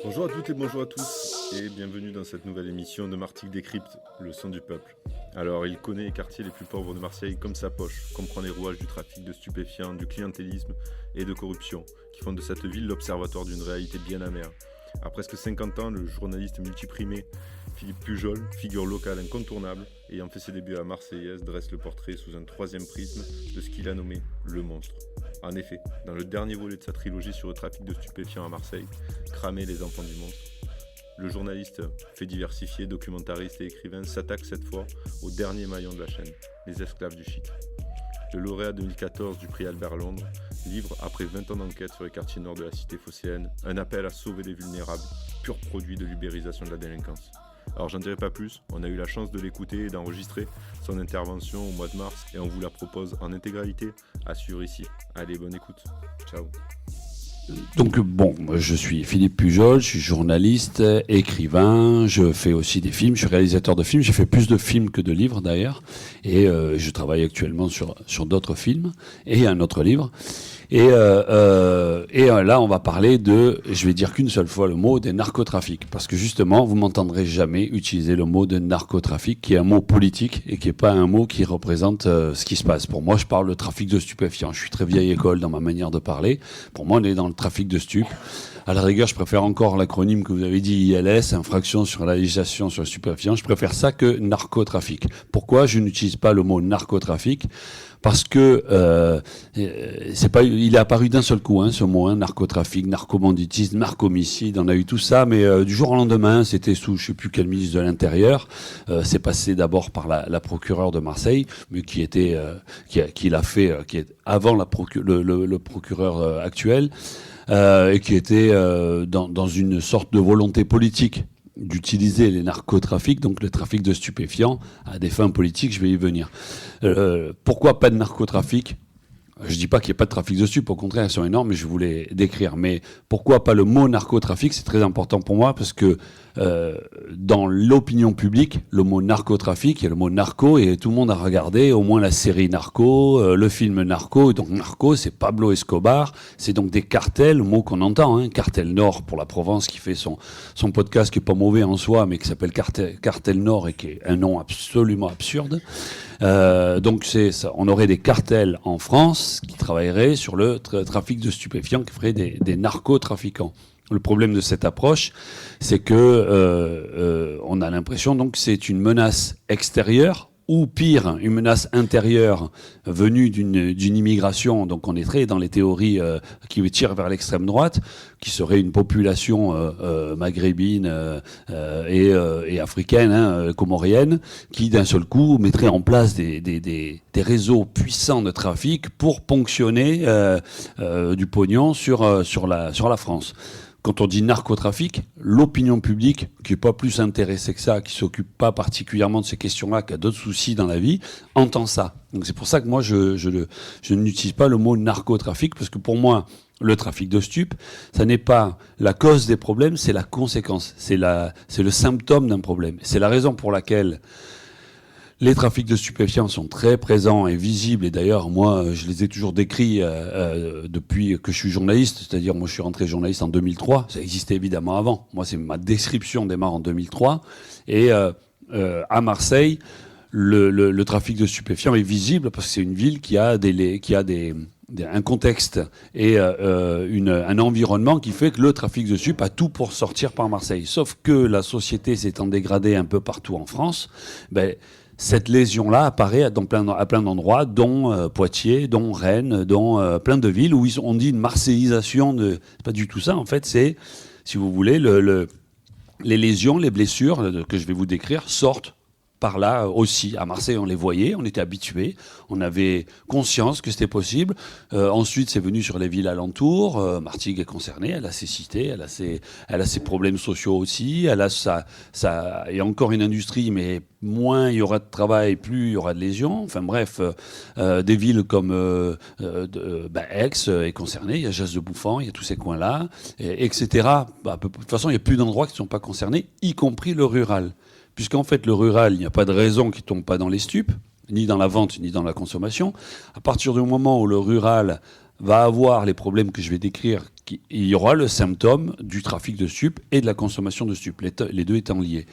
Bonjour à toutes et bonjour à tous, et bienvenue dans cette nouvelle émission de Martigues décrypte, le son du peuple. Alors, il connaît les quartiers les plus pauvres de Marseille comme sa poche, comprend les rouages du trafic de stupéfiants, du clientélisme et de corruption, qui font de cette ville l'observatoire d'une réalité bien amère. À presque 50 ans, le journaliste multiprimé Philippe Pujol, figure locale incontournable, ayant fait ses débuts à Marseillaise, dresse le portrait sous un troisième prisme de ce qu'il a nommé le monstre. En effet, dans le dernier volet de sa trilogie sur le trafic de stupéfiants à Marseille, Cramer les enfants du monstre, le journaliste fait diversifié, documentariste et écrivain s'attaque cette fois au dernier maillon de la chaîne, les esclaves du chic. Le lauréat 2014 du prix Albert Londres livre, après 20 ans d'enquête sur les quartiers nord de la cité phocéenne, un appel à sauver les vulnérables, pur produit de l'ubérisation de la délinquance. Alors j'en dirai pas plus, on a eu la chance de l'écouter et d'enregistrer son intervention au mois de mars et on vous la propose en intégralité à suivre ici. Allez, bonne écoute. Ciao. Donc bon, je suis Philippe Pujol, je suis journaliste, écrivain, je fais aussi des films, je suis réalisateur de films, j'ai fait plus de films que de livres d'ailleurs, et je travaille actuellement sur d'autres films et un autre livre. Et là, on va parler de, je vais dire qu'une seule fois le mot, des narcotrafics. Parce que justement, vous m'entendrez jamais utiliser le mot de narcotrafic, qui est un mot politique et qui n'est pas un mot qui représente ce qui se passe. Pour moi, je parle de trafic de stupéfiants. Je suis très vieille école dans ma manière de parler. Pour moi, on est dans le trafic de stupes. À la rigueur, je préfère encore l'acronyme que vous avez dit, ILS, infraction sur la législation sur les stupéfiants. Je préfère ça que narcotrafic. Pourquoi je n'utilise pas le mot narcotrafic ? Parce que c'est pas, il est apparu d'un seul coup, ce mot, narcotrafic, narcobanditisme, narcomicide, on a eu tout ça, mais du jour au lendemain, c'était sous je sais plus quel ministre de l'Intérieur. C'est passé d'abord par la procureure de Marseille, mais qui était, qui l'a fait, qui est avant le procureur actuel, et qui était dans une sorte de volonté politique d'utiliser les narcotrafics, donc le trafic de stupéfiants, à des fins politiques, je vais y venir. Pourquoi pas de narcotrafic ? Je dis pas qu'il n'y ait pas de trafic de stupes, au contraire, ils sont énormes, mais je voulais décrire. Mais pourquoi pas le mot narcotrafic ? C'est très important pour moi, parce que dans l'opinion publique, le mot narcotrafic, il y a le mot narco, et tout le monde a regardé au moins la série Narco, le film Narco. Et donc Narco, c'est Pablo Escobar, c'est donc des cartels, le mot qu'on entend, Cartel Nord pour la Provence, qui fait son podcast, qui est pas mauvais en soi, mais qui s'appelle Cartel Nord, et qui est un nom absolument absurde. Donc c'est ça. On aurait des cartels en France qui travailleraient sur le trafic de stupéfiants, qui feraient des narcotrafiquants. Le problème de cette approche, c'est que on a l'impression donc que c'est une menace extérieure, ou pire, une menace intérieure venue d'une immigration. Donc on est très dans les théories qui tirent vers l'extrême droite, qui serait une population maghrébine et africaine, comorienne, qui d'un seul coup mettrait en place des réseaux puissants de trafic pour ponctionner du pognon sur la France. Quand on dit narcotrafic, l'opinion publique, qui n'est pas plus intéressée que ça, qui ne s'occupe pas particulièrement de ces questions-là, qui a d'autres soucis dans la vie, entend ça. Donc c'est pour ça que moi, je n'utilise pas le mot narcotrafic, parce que pour moi, le trafic de stupes, ça n'est pas la cause des problèmes, c'est la conséquence. C'est le symptôme d'un problème. C'est la raison pour laquelle les trafics de stupéfiants sont très présents et visibles, et d'ailleurs, moi, je les ai toujours décrits depuis que je suis journaliste, c'est-à-dire, moi, je suis rentré journaliste en 2003, ça existait évidemment avant. Moi, c'est ma description démarre en 2003, et à Marseille, le trafic de stupéfiants est visible parce que c'est une ville qui a un contexte et un environnement qui fait que le trafic de stupes a tout pour sortir par Marseille. Sauf que la société s'étant dégradée un peu partout en France, cette lésion-là apparaît à plein d'endroits, dont Poitiers, dont Rennes, dont plein de villes où on dit une marseillisation. C'est pas du tout ça, en fait, c'est, si vous voulez, les lésions, les blessures que je vais vous décrire sortent par là aussi. À Marseille, on les voyait, on était habitués, on avait conscience que c'était possible. Ensuite, c'est venu sur les villes alentours. Martigues est concernée, elle a ses cités, elle a ses problèmes sociaux aussi. Elle a il y a encore une industrie, mais moins il y aura de travail, plus il y aura de lésions. Enfin bref, des villes comme Aix est concernée. Il y a Jas de Bouffan, il y a tous ces coins-là, etc. De toute façon, il n'y a plus d'endroits qui ne sont pas concernés, y compris le rural. Puisqu'en fait, le rural, il n'y a pas de raison qu'il ne tombe pas dans les stupes, ni dans la vente, ni dans la consommation. À partir du moment où le rural va avoir les problèmes que je vais décrire, il y aura le symptôme du trafic de stupes et de la consommation de stupes, les deux étant liés.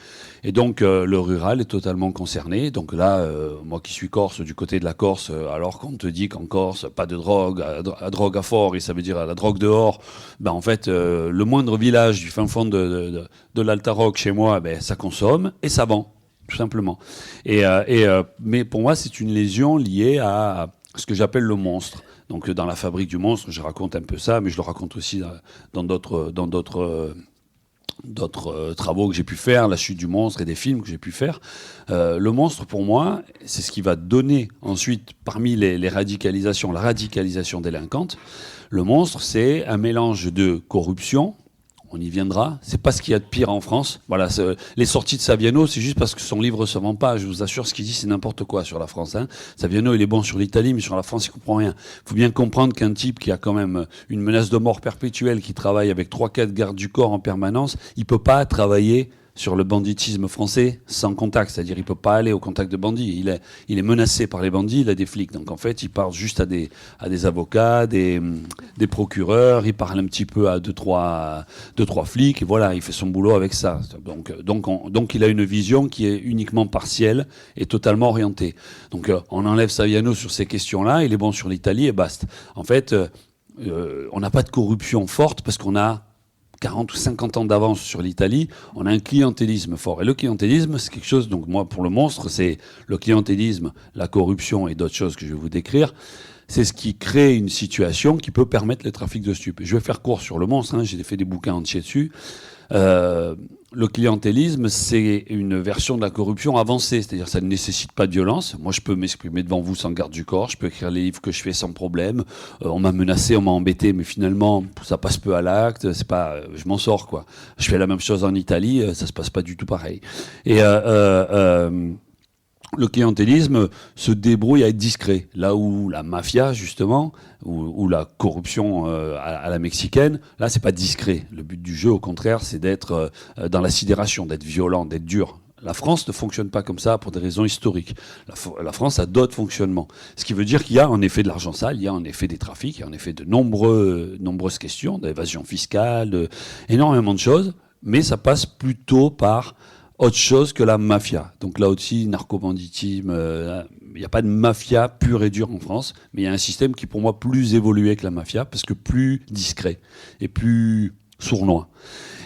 Et donc le rural est totalement concerné. Donc là, moi qui suis corse, du côté de la Corse, alors qu'on te dit qu'en Corse, pas de drogue, à drogue à fort, et ça veut dire à la drogue dehors, ben en fait, le moindre village du fin fond de l'Alta-Roque chez moi, ben, ça consomme et ça vend, tout simplement. Mais pour moi, c'est une lésion liée à ce que j'appelle le monstre. Donc dans la fabrique du monstre, je raconte un peu ça, mais je le raconte aussi dans d'autres travaux que j'ai pu faire, la chute du monstre et des films que j'ai pu faire. Le monstre, pour moi, c'est ce qui va donner ensuite, parmi les radicalisations, la radicalisation délinquante. Le monstre, c'est un mélange de corruption. On y viendra. C'est pas ce qu'il y a de pire en France. Voilà, les sorties de Saviano, c'est juste parce que son livre se vend pas. Je vous assure, ce qu'il dit, c'est n'importe quoi sur la France. Hein. Saviano, il est bon sur l'Italie, mais sur la France, il comprend rien. Il faut bien comprendre qu'un type qui a quand même une menace de mort perpétuelle, qui travaille avec 3-4 gardes du corps en permanence, il peut pas travailler sur le banditisme français sans contact. C'est-à-dire, il peut pas aller au contact de bandits. Il est menacé par les bandits, il a des flics. Donc, en fait, il parle juste à des avocats, des procureurs, il parle un petit peu à deux, trois flics, et voilà, il fait son boulot avec ça. Donc il a une vision qui est uniquement partielle et totalement orientée. Donc, on enlève Saviano sur ces questions-là, il est bon sur l'Italie et basta. En fait, on n'a pas de corruption forte parce qu'on a 40 ou 50 ans d'avance sur l'Italie, on a un clientélisme fort. Et le clientélisme, c'est quelque chose, donc moi, pour le monstre, c'est le clientélisme, la corruption et d'autres choses que je vais vous décrire. C'est ce qui crée une situation qui peut permettre le trafic de stupes. Je vais faire court sur le monstre, hein, j'ai fait des bouquins entiers dessus. Le clientélisme, c'est une version de la corruption avancée, c'est-à-dire ça ne nécessite pas de violence. Moi, je peux m'exprimer devant vous sans garde du corps, je peux écrire les livres que je fais sans problème. On m'a menacé, on m'a embêté, mais finalement, ça passe peu à l'acte. C'est pas, je m'en sors quoi. Je fais la même chose en Italie, ça se passe pas du tout pareil. Et le clientélisme se débrouille à être discret. Là où la mafia, justement, ou la corruption à la mexicaine, là, c'est pas discret. Le but du jeu, au contraire, c'est d'être dans la sidération, d'être violent, d'être dur. La France ne fonctionne pas comme ça pour des raisons historiques. La France a d'autres fonctionnements. Ce qui veut dire qu'il y a en effet de l'argent sale, il y a en effet des trafics, il y a en effet de nombreuses questions, d'évasion fiscale, énormément de choses, mais ça passe plutôt par autre chose que la mafia. Donc là aussi, narcobanditisme, il n'y a pas de mafia pure et dure en France, mais il y a un système qui, pour moi, plus évolué que la mafia, parce que plus discret et plus sournois.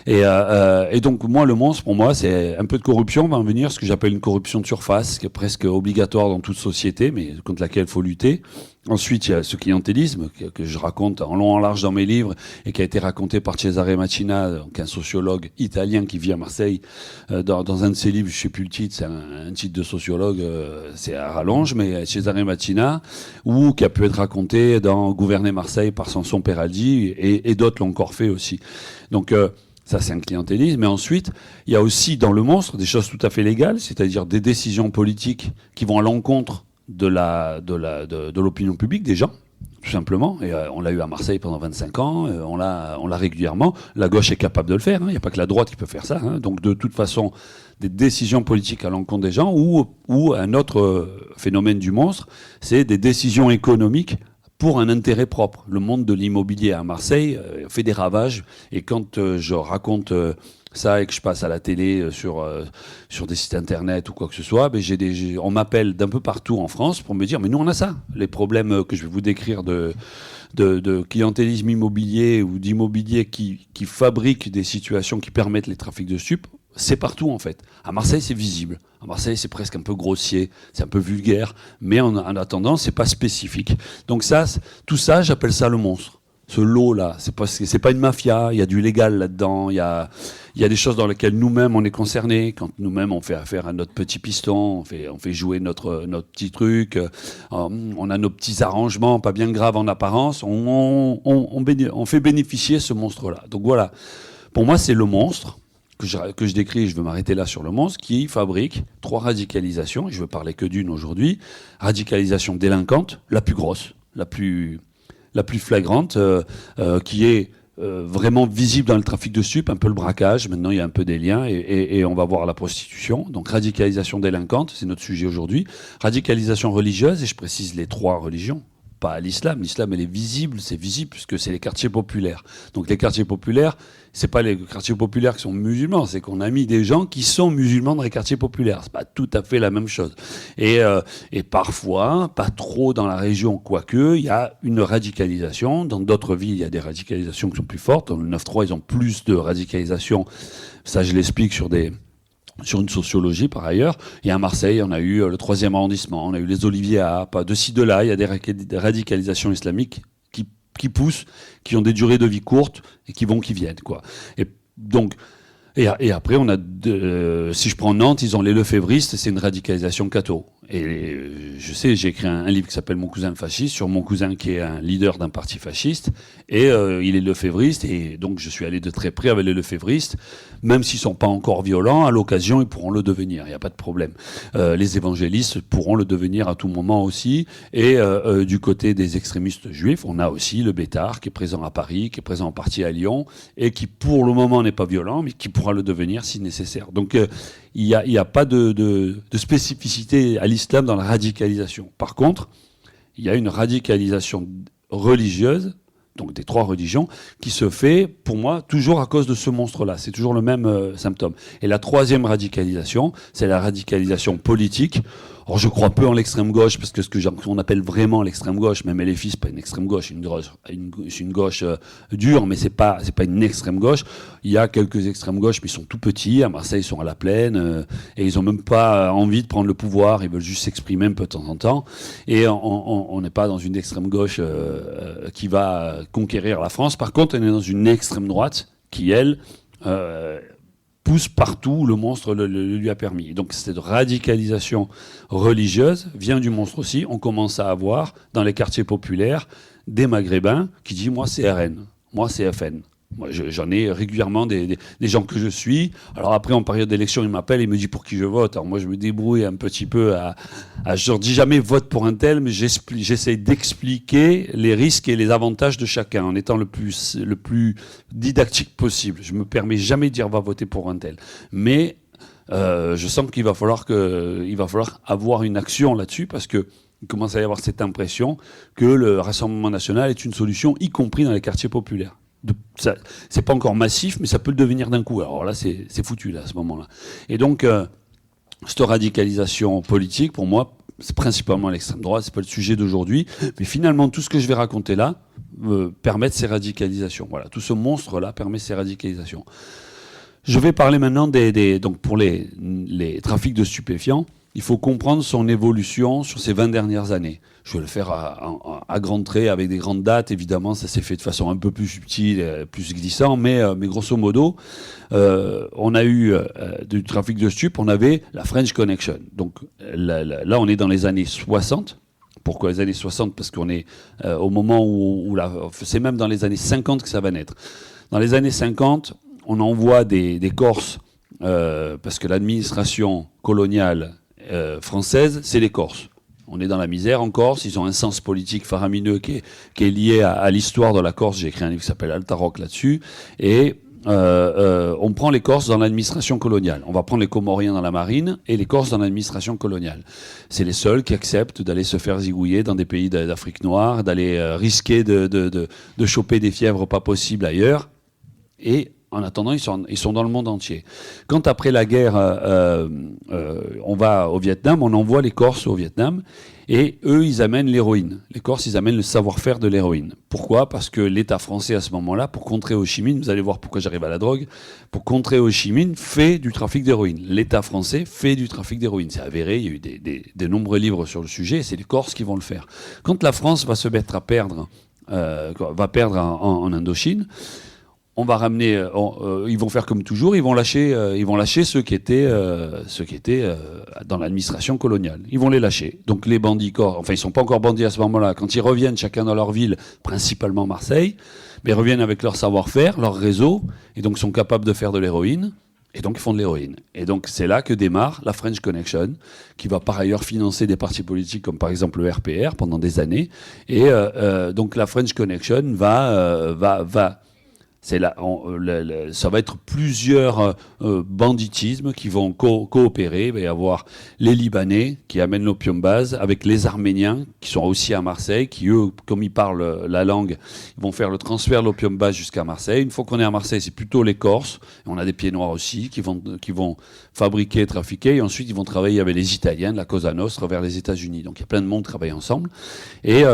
Et donc, moi, le monstre, pour moi, c'est un peu de corruption, va en venir, ce que j'appelle une corruption de surface, qui est presque obligatoire dans toute société, mais contre laquelle il faut lutter. Ensuite, il y a ce clientélisme que je raconte en long en large dans mes livres et qui a été raconté par Cesare Macina, donc un sociologue italien qui vit à Marseille, dans un de ses livres, je sais plus le titre, c'est un titre de sociologue, c'est à rallonge, mais Cesare Macina, ou qui a pu être raconté dans Gouverner Marseille par Samson Peraldi, et d'autres l'ont encore fait aussi. Donc, ça, c'est un clientélisme. Mais ensuite, il y a aussi dans le monstre des choses tout à fait légales, c'est-à-dire des décisions politiques qui vont à l'encontre de l'opinion publique des gens, tout simplement. Et on l'a eu à Marseille pendant 25 ans, on l'a régulièrement. La gauche est capable de le faire, hein. Il n'y a pas que la droite qui peut faire ça. Hein. Donc de toute façon, des décisions politiques à l'encontre des gens, ou un autre phénomène du monstre, c'est des décisions économiques pour un intérêt propre. Le monde de l'immobilier à Marseille fait des ravages, et quand je raconte ça et que je passe à la télé sur des sites internet ou quoi que ce soit, ben on m'appelle d'un peu partout en France pour me dire mais nous on a ça. Les problèmes que je vais vous décrire de clientélisme immobilier ou d'immobilier qui fabrique des situations qui permettent les trafics de stupes, c'est partout en fait. À Marseille c'est visible. À Marseille c'est presque un peu grossier, c'est un peu vulgaire, mais en attendant c'est pas spécifique. Donc ça, tout ça j'appelle ça le monstre. Ce lot-là, c'est pas une mafia, il y a du légal là-dedans, il y a des choses dans lesquelles nous-mêmes on est concernés, quand nous-mêmes on fait affaire à notre petit piston, on fait jouer notre petit truc, on a nos petits arrangements, pas bien graves en apparence, on fait bénéficier ce monstre-là. Donc voilà, pour moi c'est le monstre que je décris, je veux m'arrêter là sur le monstre, qui fabrique 3 radicalisations, et je veux parler que d'une aujourd'hui. Radicalisation délinquante, la plus grosse, la plus flagrante, qui est vraiment visible dans le trafic de stupes, un peu le braquage, maintenant il y a un peu des liens, et on va voir la prostitution. Donc radicalisation délinquante, c'est notre sujet aujourd'hui. Radicalisation religieuse, et je précise les 3 religions, pas à l'islam. L'islam, elle est visible, c'est visible puisque c'est les quartiers populaires. Donc les quartiers populaires, c'est pas les quartiers populaires qui sont musulmans, c'est qu'on a mis des gens qui sont musulmans dans les quartiers populaires. C'est pas tout à fait la même chose. Et parfois, pas trop dans la région, quoique, il y a une radicalisation. Dans d'autres villes, il y a des radicalisations qui sont plus fortes. Dans le 9-3, ils ont plus de radicalisation. Ça, je l'explique sur une sociologie par ailleurs. Et à Marseille, on a eu le 3e arrondissement, on a eu les Oliviers à Apes. De ci, de là, il y a des radicalisations islamiques qui poussent, qui ont des durées de vie courtes et qui vont, qui viennent, quoi. Et donc, et après, on a, si je prends Nantes, ils ont les lefévristes, c'est une radicalisation catho. Et je sais, j'ai écrit un livre qui s'appelle Mon cousin fasciste, sur mon cousin qui est un leader d'un parti fasciste, et il est lefévriste, et donc je suis allé de très près avec les lefévristes, même s'ils ne sont pas encore violents, à l'occasion, ils pourront le devenir, il n'y a pas de problème. Les évangélistes pourront le devenir à tout moment aussi, et du côté des extrémistes juifs, on a aussi le Bétard, qui est présent à Paris, qui est présent en partie à Lyon, et qui pour le moment n'est pas violent, mais qui pourra le devenir si nécessaire. Donc il n'y a pas de spécificité à l'islam dans la radicalisation. Par contre, il y a une radicalisation religieuse, donc des 3 religions, qui se fait, pour moi, toujours à cause de ce monstre-là. C'est toujours le même symptôme. Et la 3e radicalisation, c'est la radicalisation politique. Alors, je crois peu en l'extrême gauche, parce que ce qu'on appelle vraiment l'extrême gauche, même LFI, c'est pas une extrême gauche, c'est une gauche dure, mais c'est pas une extrême gauche. Il y a quelques extrêmes gauches, mais ils sont tout petits. À Marseille, ils sont à la plaine, et ils ont même pas envie de prendre le pouvoir. Ils veulent juste s'exprimer un peu de temps en temps. Et on n'est pas dans une extrême gauche qui va conquérir la France. Par contre, on est dans une extrême droite qui, elle, pousse partout où le monstre le lui a permis. Donc cette radicalisation religieuse vient du monstre aussi. On commence à avoir dans les quartiers populaires des Maghrébins qui disent « moi c'est RN, moi c'est FN ». Moi, j'en ai régulièrement des gens que je suis. Alors après, en période d'élection, ils m'appellent et me disent pour qui je vote. Alors moi, je me débrouille un petit peu je leur dis jamais vote pour un tel, mais j'essaie d'expliquer les risques et les avantages de chacun en étant le plus didactique possible. Je me permets jamais de dire va voter pour un tel. Mais je sens qu'il va falloir avoir une action là-dessus parce que il commence à y avoir cette impression que le Rassemblement national est une solution, y compris dans les quartiers populaires. C'est pas encore massif, mais ça peut le devenir d'un coup. Alors là, c'est foutu, là, à ce moment-là. Et donc, cette radicalisation politique, pour moi, c'est principalement l'extrême droite, c'est pas le sujet d'aujourd'hui. Mais finalement, tout ce que je vais raconter là permet ces radicalisations. Voilà, tout ce monstre-là permet ces radicalisations. Je vais parler maintenant donc pour les trafics de stupéfiants. Il faut comprendre son évolution sur ces 20 dernières années. Je vais le faire à grands traits, avec des grandes dates. Évidemment, ça s'est fait de façon un peu plus subtile, plus glissant. Mais grosso modo, on a eu du trafic de stupes. On avait la French Connection. Donc là, on est dans les années 60. Pourquoi les années 60 ? Parce qu'on est au moment où c'est même dans les années 50 que ça va naître. Dans les années 50, on envoie des Corses, parce que l'administration coloniale française, c'est les Corses. On est dans la misère en Corse, ils ont un sens politique faramineux qui est lié à l'histoire de la Corse. J'ai écrit un livre qui s'appelle Altaroc là-dessus. Et on prend les Corses dans l'administration coloniale. On va prendre les Comoriens dans la marine et les Corses dans l'administration coloniale. C'est les seuls qui acceptent d'aller se faire zigouiller dans des pays d'Afrique noire, d'aller risquer de choper des fièvres pas possibles ailleurs. Et en attendant, ils sont dans le monde entier. Quand après la guerre, on va au Vietnam, on envoie les Corses au Vietnam, et eux, ils amènent l'héroïne. Les Corses, ils amènent le savoir-faire de l'héroïne. Pourquoi ? Parce que l'État français, à ce moment-là, pour contrer Ho Chi Minh, vous allez voir pourquoi j'arrive à la drogue, pour contrer Ho Chi Minh, fait du trafic d'héroïne. L'État français fait du trafic d'héroïne. C'est avéré, il y a eu des nombreux livres sur le sujet, et c'est les Corses qui vont le faire. Quand la France va se mettre à perdre, en Indochine, on va ramener, ils vont faire comme toujours, ils vont lâcher ceux qui étaient dans l'administration coloniale. Ils vont les lâcher. Donc les bandits, ils sont pas encore bandits à ce moment-là. Quand ils reviennent chacun dans leur ville, principalement Marseille, mais ils reviennent avec leur savoir-faire, leur réseau, et donc sont capables de faire de l'héroïne. Et donc ils font de l'héroïne. Et donc c'est là que démarre la French Connection, qui va par ailleurs financer des partis politiques comme par exemple le RPR pendant des années. Et donc la French Connection va Ça va être plusieurs banditismes qui vont coopérer. Il va y avoir les Libanais qui amènent l'opium base avec les Arméniens qui sont aussi à Marseille, qui eux, comme ils parlent la langue, ils vont faire le transfert de l'opium base jusqu'à Marseille. Une fois qu'on est à Marseille, c'est plutôt les Corses. On a des pieds noirs aussi qui vont fabriquer et trafiquer. Et ensuite, ils vont travailler avec les Italiens de la Cosa Nostra vers les États-Unis. Donc il y a plein de monde qui travaille ensemble. Et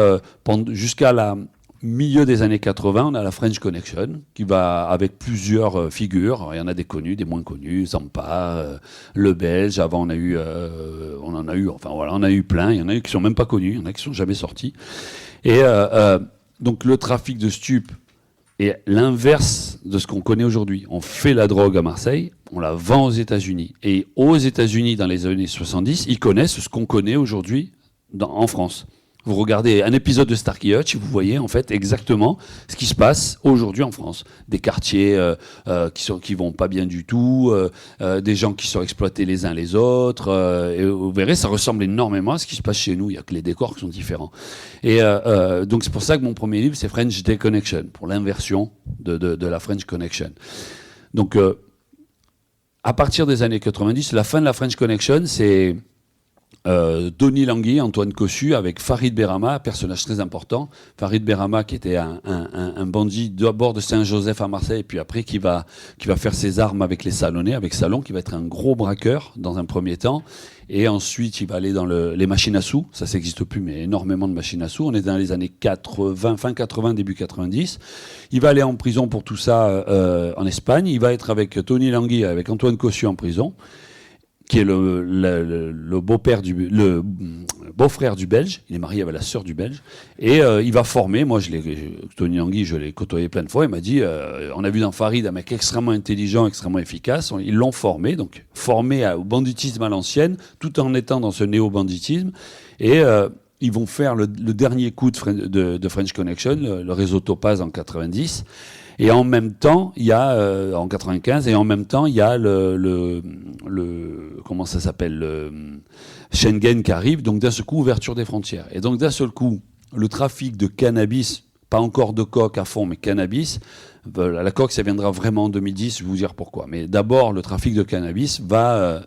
jusqu'à la milieu des années 80, on a la French Connection qui va avec plusieurs figures. Il y en a des connus, des moins connus, Zampa, le Belge. Avant, on en a eu plein. Il y en a eu qui sont même pas connus, il y en a qui sont jamais sortis. Et donc le trafic de stupes est l'inverse de ce qu'on connaît aujourd'hui. On fait la drogue à Marseille, on la vend aux États-Unis. Et aux États-Unis, dans les années 70, ils connaissent ce qu'on connaît aujourd'hui en France. Vous regardez un épisode de Starsky Hutch et vous voyez en fait exactement ce qui se passe aujourd'hui en France. Des quartiers qui vont pas bien du tout, des gens qui sont exploités les uns les autres. Et vous verrez, ça ressemble énormément à ce qui se passe chez nous. Il y a que les décors qui sont différents. Et donc c'est pour ça que mon premier livre c'est French Deconnection, pour l'inversion de la French Connection. Donc à partir des années 90, la fin de la French Connection, c'est Tony Langui, Antoine Cossu, avec Farid Berama, personnage très important. Farid Berama qui était un bandit d'abord de Saint-Joseph à Marseille, et puis après qui va faire ses armes avec les Salonnais, avec Salon, qui va être un gros braqueur dans un premier temps. Et ensuite, il va aller dans les machines à sous. Ça n'existe plus, mais énormément de machines à sous. On est dans les années 80, fin 80, début 90. Il va aller en prison pour tout ça en Espagne. Il va être avec Tony Langui, avec Antoine Cossu en prison, qui est le beau-frère du Belge. Il est marié avec la sœur du Belge. Et il va former, Tony Langui, je l'ai côtoyé plein de fois, il m'a dit, on a vu dans Farid un mec extrêmement intelligent, extrêmement efficace, ils l'ont formé, donc formé au banditisme à l'ancienne, tout en étant dans ce néo-banditisme. Et ils vont faire le dernier coup de French Connection, le réseau Topaz en 90. Et en même temps, il y a en 95, et en même temps, il y a le comment ça s'appelle, le Schengen qui arrive. Donc d'un seul coup, ouverture des frontières. Et donc d'un seul coup, le trafic de cannabis, pas encore de coke à fond, mais cannabis. La coke, ça viendra vraiment en 2010. Je vais vous dire pourquoi. Mais d'abord, le trafic de cannabis va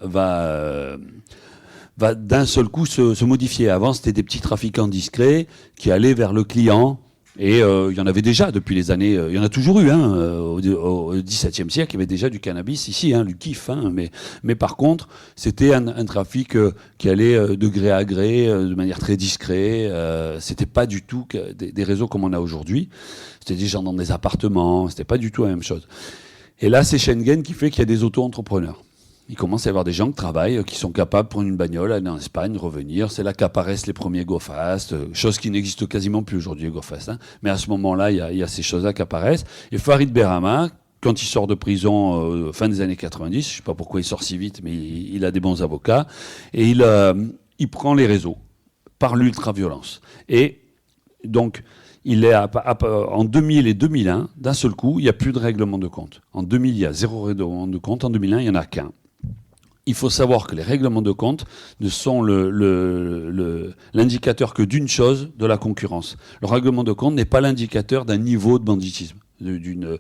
d'un seul coup se modifier. Avant, c'était des petits trafiquants discrets qui allaient vers le client. Et il y en avait déjà depuis les années... il y en a toujours eu, au XVIIe siècle, il y avait déjà du cannabis ici, du kiff. Mais par contre, c'était un trafic qui allait de gré à gré, de manière très discrète. C'était pas du tout des réseaux comme on a aujourd'hui. C'était des gens dans des appartements, c'était pas du tout la même chose. Et là, c'est Schengen qui fait qu'il y a des auto-entrepreneurs. Il commence à y avoir des gens qui travaillent, qui sont capables de prendre une bagnole, aller en Espagne, revenir. C'est là qu'apparaissent les premiers GoFast, chose qui n'existe quasiment plus aujourd'hui, GoFast. Mais à ce moment-là, il y a ces choses-là qui apparaissent. Et Farid Berama, quand il sort de prison fin des années 90, je ne sais pas pourquoi il sort si vite, mais il a des bons avocats, et il prend les réseaux par l'ultra-violence. Et donc, il est en 2000 et 2001, d'un seul coup, il n'y a plus de règlement de compte. En 2000, il y a 0 règlement de compte. En 2001, il n'y en a qu'un. Il faut savoir que les règlements de compte ne sont l'indicateur que d'une chose, de la concurrence. Le règlement de compte n'est pas l'indicateur d'un niveau de banditisme, d'une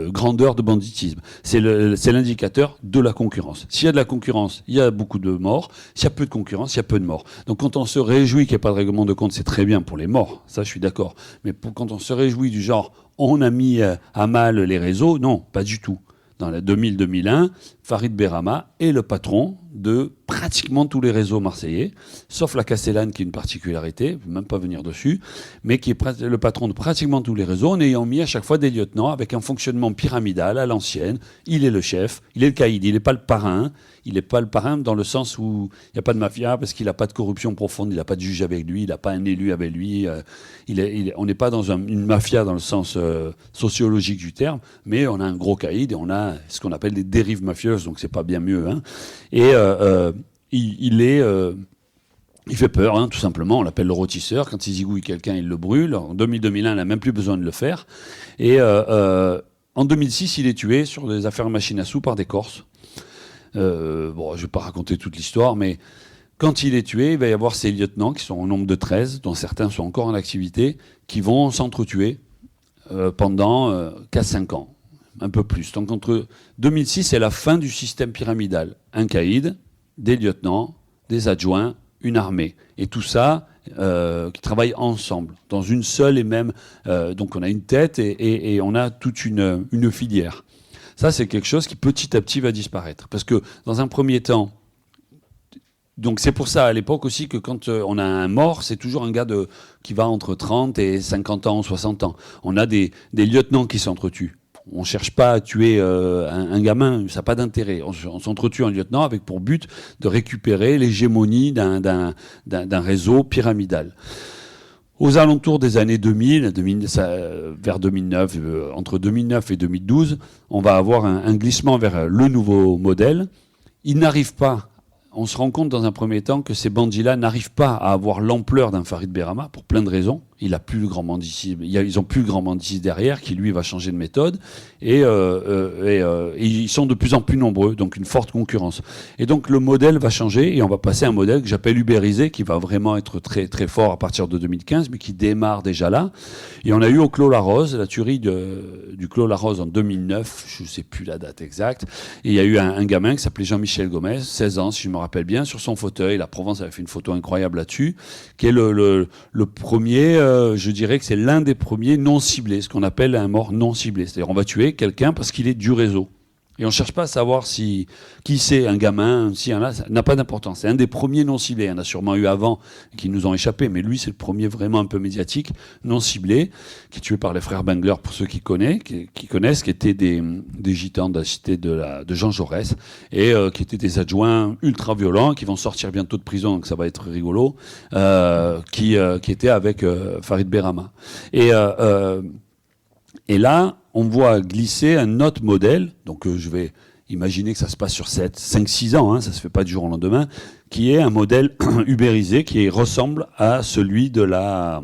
grandeur de banditisme. C'est l'indicateur de la concurrence. S'il y a de la concurrence, il y a beaucoup de morts. S'il y a peu de concurrence, il y a peu de morts. Donc quand on se réjouit qu'il n'y ait pas de règlement de compte, c'est très bien pour les morts. Ça, je suis d'accord. Mais quand on se réjouit du genre, on a mis à mal les réseaux, non, pas du tout. Dans la 2000-2001, Farid Berama est le patron de pratiquement tous les réseaux marseillais, sauf la Castellane qui est une particularité, je ne vais même pas venir dessus, mais qui est le patron de pratiquement tous les réseaux, en ayant mis à chaque fois des lieutenants avec un fonctionnement pyramidal à l'ancienne. Il est le chef, il est le caïd, il n'est pas le parrain. Il n'est pas le parrain dans le sens où il n'y a pas de mafia, parce qu'il n'a pas de corruption profonde, il n'a pas de juge avec lui, il n'a pas un élu avec lui. On n'est pas dans une mafia dans le sens sociologique du terme, mais on a un gros caïd et on a ce qu'on appelle des dérives mafieuses, donc c'est pas bien mieux. Et il fait peur, tout simplement. On l'appelle le rôtisseur. Quand il zigouille quelqu'un, il le brûle. En 2000-2001, il n'a même plus besoin de le faire. Et en 2006, il est tué sur des affaires machines à sous par des Corses. Je ne vais pas raconter toute l'histoire, mais quand il est tué, il va y avoir ses lieutenants, qui sont au nombre de 13, dont certains sont encore en activité, qui vont s'entretuer pendant 4-5 ans, un peu plus. Donc entre 2006 et la fin du système pyramidal, un caïd, des lieutenants, des adjoints, une armée. Et tout ça qui travaillent ensemble, dans une seule et même... donc on a une tête et on a toute une filière. Ça, c'est quelque chose qui petit à petit va disparaître. Parce que dans un premier temps, donc c'est pour ça à l'époque aussi que quand on a un mort, c'est toujours un gars qui va entre 30 et 50 ans, 60 ans. On a des lieutenants qui s'entretuent. On ne cherche pas à tuer un gamin, ça n'a pas d'intérêt. On s'entretue en lieutenant avec pour but de récupérer l'hégémonie d'un réseau pyramidal. Aux alentours des années 2000, vers 2009, entre 2009 et 2012, on va avoir un glissement vers le nouveau modèle. Il n'arrive pas. On se rend compte dans un premier temps que ces bandits-là n'arrivent pas à avoir l'ampleur d'un Farid Berama pour plein de raisons. Ils n'ont plus le grand banditisme derrière qui lui va changer de méthode et ils sont de plus en plus nombreux, donc une forte concurrence. Et donc le modèle va changer et on va passer à un modèle que j'appelle ubérisé qui va vraiment être très très fort à partir de 2015 mais qui démarre déjà là. Et on a eu au Clos La Rose, la tuerie du Clos La Rose en 2009, je ne sais plus la date exacte, et il y a eu un gamin qui s'appelait Jean-Michel Gomez, 16 ans si je me rappelle bien, sur son fauteuil, la Provence avait fait une photo incroyable là-dessus, qui est le premier, je dirais que c'est l'un des premiers non ciblés, ce qu'on appelle un mort non ciblé. C'est-à-dire on va tuer quelqu'un parce qu'il est du réseau. Et on ne cherche pas à savoir qui c'est, un gamin, si un là, ça n'a pas d'importance. C'est un des premiers non ciblés. Il y en a sûrement eu avant qui nous ont échappé, mais lui, c'est le premier vraiment un peu médiatique, non ciblé, qui est tué par les frères Bengler, pour ceux qui connaissent, qui étaient des gitans de la cité de Jean Jaurès, et qui étaient des adjoints ultra violents, qui vont sortir bientôt de prison, donc ça va être rigolo, qui étaient avec Farid Berama. Et là, on voit glisser un autre modèle, donc je vais imaginer que ça se passe sur 5-6 ans, ça ne se fait pas du jour au lendemain, qui est un modèle ubérisé qui ressemble à celui de la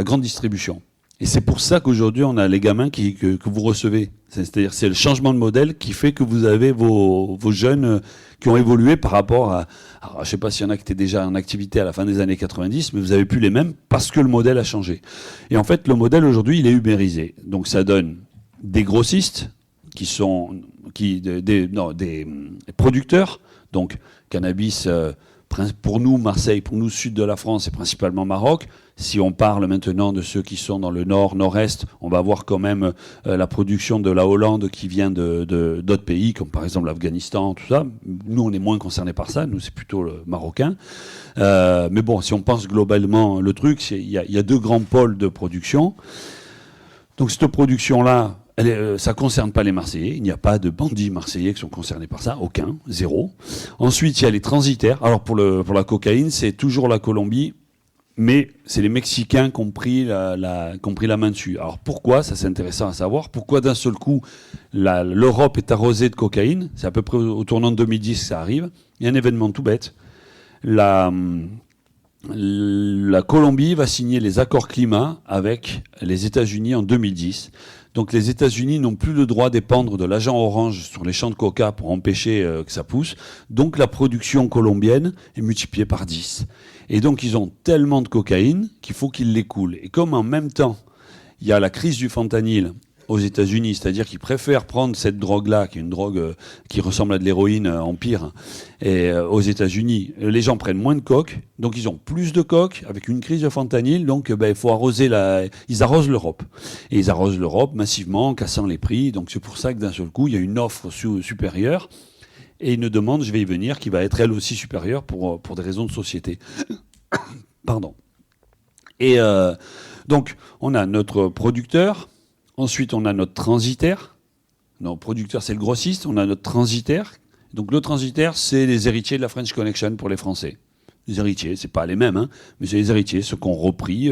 grande distribution. Et c'est pour ça qu'aujourd'hui, on a les gamins que vous recevez. C'est-à-dire c'est le changement de modèle qui fait que vous avez vos jeunes qui ont évolué par rapport à... Alors, je ne sais pas s'il y en a qui étaient déjà en activité à la fin des années 90, mais vous n'avez plus les mêmes parce que le modèle a changé. Et en fait, le modèle aujourd'hui, il est ubérisé. Donc ça donne des grossistes qui sont des producteurs, donc cannabis... pour nous, Marseille, pour nous, sud de la France, c'est principalement Maroc. Si on parle maintenant de ceux qui sont dans le nord, nord-est, on va voir quand même la production de la Hollande qui vient d'autres pays, comme par exemple l'Afghanistan, tout ça. Nous, on est moins concernés par ça. Nous, c'est plutôt le marocain. Mais bon, si on pense globalement le truc, il y a deux grands pôles de production. Donc cette production-là, ça ne concerne pas les Marseillais. Il n'y a pas de bandits marseillais qui sont concernés par ça. Aucun. Zéro. Ensuite, il y a les transitaires. Alors, pour la cocaïne, c'est toujours la Colombie, mais c'est les Mexicains qui ont pris la main dessus. Alors, pourquoi? Ça, c'est intéressant à savoir. Pourquoi, d'un seul coup, l'Europe est arrosée de cocaïne? C'est à peu près au tournant de 2010 que ça arrive. Il y a un événement tout bête. La Colombie va signer les accords climat avec les États-Unis en 2010. Donc les États-Unis n'ont plus le droit d'épandre de l'agent orange sur les champs de coca pour empêcher que ça pousse. Donc la production colombienne est multipliée par 10. Et donc ils ont tellement de cocaïne qu'il faut qu'ils l'écoulent. Et comme en même temps, il y a la crise du fentanyl aux États-Unis, c'est-à-dire qu'ils préfèrent prendre cette drogue-là, qui est une drogue qui ressemble à de l'héroïne en pire, et aux États-Unis, les gens prennent moins de coke, donc ils ont plus de coke avec une crise de fentanyl, donc il faut arroser ils arrosent l'Europe. Et ils arrosent l'Europe massivement, en cassant les prix, donc c'est pour ça que d'un seul coup, il y a une offre supérieure, et une demande, je vais y venir, qui va être elle aussi supérieure pour des raisons de société. Pardon. Et donc, on a notre producteur. Ensuite, on a notre transitaire. Non, producteur, c'est le grossiste. On a notre transitaire. Donc, le transitaire, c'est les héritiers de la French Connection pour les Français. Les héritiers, c'est pas les mêmes, mais c'est les héritiers, ceux qui ont repris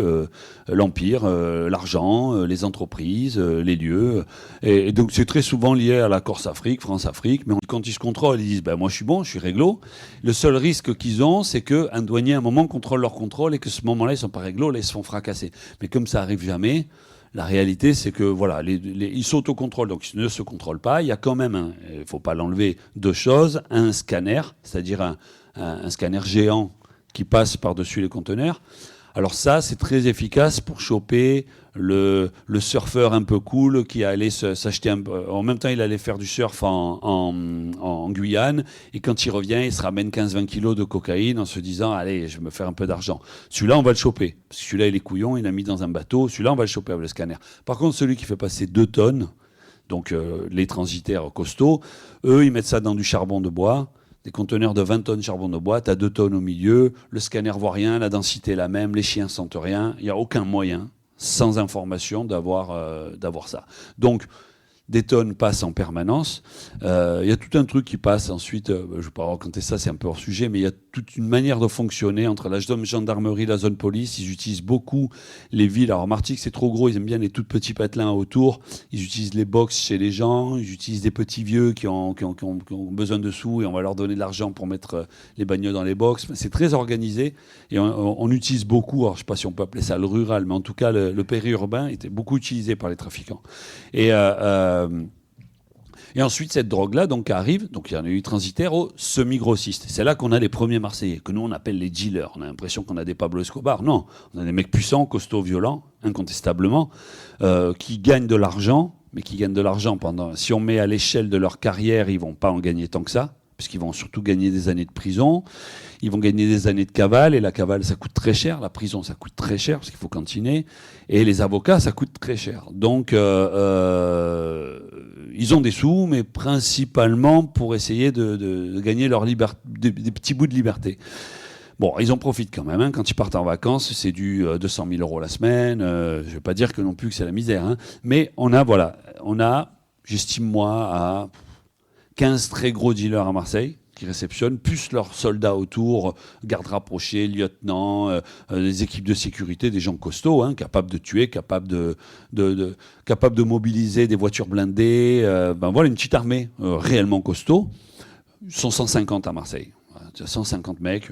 l'Empire, l'argent, les entreprises, les lieux. Et donc, c'est très souvent lié à la Corse-Afrique, France-Afrique. Mais quand ils se contrôlent, ils disent moi, je suis bon, je suis réglo. Le seul risque qu'ils ont, c'est qu'un douanier, à un moment, contrôle leur contrôle et que ce moment-là, ils sont pas réglo, là, ils se font fracasser. Mais comme ça arrive jamais... La réalité, c'est que voilà, ils s'autocontrôlent, donc ils ne se contrôlent pas. Il y a quand même, il ne faut pas l'enlever, deux choses. Un scanner, c'est-à-dire un scanner géant qui passe par-dessus les conteneurs. Alors ça, c'est très efficace pour choper le surfeur un peu cool qui allait s'acheter en même temps il allait faire du surf en Guyane, et quand il revient il se ramène 15-20 kilos de cocaïne en se disant allez je vais me faire un peu d'argent. Celui-là on va le choper, parce que celui-là il est couillon, il l'a mis dans un bateau, celui-là on va le choper avec le scanner. Par contre celui qui fait passer 2 tonnes, donc les transitaires costauds, eux ils mettent ça dans du charbon de bois, des conteneurs de 20 tonnes de charbon de bois, tu as 2 tonnes au milieu, le scanner voit rien, la densité est la même, les chiens sentent rien, il n'y a aucun moyen sans information d'avoir ça. Donc des tonnes passent en permanence. Il y a tout un truc qui passe ensuite, je ne vais pas raconter ça, c'est un peu hors sujet, mais il y a toute une manière de fonctionner entre la zone gendarmerie, la zone police. Ils utilisent beaucoup les villes. Alors Martigues, c'est trop gros, ils aiment bien les tout petits patelins autour. Ils utilisent les box chez les gens, ils utilisent des petits vieux qui ont besoin de sous, et on va leur donner de l'argent pour mettre les bagnoles dans les box. C'est très organisé, et on utilise beaucoup, alors je ne sais pas si on peut appeler ça le rural, mais en tout cas le périurbain était beaucoup utilisé par les trafiquants. Et ensuite, cette drogue-là donc, arrive, donc il y en a eu transitaire aux semi-grossistes. C'est là qu'on a les premiers Marseillais, que nous on appelle les dealers. On a l'impression qu'on a des Pablo Escobar. Non, on a des mecs puissants, costauds, violents, incontestablement, qui gagnent de l'argent, mais qui gagnent de l'argent pendant... Si on met à l'échelle de leur carrière, ils ne vont pas en gagner tant que ça, puisqu'ils vont surtout gagner des années de prison, ils vont gagner des années de cavale, et la cavale, ça coûte très cher, la prison, ça coûte très cher, parce qu'il faut cantiner, et les avocats, ça coûte très cher. Donc, ils ont des sous, mais principalement pour essayer de gagner leur des petits bouts de liberté. Bon, ils en profitent quand même, hein. Quand ils partent en vacances, c'est du 200 000 € la semaine, je ne vais pas dire que non plus que c'est la misère, hein. Mais on a, j'estime moi, à 15 très gros dealers à Marseille qui réceptionnent, plus leurs soldats autour, gardes rapprochés, lieutenants, des équipes de sécurité, des gens costauds, hein, capables de tuer, capables de mobiliser des voitures blindées. Voilà une petite armée réellement costaud. Ils sont 150 à Marseille. 150 mecs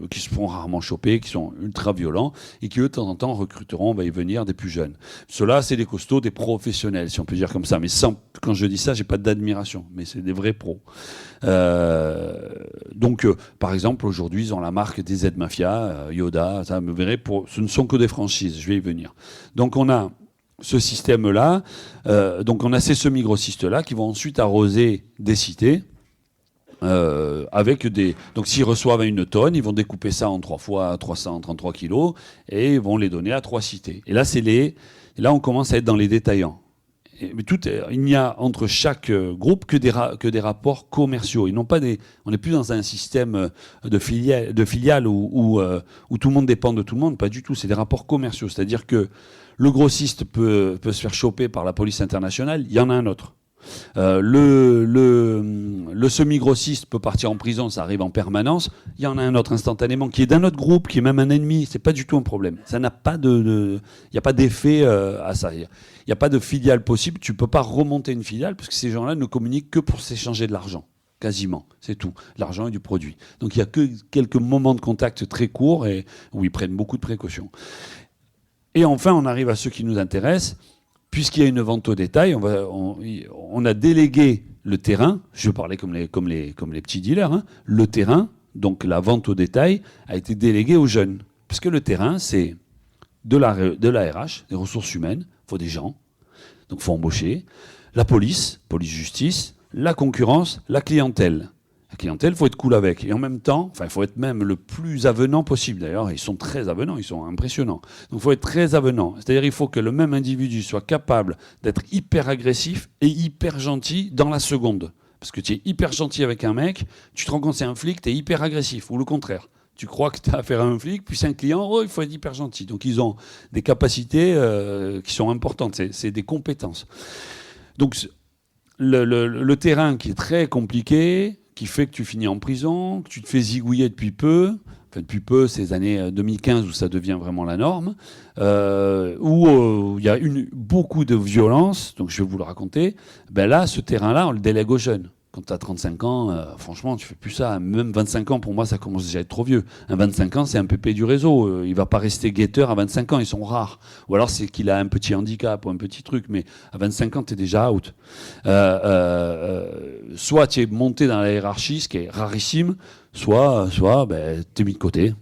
qui se font rarement choper, qui sont ultra violents, et qui, eux, de temps en temps, recruteront, on va y venir, des plus jeunes. Ceux-là, c'est des costauds, des professionnels, si on peut dire comme ça. Mais quand je dis ça, j'ai pas d'admiration, mais c'est des vrais pros. Par exemple, aujourd'hui, ils ont la marque des Z-Mafia, Yoda, ça me verrait, ce ne sont que des franchises, je vais y venir. Donc, on a ce système-là, donc on a ces semi-grossistes-là qui vont ensuite arroser des cités, donc s'ils reçoivent 1 tonne, ils vont découper ça en 3 fois 333 kilos et ils vont les donner à 3 cités. Et là, on commence à être dans les détaillants. Il n'y a entre chaque groupe que des rapports commerciaux. On n'est plus dans un système de filiales où tout le monde dépend de tout le monde. Pas du tout. C'est des rapports commerciaux. C'est-à-dire que le grossiste peut se faire choper par la police internationale. Il y en a un autre. Le semi-grossiste peut partir en prison, ça arrive en permanence. Il y en a un autre instantanément qui est d'un autre groupe, qui est même un ennemi. C'est pas du tout un problème. Ça n'a pas il n'y a pas d'effet à ça. Il n'y a pas de filiale possible. Tu peux pas remonter une filiale parce que ces gens-là ne communiquent que pour s'échanger de l'argent. Quasiment, c'est tout. L'argent et du produit. Donc il y a que quelques moments de contact très courts et où ils prennent beaucoup de précautions. Et enfin, on arrive à ceux qui nous intéressent. Puisqu'il y a une vente au détail, on a délégué le terrain, je parlais comme les petits dealers, hein, le terrain, donc la vente au détail, a été délégué aux jeunes. Parce que le terrain, c'est de la RH, des ressources humaines, il faut des gens, donc il faut embaucher, la police-justice, la concurrence, la clientèle. La clientèle, il faut être cool avec. Et en même temps, il faut être même le plus avenant possible. D'ailleurs, ils sont très avenants, ils sont impressionnants. Donc il faut être très avenant. C'est-à-dire il faut que le même individu soit capable d'être hyper agressif et hyper gentil dans la seconde. Parce que tu es hyper gentil avec un mec, tu te rends compte que c'est un flic, tu es hyper agressif. Ou le contraire. Tu crois que tu as affaire à un flic, puis c'est un client, il faut être hyper gentil. Donc ils ont des capacités qui sont importantes. C'est des compétences. Donc le terrain qui est très compliqué, qui fait que tu finis en prison, que tu te fais zigouiller depuis peu, c'est les années 2015 où ça devient vraiment la norme, où il y a beaucoup de violence, donc je vais vous le raconter. Là, ce terrain-là, on le délègue aux jeunes. Quand tu as 35 ans, franchement, tu fais plus ça. Même 25 ans, pour moi, ça commence déjà à être trop vieux. Un 25 ans, c'est un pépé du réseau. Il va pas rester guetteur à 25 ans, ils sont rares. Ou alors, c'est qu'il a un petit handicap ou un petit truc, mais à 25 ans, tu es déjà out. Soit tu es monté dans la hiérarchie, ce qui est rarissime, soit tu es mis de côté.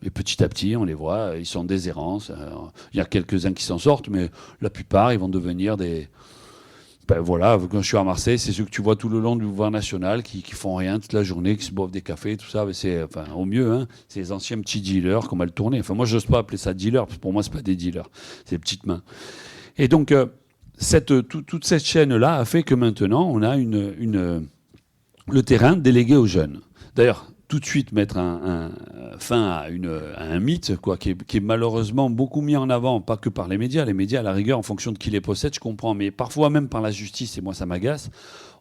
Et petit à petit, on les voit, ils sont en déshérence. Il y a quelques-uns qui s'en sortent, mais la plupart, ils vont devenir des... Ben voilà, quand je suis à Marseille, c'est ceux que tu vois tout le long du boulevard national qui font rien toute la journée, qui se boivent des cafés, tout ça. Mais c'est, enfin, au mieux, hein, c'est les anciens petits dealers qui ont mal tourné. Enfin, moi, je n'ose pas appeler ça dealer, parce que pour moi, c'est pas des dealers, c'est des petites mains. Et donc, toute cette chaîne-là a fait que maintenant, on a le terrain délégué aux jeunes. D'ailleurs, tout de suite mettre fin à un mythe quoi, qui est malheureusement beaucoup mis en avant, pas que par les médias. Les médias, à la rigueur, en fonction de qui les possède, je comprends, mais parfois même par la justice, et moi ça m'agace,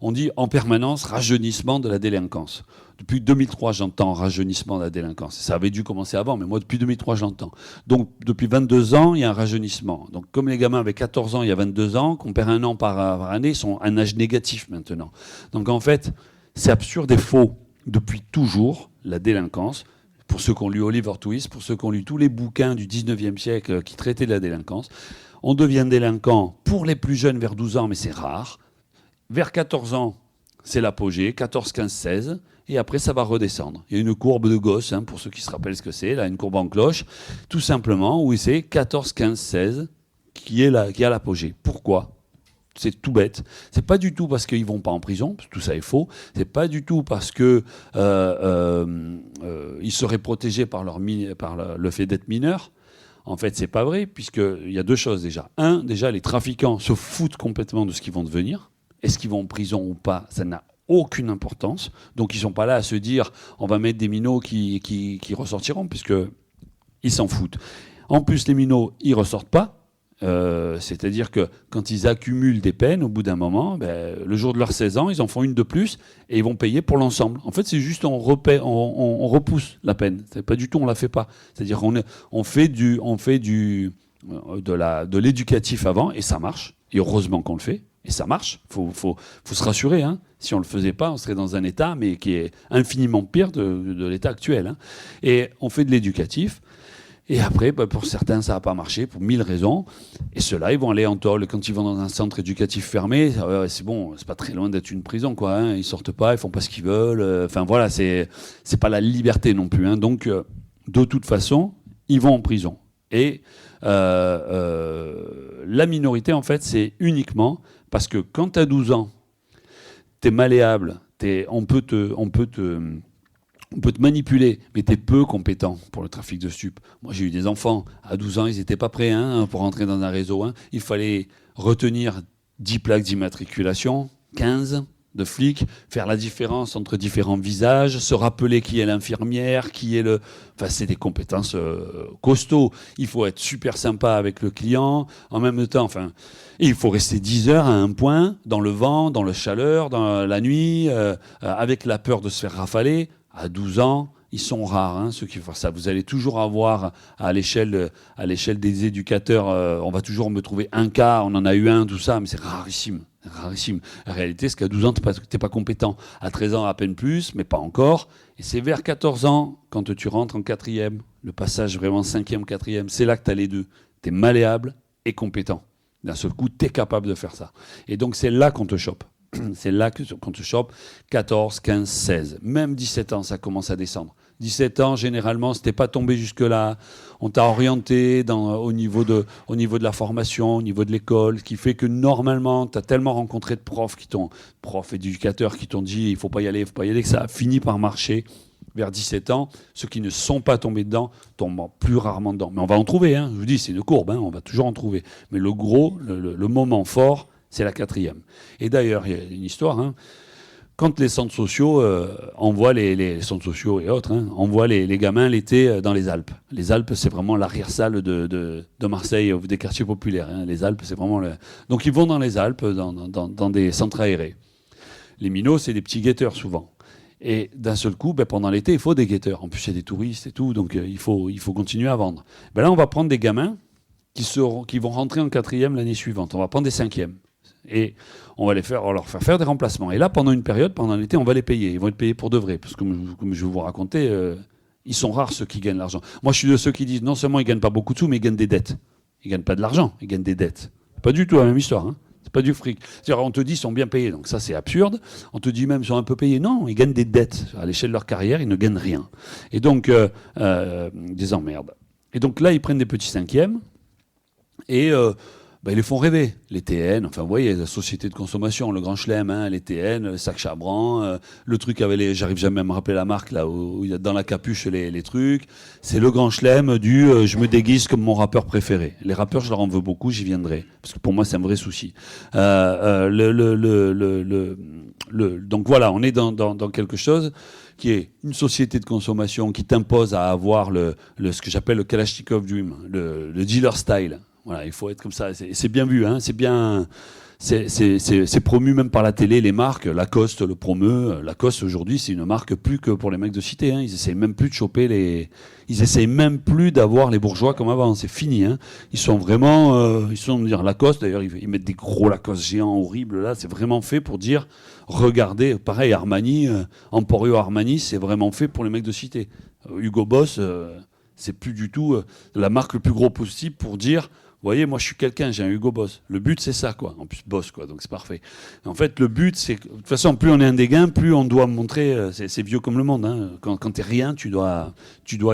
on dit en permanence rajeunissement de la délinquance. Depuis 2003, j'entends rajeunissement de la délinquance. Ça avait dû commencer avant, mais moi depuis 2003, je l'entends. Donc depuis 22 ans, il y a un rajeunissement. Donc comme les gamins avaient 14 ans il y a 22 ans, qu'on perd un an par année, ils sont à un âge négatif maintenant. Donc en fait, c'est absurde et faux. Depuis toujours, la délinquance, pour ceux qui ont lu Oliver Twist, pour ceux qui ont lu tous les bouquins du 19e siècle qui traitaient de la délinquance, on devient délinquant pour les plus jeunes vers 12 ans, mais c'est rare. Vers 14 ans, c'est l'apogée, 14, 15, 16, et après ça va redescendre. Il y a une courbe de Gauss, pour ceux qui se rappellent ce que c'est, là, une courbe en cloche, tout simplement, où c'est 14, 15, 16 qui a l'apogée. Pourquoi ? C'est tout bête. C'est pas du tout parce qu'ils vont pas en prison, parce que tout ça est faux. C'est pas du tout parce que ils seraient protégés par le fait d'être mineurs. En fait, c'est pas vrai, puisqu'il y a deux choses déjà. Déjà, les trafiquants se foutent complètement de ce qu'ils vont devenir. Est-ce qu'ils vont en prison ou pas ? Ça n'a aucune importance. Donc, ils sont pas là à se dire on va mettre des minots qui ressortiront, puisqu'ils s'en foutent. En plus, les minots, ils ressortent pas. C'est-à-dire que quand ils accumulent des peines, au bout d'un moment, le jour de leurs 16 ans, ils en font une de plus et ils vont payer pour l'ensemble. En fait, c'est juste on repousse la peine. C'est pas du tout on la fait pas. C'est-à-dire on fait de l'éducatif avant et ça marche. Et heureusement qu'on le fait et ça marche. Faut se rassurer. Si on le faisait pas, on serait dans un état mais qui est infiniment pire de l'état actuel. Et on fait de l'éducatif. Et après, pour certains, ça n'a pas marché, pour 1000 raisons. Et ceux-là, ils vont aller en tôle. Quand ils vont dans un centre éducatif fermé, c'est bon, c'est pas très loin d'être une prison, quoi. Ils sortent pas, ils font pas ce qu'ils veulent. Enfin, voilà, c'est pas la liberté non plus. Donc, de toute façon, ils vont en prison. Et la minorité, en fait, c'est uniquement parce que quand tu as 12 ans, tu es malléable, on peut te manipuler, mais tu es peu compétent pour le trafic de stupes. Moi, j'ai eu des enfants, à 12 ans, ils n'étaient pas prêts pour rentrer dans un réseau. Il fallait retenir 10 plaques d'immatriculation, 15 de flics, faire la différence entre différents visages, se rappeler qui est l'infirmière, qui est le... Enfin, c'est des compétences costauds. Il faut être super sympa avec le client. En même temps, il faut rester 10 heures à un point, dans le vent, dans la chaleur, dans la nuit, avec la peur de se faire rafaler. À 12 ans, ils sont rares, ceux qui font ça. Vous allez toujours avoir, à l'échelle des éducateurs, on va toujours me trouver un cas, on en a eu un, tout ça, mais c'est rarissime. Rarissime. La réalité, c'est qu'à 12 ans, tu n'es pas compétent. À 13 ans, à peine plus, mais pas encore. Et c'est vers 14 ans, quand tu rentres en 4e, le passage vraiment 5e, 4e, c'est là que tu as les deux. Tu es malléable et compétent. D'un seul coup, tu es capable de faire ça. Et donc, c'est là qu'on te chope. C'est là qu'on te chope 14, 15, 16. Même 17 ans, ça commence à descendre. 17 ans, généralement, si t'es pas tombé jusque-là, on t'a orienté au niveau de la formation, au niveau de l'école, ce qui fait que normalement, tu as tellement rencontré de profs et d'éducateurs qui t'ont dit il faut pas y aller, que ça a fini par marcher. Vers 17 ans, ceux qui ne sont pas tombés dedans tombent plus rarement dedans. Mais on va en trouver, je vous dis, c'est une courbe, on va toujours en trouver. Mais le gros, le moment fort, c'est la 4e. Et d'ailleurs, il y a une histoire. Quand les centres sociaux envoient les centres sociaux et autres, envoient les gamins l'été dans les Alpes. Les Alpes, c'est vraiment l'arrière-salle de Marseille, des quartiers populaires. Les Alpes, c'est vraiment... Donc ils vont dans les Alpes, dans des centres aérés. Les minots, c'est des petits guetteurs souvent. Et d'un seul coup, pendant l'été, il faut des guetteurs. En plus, il y a des touristes et tout, donc il faut continuer à vendre. Là, on va prendre des gamins qui vont rentrer en 4e l'année suivante. On va prendre des 5e. Et on va leur faire des remplacements. Et là, pendant une période, pendant l'été, on va les payer. Ils vont être payés pour de vrai. Parce que, comme je vais vous raconter, ils sont rares ceux qui gagnent l'argent. Moi, je suis de ceux qui disent non seulement ils ne gagnent pas beaucoup de sous, mais ils gagnent des dettes. Ils ne gagnent pas de l'argent, ils gagnent des dettes. Pas du tout la même histoire. pas du fric. C'est-à-dire, on te dit, ils sont bien payés, donc ça, c'est absurde. On te dit même, ils sont un peu payés. Non, ils gagnent des dettes. À l'échelle de leur carrière, ils ne gagnent rien. Et donc, des emmerdes. Et donc là, ils prennent des petits cinquièmes et ils les font rêver. Les TN, enfin, vous voyez, la société de consommation, le Grand Chelem, hein, les TN, le sac Chabran, le truc avec les... J'arrive jamais à me rappeler la marque, là, où il y a dans la capuche les trucs. C'est le Grand Chelem du je me déguise comme mon rappeur préféré. Les rappeurs, je leur en veux beaucoup, j'y viendrai. Parce que pour moi, c'est un vrai souci. Donc voilà, on est dans quelque chose qui est une société de consommation qui t'impose à avoir ce que j'appelle le Kalachnikov Dream, le dealer style. Voilà, il faut être comme ça. C'est bien vu, hein, c'est bien. C'est promu même par la télé, les marques. Lacoste le promeut. Lacoste aujourd'hui, c'est une marque plus que pour les mecs de cité. Hein. Ils essayent même plus de choper les. Ils essayent même plus d'avoir les bourgeois comme avant. C'est fini. Hein. Ils sont vraiment. Ils sont dire Lacoste. D'ailleurs, ils mettent des gros Lacoste géants horribles là. C'est vraiment fait pour dire. Regardez, pareil, Armani, Emporio Armani, c'est vraiment fait pour les mecs de cité. Hugo Boss, c'est plus du tout la marque le plus gros possible pour dire. Vous voyez, moi je suis quelqu'un, j'ai un Hugo Boss. Le but c'est ça, quoi. En plus, boss, quoi, donc c'est parfait. En fait, le but c'est. De toute façon, plus on est un dégain, plus on doit montrer. C'est vieux comme le monde. Hein. Quand t'es rien, tu dois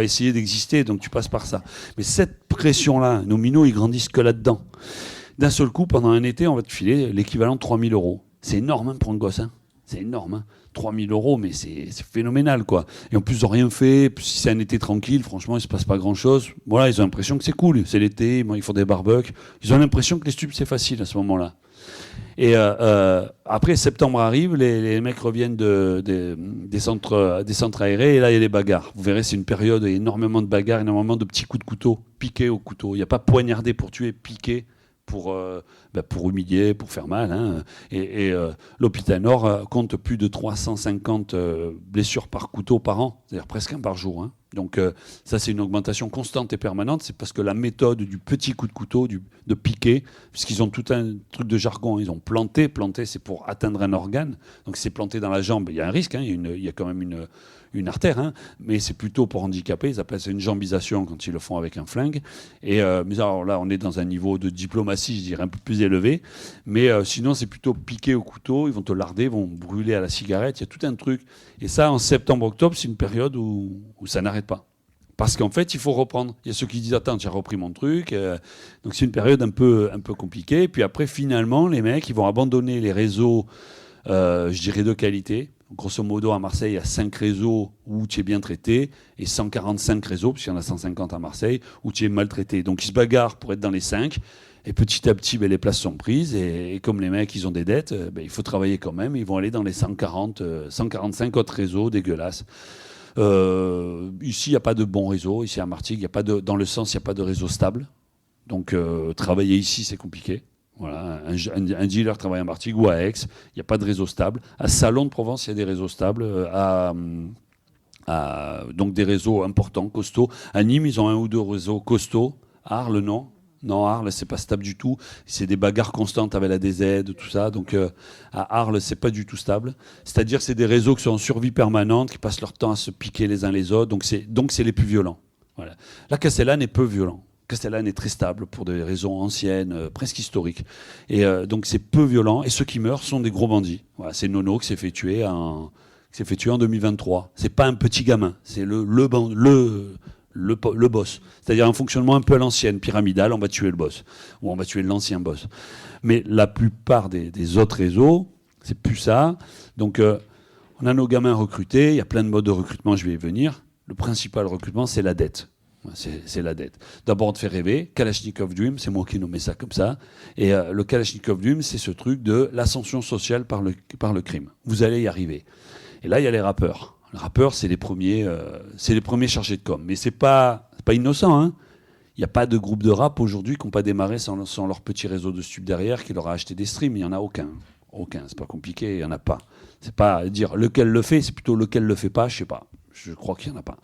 essayer d'exister, donc tu passes par ça. Mais cette pression-là, nos minots, ils grandissent que là-dedans. D'un seul coup, pendant un été, on va te filer l'équivalent de 3 000 €. C'est énorme hein, pour un gosse. Hein. C'est énorme. Hein. 3 000 €, mais c'est phénoménal, quoi. Et en plus, ils n'ont rien fait. Si c'est un été tranquille, franchement, il ne se passe pas grand-chose. Voilà, ils ont l'impression que c'est cool. C'est l'été, ils font des barbecues. Ils ont l'impression que les stupes, c'est facile à ce moment-là. Et après, septembre arrive, les mecs reviennent des centres aérés, et là, il y a des bagarres. Vous verrez, c'est une période, énormément de bagarres, énormément de petits coups de couteau, piqués au couteau. Il n'y a pas poignardé pour tuer, piqué. Pour humilier, pour faire mal. Hein. Et l'hôpital Nord compte plus de 350 blessures par couteau par an, c'est-à-dire presque un par jour. Hein. Donc ça, c'est une augmentation constante et permanente. C'est parce que la méthode du petit coup de couteau, de piquer, puisqu'ils ont tout un truc de jargon, ils ont planté. Planter, c'est pour atteindre un organe. Donc c'est planté dans la jambe. Il y a un risque, hein. Il y a quand même une artère, hein, mais c'est plutôt pour handicapés. Ils appellent ça une jambisation quand ils le font avec un flingue. Mais alors là, on est dans un niveau de diplomatie, je dirais, un peu plus élevé. Mais sinon, c'est plutôt piqué au couteau. Ils vont te larder, ils vont brûler à la cigarette. Il y a tout un truc. Et ça, en septembre-octobre, c'est une période où ça n'arrête pas. Parce qu'en fait, il faut reprendre. Il y a ceux qui disent « Attends, j'ai repris mon truc ». Donc c'est une période un peu compliquée. Puis après, finalement, les mecs, ils vont abandonner les réseaux, je dirais, de qualité. Grosso modo, à Marseille, il y a 5 réseaux où tu es bien traité et 145 réseaux, puisqu'il y en a 150 à Marseille, où tu es maltraité. Donc ils se bagarrent pour être dans les 5. Et petit à petit, les places sont prises. Et comme les mecs, ils ont des dettes, il faut travailler quand même. Ils vont aller dans les 145 autres réseaux dégueulasses. Ici, il n'y a pas de bon réseau. Ici, à Martigues, dans le sens, il n'y a pas de réseau stable. Donc travailler ici, c'est compliqué. Voilà, un dealer travaille à Martigues ou à Aix, il n'y a pas de réseau stable. À Salon de Provence, il y a des réseaux stables. Donc des réseaux importants, costauds. À Nîmes, ils ont un ou deux réseaux costauds. Arles, non. Non, Arles, c'est pas stable du tout. C'est des bagarres constantes avec la DZ, tout ça. Donc à Arles, c'est pas du tout stable. C'est-à-dire, c'est des réseaux qui sont en survie permanente, qui passent leur temps à se piquer les uns les autres. Donc c'est les plus violents. Voilà. La Castellane est peu violent. Castellane est très stable pour des raisons anciennes, presque historiques. Et donc c'est peu violent. Et ceux qui meurent sont des gros bandits. Voilà, c'est Nono qui s'est fait tuer en 2023. C'est pas un petit gamin. C'est le boss. C'est-à-dire un fonctionnement un peu à l'ancienne, pyramidal, on va tuer le boss. Ou on va tuer l'ancien boss. Mais la plupart des autres réseaux, c'est plus ça. Donc on a nos gamins recrutés. Il y a plein de modes de recrutement, je vais y venir. Le principal recrutement, c'est la dette. C'est la dette. D'abord, on te fait rêver. Kalachnikov Dream, c'est moi qui nommais ça comme ça. Et le Kalachnikov Dream, c'est ce truc de l'ascension sociale par le crime. Vous allez y arriver. Et là, il y a les rappeurs. Les rappeurs, c'est les premiers chargés de com. Mais c'est pas innocent. Hein. Il n'y a pas de groupe de rap aujourd'hui qui n'ont pas démarré sans leur petit réseau de stupes derrière qui leur a acheté des streams. Il n'y en a aucun. Aucun. C'est pas compliqué. Il n'y en a pas. C'est pas dire lequel le fait, c'est plutôt lequel le fait pas. Je sais pas. Je crois qu'il n'y en a pas.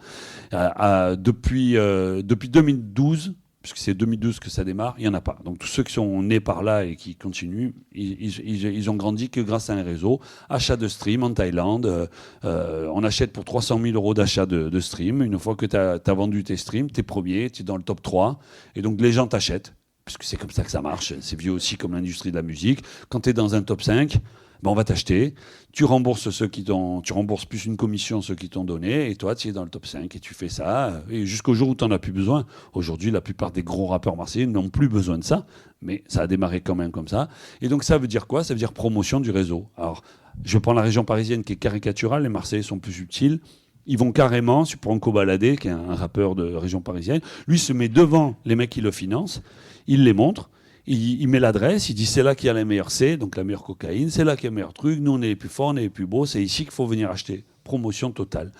Depuis 2012, puisque c'est 2012 que ça démarre, il n'y en a pas. Donc tous ceux qui sont nés par là et qui continuent, ils ont grandi que grâce à un réseau. Achat de stream en Thaïlande. On achète pour 300 000 € d'achat de stream. Une fois que tu as vendu tes streams, tu es premier, tu es dans le top 3. Et donc les gens t'achètent. parce que c'est comme ça que ça marche. C'est vieux aussi comme l'industrie de la musique. Quand tu es dans un top 5, ben on va t'acheter. Tu rembourses tu rembourses plus une commission ceux qui t'ont donné, et toi, tu es dans le top 5 et tu fais ça. Et jusqu'au jour où tu n'en as plus besoin. Aujourd'hui, la plupart des gros rappeurs marseillais n'ont plus besoin de ça, mais ça a démarré quand même comme ça. Et donc, ça veut dire quoi? Ça veut dire promotion du réseau. Alors, je prends la région parisienne qui est caricaturale, les Marseillais sont plus subtils. Ils vont carrément, sur Franco Balade, qui est un rappeur de région parisienne, lui se met devant les mecs qui le financent, il les montre, il met l'adresse, il dit c'est là qu'il y a la meilleure C, donc la meilleure cocaïne, c'est là qu'il y a le meilleur truc, nous on est les plus forts, on est les plus beaux, c'est ici qu'il faut venir acheter. Promotion totale.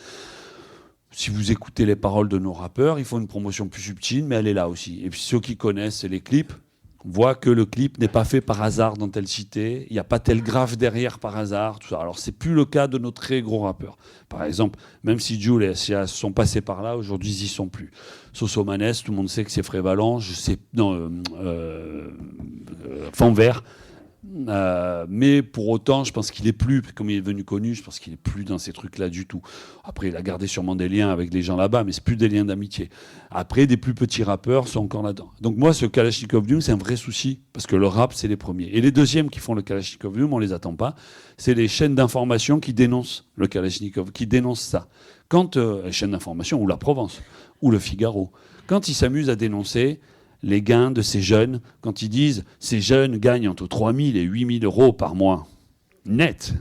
Si vous écoutez les paroles de nos rappeurs, ils font une promotion plus subtile, mais elle est là aussi. Et puis ceux qui connaissent les clips voient que le clip n'est pas fait par hasard dans telle cité, il n'y a pas tel graphe derrière par hasard, tout ça. Alors c'est plus le cas de nos très gros rappeurs. Par exemple, même si Jul et SCA sont passés par là, aujourd'hui ils n'y sont plus. Sosomanes, tout le monde sait que c'est Frévalent, Fond Vert. Mais pour autant, je pense qu'il est plus, comme il est devenu connu, je pense qu'il est plus dans ces trucs-là du tout. Après, il a gardé sûrement des liens avec les gens là-bas, mais c'est plus des liens d'amitié. Après, des plus petits rappeurs sont encore là-dedans. Donc moi, ce Kalachnikov Doom, c'est un vrai souci, parce que le rap, c'est les premiers. Et les deuxièmes qui font le Kalachnikov Doom, on les attend pas. C'est les chaînes d'information qui dénoncent le Kalachnikov, qui dénoncent ça. Quand les chaînes d'information, ou la Provence, ou le Figaro, quand ils s'amusent à dénoncer les gains de ces jeunes, quand ils disent ces jeunes gagnent entre 3 000 et 8 000 euros par mois, net.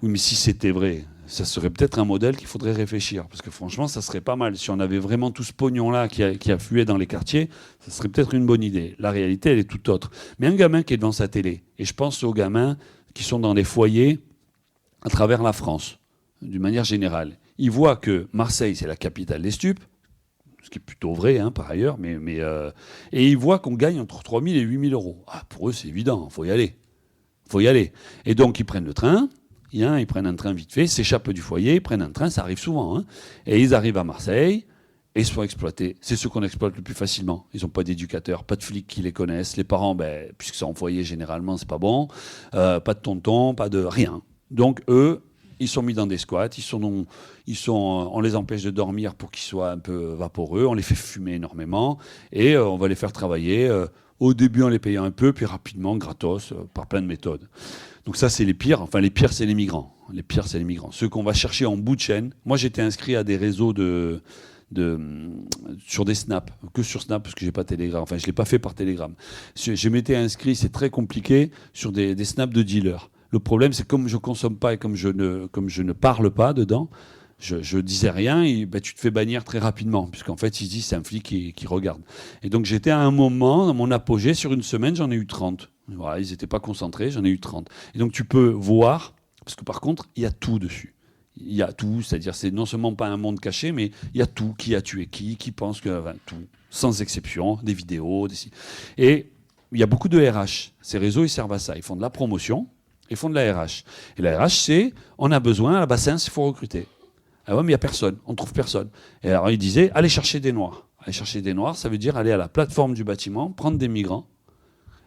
Oui, mais si c'était vrai, ça serait peut-être un modèle qu'il faudrait réfléchir, parce que franchement, ça serait pas mal. Si on avait vraiment tout ce pognon-là qui affluait dans les quartiers, ça serait peut-être une bonne idée. La réalité, elle est tout autre. Mais un gamin qui est devant sa télé, et je pense aux gamins qui sont dans les foyers à travers la France, d'une manière générale, ils voient que Marseille, c'est la capitale des stupes, ce qui est plutôt vrai, hein, par ailleurs, et ils voient qu'on gagne entre 3 000 et 8 000 euros. Ah, pour eux, c'est évident, il faut y aller. Faut y aller. Et donc, ils prennent le train, ils prennent un train vite fait, s'échappent du foyer, ils prennent un train, ça arrive souvent, hein, et ils arrivent à Marseille, et ils se font exploiter. C'est ceux qu'on exploite le plus facilement. Ils n'ont pas d'éducateurs, pas de flics qui les connaissent. Les parents, puisque c'est en foyer, généralement, c'est pas bon. Pas de tonton, pas de rien. Donc, eux, ils sont mis dans des squats, on les empêche de dormir pour qu'ils soient un peu vaporeux, on les fait fumer énormément, et on va les faire travailler, au début en les payant un peu, puis rapidement, gratos, par plein de méthodes. Donc ça, c'est les pires. Enfin, les pires, c'est les migrants. Les pires, c'est les migrants. Ceux qu'on va chercher en bout de chaîne. Moi, j'étais inscrit à des réseaux sur des snaps, que sur Snap, parce que j'ai pas Telegram. Enfin, je l'ai pas fait par Telegram. Je m'étais inscrit, c'est très compliqué, sur des snaps de dealers. Le problème, c'est comme je consomme pas et comme je ne parle pas dedans, je disais rien et tu te fais bannir très rapidement, puisqu'en fait, ils se disent c'est un flic qui regarde. Et donc, j'étais à un moment, dans mon apogée, sur une semaine, j'en ai eu 30. Voilà, ils n'étaient pas concentrés, j'en ai eu 30. Et donc, tu peux voir, parce que par contre, il y a tout dessus. Il y a tout, c'est-à-dire c'est non seulement pas un monde caché, mais il y a tout, qui a tué qui pense que... Enfin, tout, sans exception, des vidéos, Et il y a beaucoup de RH. Ces réseaux, ils servent à ça. Ils font de la promotion, ils font de la RH. Et la RH, c'est, on a besoin, à la Bassins, il faut recruter. Ah ouais, mais il n'y a personne, on ne trouve personne. Et alors, ils disaient, allez chercher des Noirs. Aller chercher des Noirs, ça veut dire aller à la plateforme du bâtiment, prendre des migrants.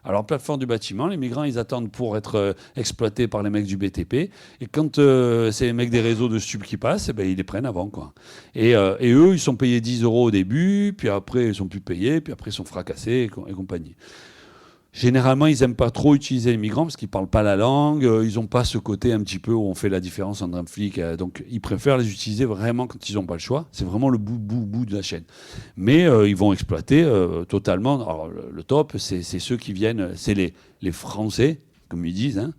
Alors, plateforme du bâtiment, les migrants, ils attendent pour être exploités par les mecs du BTP. Et quand c'est les mecs des réseaux de stupes qui passent, ils les prennent avant, quoi. Et eux, ils sont payés 10 euros au début, puis après, ils sont plus payés, puis après, ils sont fracassés et compagnie. Généralement, ils n'aiment pas trop utiliser les migrants parce qu'ils ne parlent pas la langue, ils n'ont pas ce côté un petit peu où on fait la différence entre un flic. Donc, ils préfèrent les utiliser vraiment quand ils n'ont pas le choix. C'est vraiment le bout de la chaîne. Mais ils vont exploiter totalement. Alors, le top, c'est ceux qui viennent, c'est les Français, comme ils disent, hein,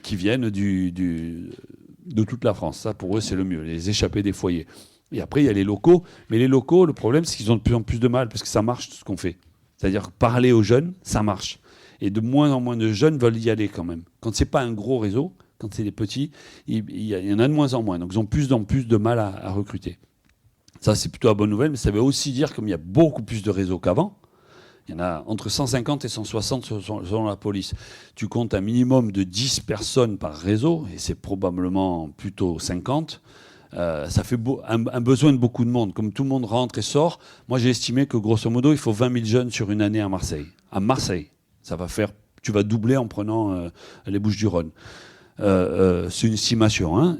qui viennent de toute la France. Ça, pour eux, c'est le mieux, les échappés des foyers. Et après, il y a les locaux. Mais les locaux, le problème, c'est qu'ils ont de plus en plus de mal parce que ça marche tout ce qu'on fait. C'est-à-dire parler aux jeunes, ça marche. Et de moins en moins de jeunes veulent y aller quand même. Quand c'est pas un gros réseau, quand c'est des petits, il y en a de moins en moins. Donc ils ont plus en plus de mal à recruter. Ça, c'est plutôt la bonne nouvelle, mais ça veut aussi dire qu'il y a beaucoup plus de réseaux qu'avant. Il y en a entre 150 et 160 selon la police. Tu comptes un minimum de 10 personnes par réseau, et c'est probablement plutôt 50. Ça fait un besoin de beaucoup de monde. Comme tout le monde rentre et sort, moi j'ai estimé que grosso modo, il faut 20 000 jeunes sur une année à Marseille. À Marseille, ça va faire, tu vas doubler en prenant les Bouches-du-Rhône. C'est une estimation. Hein.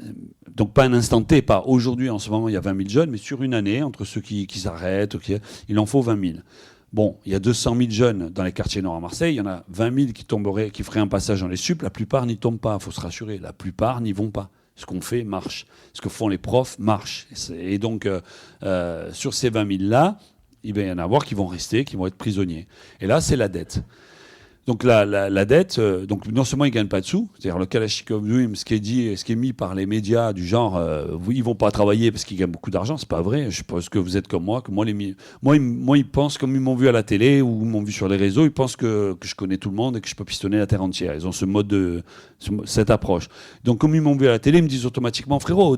Donc pas un instant T, pas aujourd'hui, en ce moment, il y a 20 000 jeunes, mais sur une année, entre ceux qui s'arrêtent, il en faut 20 000. Bon, il y a 200 000 jeunes dans les quartiers nord à Marseille, il y en a 20 000 qui feraient un passage dans les sup, la plupart n'y tombent pas, il faut se rassurer, la plupart n'y vont pas. Ce qu'on fait marche, ce que font les profs marche. Et donc, sur ces 20 000-là, il va y en avoir qui vont rester, qui vont être prisonniers. Et là, c'est la dette. Donc la dette, donc non seulement ils ne gagnent pas de sous, c'est-à-dire le Kalachnikov Dream, ce qui est mis par les médias du genre, ils ne vont pas travailler parce qu'ils gagnent beaucoup d'argent, c'est pas vrai. Je suppose que vous êtes comme moi, que moi ils pensent, comme ils m'ont vu à la télé ou ils m'ont vu sur les réseaux, ils pensent que je connais tout le monde et que je peux pistonner la terre entière. Ils ont cette approche. Donc comme ils m'ont vu à la télé, ils me disent automatiquement frérot,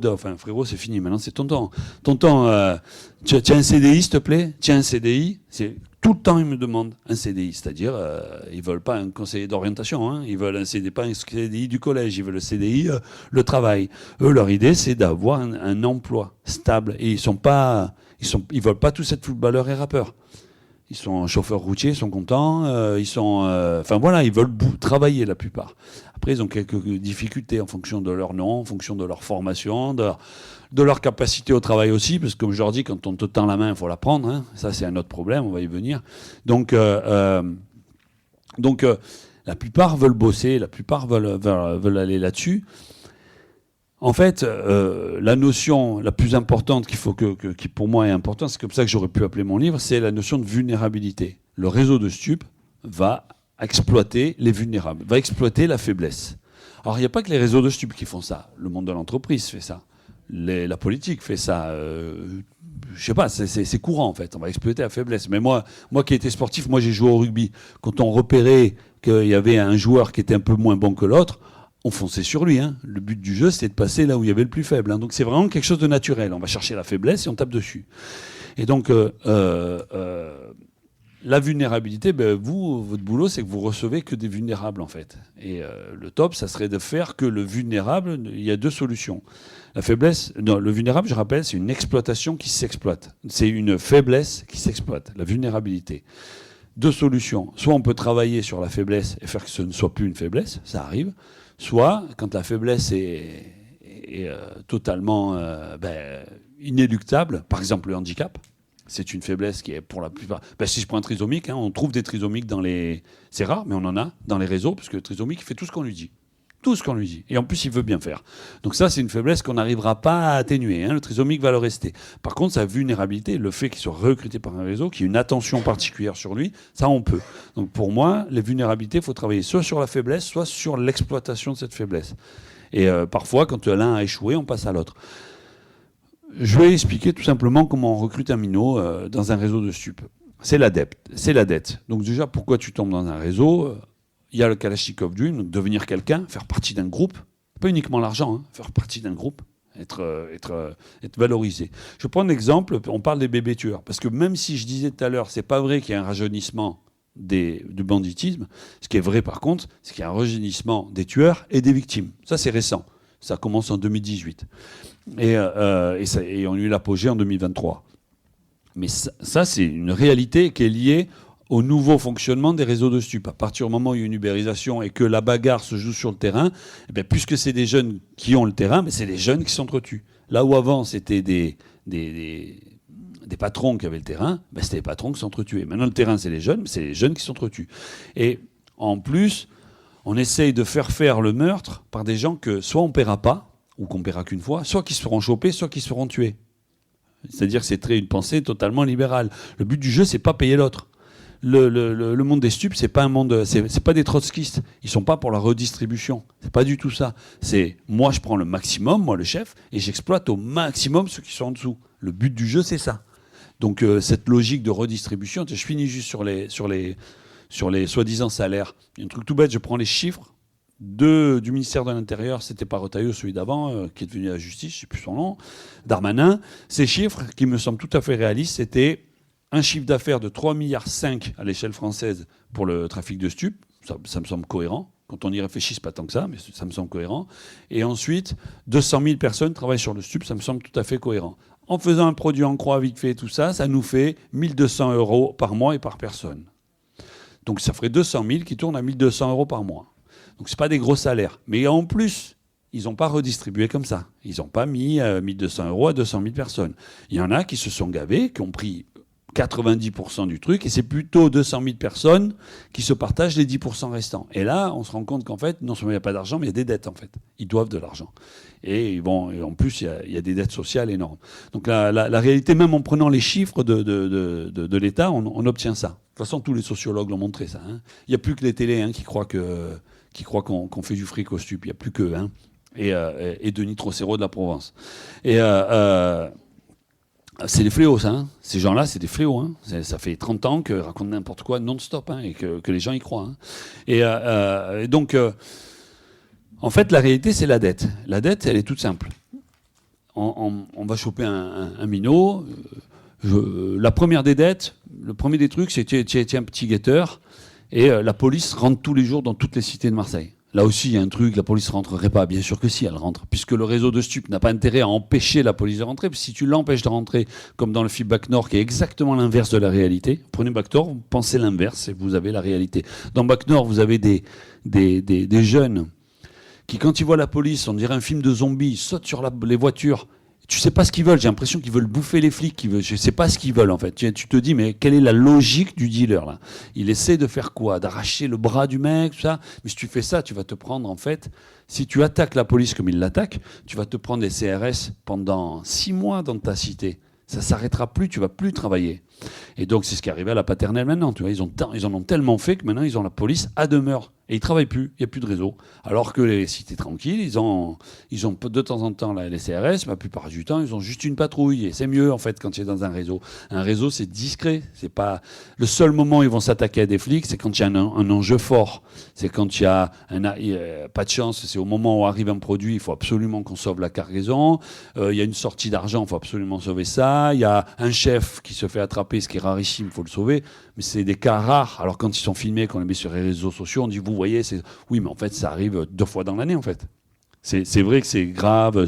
c'est fini, maintenant c'est tonton. Tonton, tu as un CDI s'il te plaît? Tu as un CDI? Tout le temps, ils me demandent un CDI, c'est-à-dire, ils ne veulent pas un conseiller d'orientation, hein, ils veulent un CDI, pas un CDI du collège, ils veulent le CDI, le travail. Eux, leur idée, c'est d'avoir un emploi stable. Et ils veulent pas tous être footballeurs et rappeurs. Ils sont chauffeurs routiers, ils sont contents, ils veulent travailler la plupart. Après, ils ont quelques difficultés en fonction de leur nom, en fonction de leur formation, de leur capacité au travail aussi, parce que comme je leur dis, quand on te tend la main, il faut la prendre. Hein. Ça, c'est un autre problème, on va y venir. Donc, la plupart veulent bosser, la plupart veulent aller là-dessus. En fait, la notion la plus importante qui pour moi est importante, c'est comme ça que j'aurais pu appeler mon livre, c'est la notion de vulnérabilité. Le réseau de stupes va exploiter les vulnérables, va exploiter la faiblesse. Alors, il n'y a pas que les réseaux de stupes qui font ça. Le monde de l'entreprise fait ça. La politique fait ça. Je sais pas, c'est courant en fait. On va exploiter la faiblesse. Mais moi qui étais sportif, moi j'ai joué au rugby. Quand on repérait qu'il y avait un joueur qui était un peu moins bon que l'autre, on fonçait sur lui. Hein. Le but du jeu, c'était de passer là où il y avait le plus faible. Hein. Donc c'est vraiment quelque chose de naturel. On va chercher la faiblesse et on tape dessus. Et donc la vulnérabilité, votre boulot, c'est que vous recevez que des vulnérables en fait. Et le top, ça serait de faire que le vulnérable. Il y a deux solutions. La faiblesse, non, le vulnérable, je rappelle, c'est une exploitation qui s'exploite. C'est une faiblesse qui s'exploite. La vulnérabilité. Deux solutions. Soit on peut travailler sur la faiblesse et faire que ce ne soit plus une faiblesse, ça arrive. Soit, quand la faiblesse est totalement inéluctable, par exemple le handicap, c'est une faiblesse qui est pour la plupart... si je prends un trisomique, hein, on trouve des trisomiques dans les... C'est rare, mais on en a dans les réseaux, parce que le trisomique fait tout ce qu'on lui dit. Tout ce qu'on lui dit. Et en plus, il veut bien faire. Donc ça, c'est une faiblesse qu'on n'arrivera pas à atténuer. Hein. Le trisomique va le rester. Par contre, sa vulnérabilité, le fait qu'il soit recruté par un réseau, qu'il y ait une attention particulière sur lui, ça, on peut. Donc pour moi, les vulnérabilités, il faut travailler soit sur la faiblesse, soit sur l'exploitation de cette faiblesse. Et parfois, quand l'un a échoué, on passe à l'autre. Je vais expliquer tout simplement comment on recrute un minot dans un réseau de stupes. C'est la dette. Donc déjà, pourquoi tu tombes dans un réseau ? Il y a le Kalachnikov Dream, donc devenir quelqu'un, faire partie d'un groupe, pas uniquement l'argent, hein, faire partie d'un groupe, être valorisé. Je prends un exemple, on parle des bébés tueurs, parce que même si je disais tout à l'heure, c'est pas vrai qu'il y a un rajeunissement du banditisme, ce qui est vrai par contre, c'est qu'il y a un rajeunissement des tueurs et des victimes. Ça c'est récent, ça commence en 2018. Et on a eu l'apogée en 2023. Mais ça c'est une réalité qui est liée au nouveau fonctionnement des réseaux de stupes. À partir du moment où il y a une ubérisation et que la bagarre se joue sur le terrain, puisque c'est des jeunes qui ont le terrain, c'est les jeunes qui s'entretuent. Là où avant, c'était des patrons qui avaient le terrain, c'était les patrons qui s'entretuaient. Maintenant, le terrain, c'est les jeunes, mais c'est les jeunes qui s'entretuent. Et en plus, on essaye de faire le meurtre par des gens que soit on ne paiera pas, ou qu'on ne paiera qu'une fois, soit qui se feront choper, soit qui se feront tuer. C'est-à-dire que c'est une pensée totalement libérale. Le but du jeu, c'est pas payer l'autre. Le monde des stupes, c'est pas un monde, c'est pas des trotskistes. Ils sont pas pour la redistribution. C'est pas du tout ça. C'est moi, je prends le maximum, moi le chef, et j'exploite au maximum ceux qui sont en dessous. Le but du jeu, c'est ça. Donc cette logique de redistribution, je finis juste sur les soi-disant salaires. Il y a un truc tout bête, je prends les chiffres du ministère de l'Intérieur, c'était pas Retailleau, celui d'avant, qui est devenu la justice, je sais plus son nom, Darmanin. Ces chiffres, qui me semblent tout à fait réalistes, c'était un chiffre d'affaires de 3,5 milliards à l'échelle française pour le trafic de stupes. Ça me semble cohérent. Quand on y réfléchit, c'est pas tant que ça, mais ça me semble cohérent. Et ensuite, 200 000 personnes travaillent sur le stup, ça me semble tout à fait cohérent. En faisant un produit en croix vite fait, tout ça, ça nous fait 1 200 € par mois et par personne. Donc ça ferait 200 000 qui tournent à 1 200 € par mois. Donc c'est pas des gros salaires. Mais en plus, ils n'ont pas redistribué comme ça. Ils n'ont pas mis 1 200 € à 200 000 personnes. Il y en a qui se sont gavés, qui ont pris 90% du truc, et c'est plutôt 200 000 personnes qui se partagent les 10% restants. Et là, on se rend compte qu'en fait, non seulement il n'y a pas d'argent, mais il y a des dettes, en fait. Ils doivent de l'argent. Et bon, et en plus, il y a des dettes sociales énormes. Donc la réalité, même en prenant les chiffres de l'État, on obtient ça. De toute façon, tous les sociologues l'ont montré, ça. Hein. Il n'y a plus que les télés qui croient qu'on fait du fric au stup. Il n'y a plus qu'eux. Hein. Et Denis Trocero de la Provence. Et... c'est des fléaux, ça. Hein. Ces gens-là, c'est des fléaux. Hein. Ça fait 30 ans qu'ils racontent n'importe quoi non-stop et que les gens y croient. Hein. Et donc, en fait, la réalité, c'est la dette. La dette, elle est toute simple. On va choper un minot. La première des dettes, le premier des trucs, c'est que tu es un petit guetteur et la police rentre tous les jours dans toutes les cités de Marseille. Là aussi, il y a un truc, la police ne rentrerait pas. Bien sûr que si, elle rentre. Puisque le réseau de stupes n'a pas intérêt à empêcher la police de rentrer. Parce que si tu l'empêches de rentrer, comme dans le film Bac Nord, qui est exactement l'inverse de la réalité, prenez Bac Nord, vous pensez l'inverse et vous avez la réalité. Dans Bac Nord, vous avez des jeunes qui, quand ils voient la police, on dirait un film de zombies, ils sautent sur les voitures. Tu sais pas ce qu'ils veulent. J'ai l'impression qu'ils veulent bouffer les flics. Je sais pas ce qu'ils veulent en fait. Tu te dis mais quelle est la logique du dealer là? Il essaie de faire quoi? D'arracher le bras du mec, tout ça. Mais si tu fais ça, tu vas te prendre en fait. Si tu attaques la police comme il l'attaque, tu vas te prendre des CRS pendant 6 mois dans ta cité. Ça s'arrêtera plus. Tu vas plus travailler. Et donc c'est ce qui est arrivé à la paternelle maintenant. Tu vois, ils en ont tellement fait que maintenant ils ont la police à demeure. Et ils ne travaillent plus, il n'y a plus de réseau. Alors que les cités tranquilles, ils ont de temps en temps les CRS, mais la plupart du temps, ils ont juste une patrouille. Et c'est mieux, en fait, quand tu es dans un réseau. Un réseau, c'est discret. C'est pas... Le seul moment où ils vont s'attaquer à des flics, c'est quand il y a un enjeu fort. C'est quand il y a pas de chance. C'est au moment où arrive un produit, il faut absolument qu'on sauve la cargaison. Il y a une sortie d'argent, il faut absolument sauver ça. Il y a un chef qui se fait attraper, ce qui est rarissime, il faut le sauver. Mais c'est des cas rares. Alors quand ils sont filmés, qu'on les met sur les réseaux sociaux, on dit, vous voyez, oui, mais en fait, ça arrive 2 fois dans l'année, en fait. C'est vrai que c'est grave,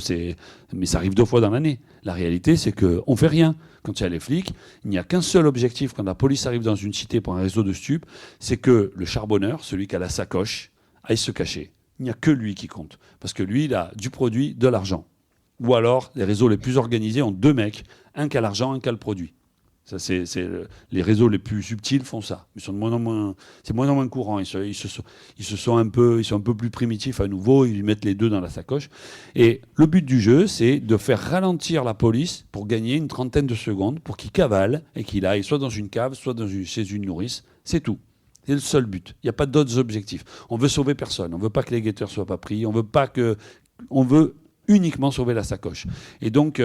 mais ça arrive 2 fois dans l'année. La réalité, c'est qu'on ne fait rien. Quand il y a les flics, il n'y a qu'un seul objectif quand la police arrive dans une cité pour un réseau de stupes, c'est que le charbonneur, celui qui a la sacoche, aille se cacher. Il n'y a que lui qui compte. Parce que lui, il a du produit, de l'argent. Ou alors, les réseaux les plus organisés ont 2 mecs, un qui a l'argent, un qui a le produit. Ça, les réseaux les plus subtils font ça. Ils sont c'est de moins en moins courant. Ils sont un peu plus primitifs à nouveau. Ils mettent les 2 dans la sacoche. Et le but du jeu, c'est de faire ralentir la police pour gagner une 30aine de secondes, pour qu'il cavale et qu'il aille soit dans une cave, soit chez une nourrice. C'est tout. C'est le seul but. Il n'y a pas d'autres objectifs. On veut sauver personne. On veut pas que les guetteurs soient pas pris. On veut uniquement sauver la sacoche. Et donc,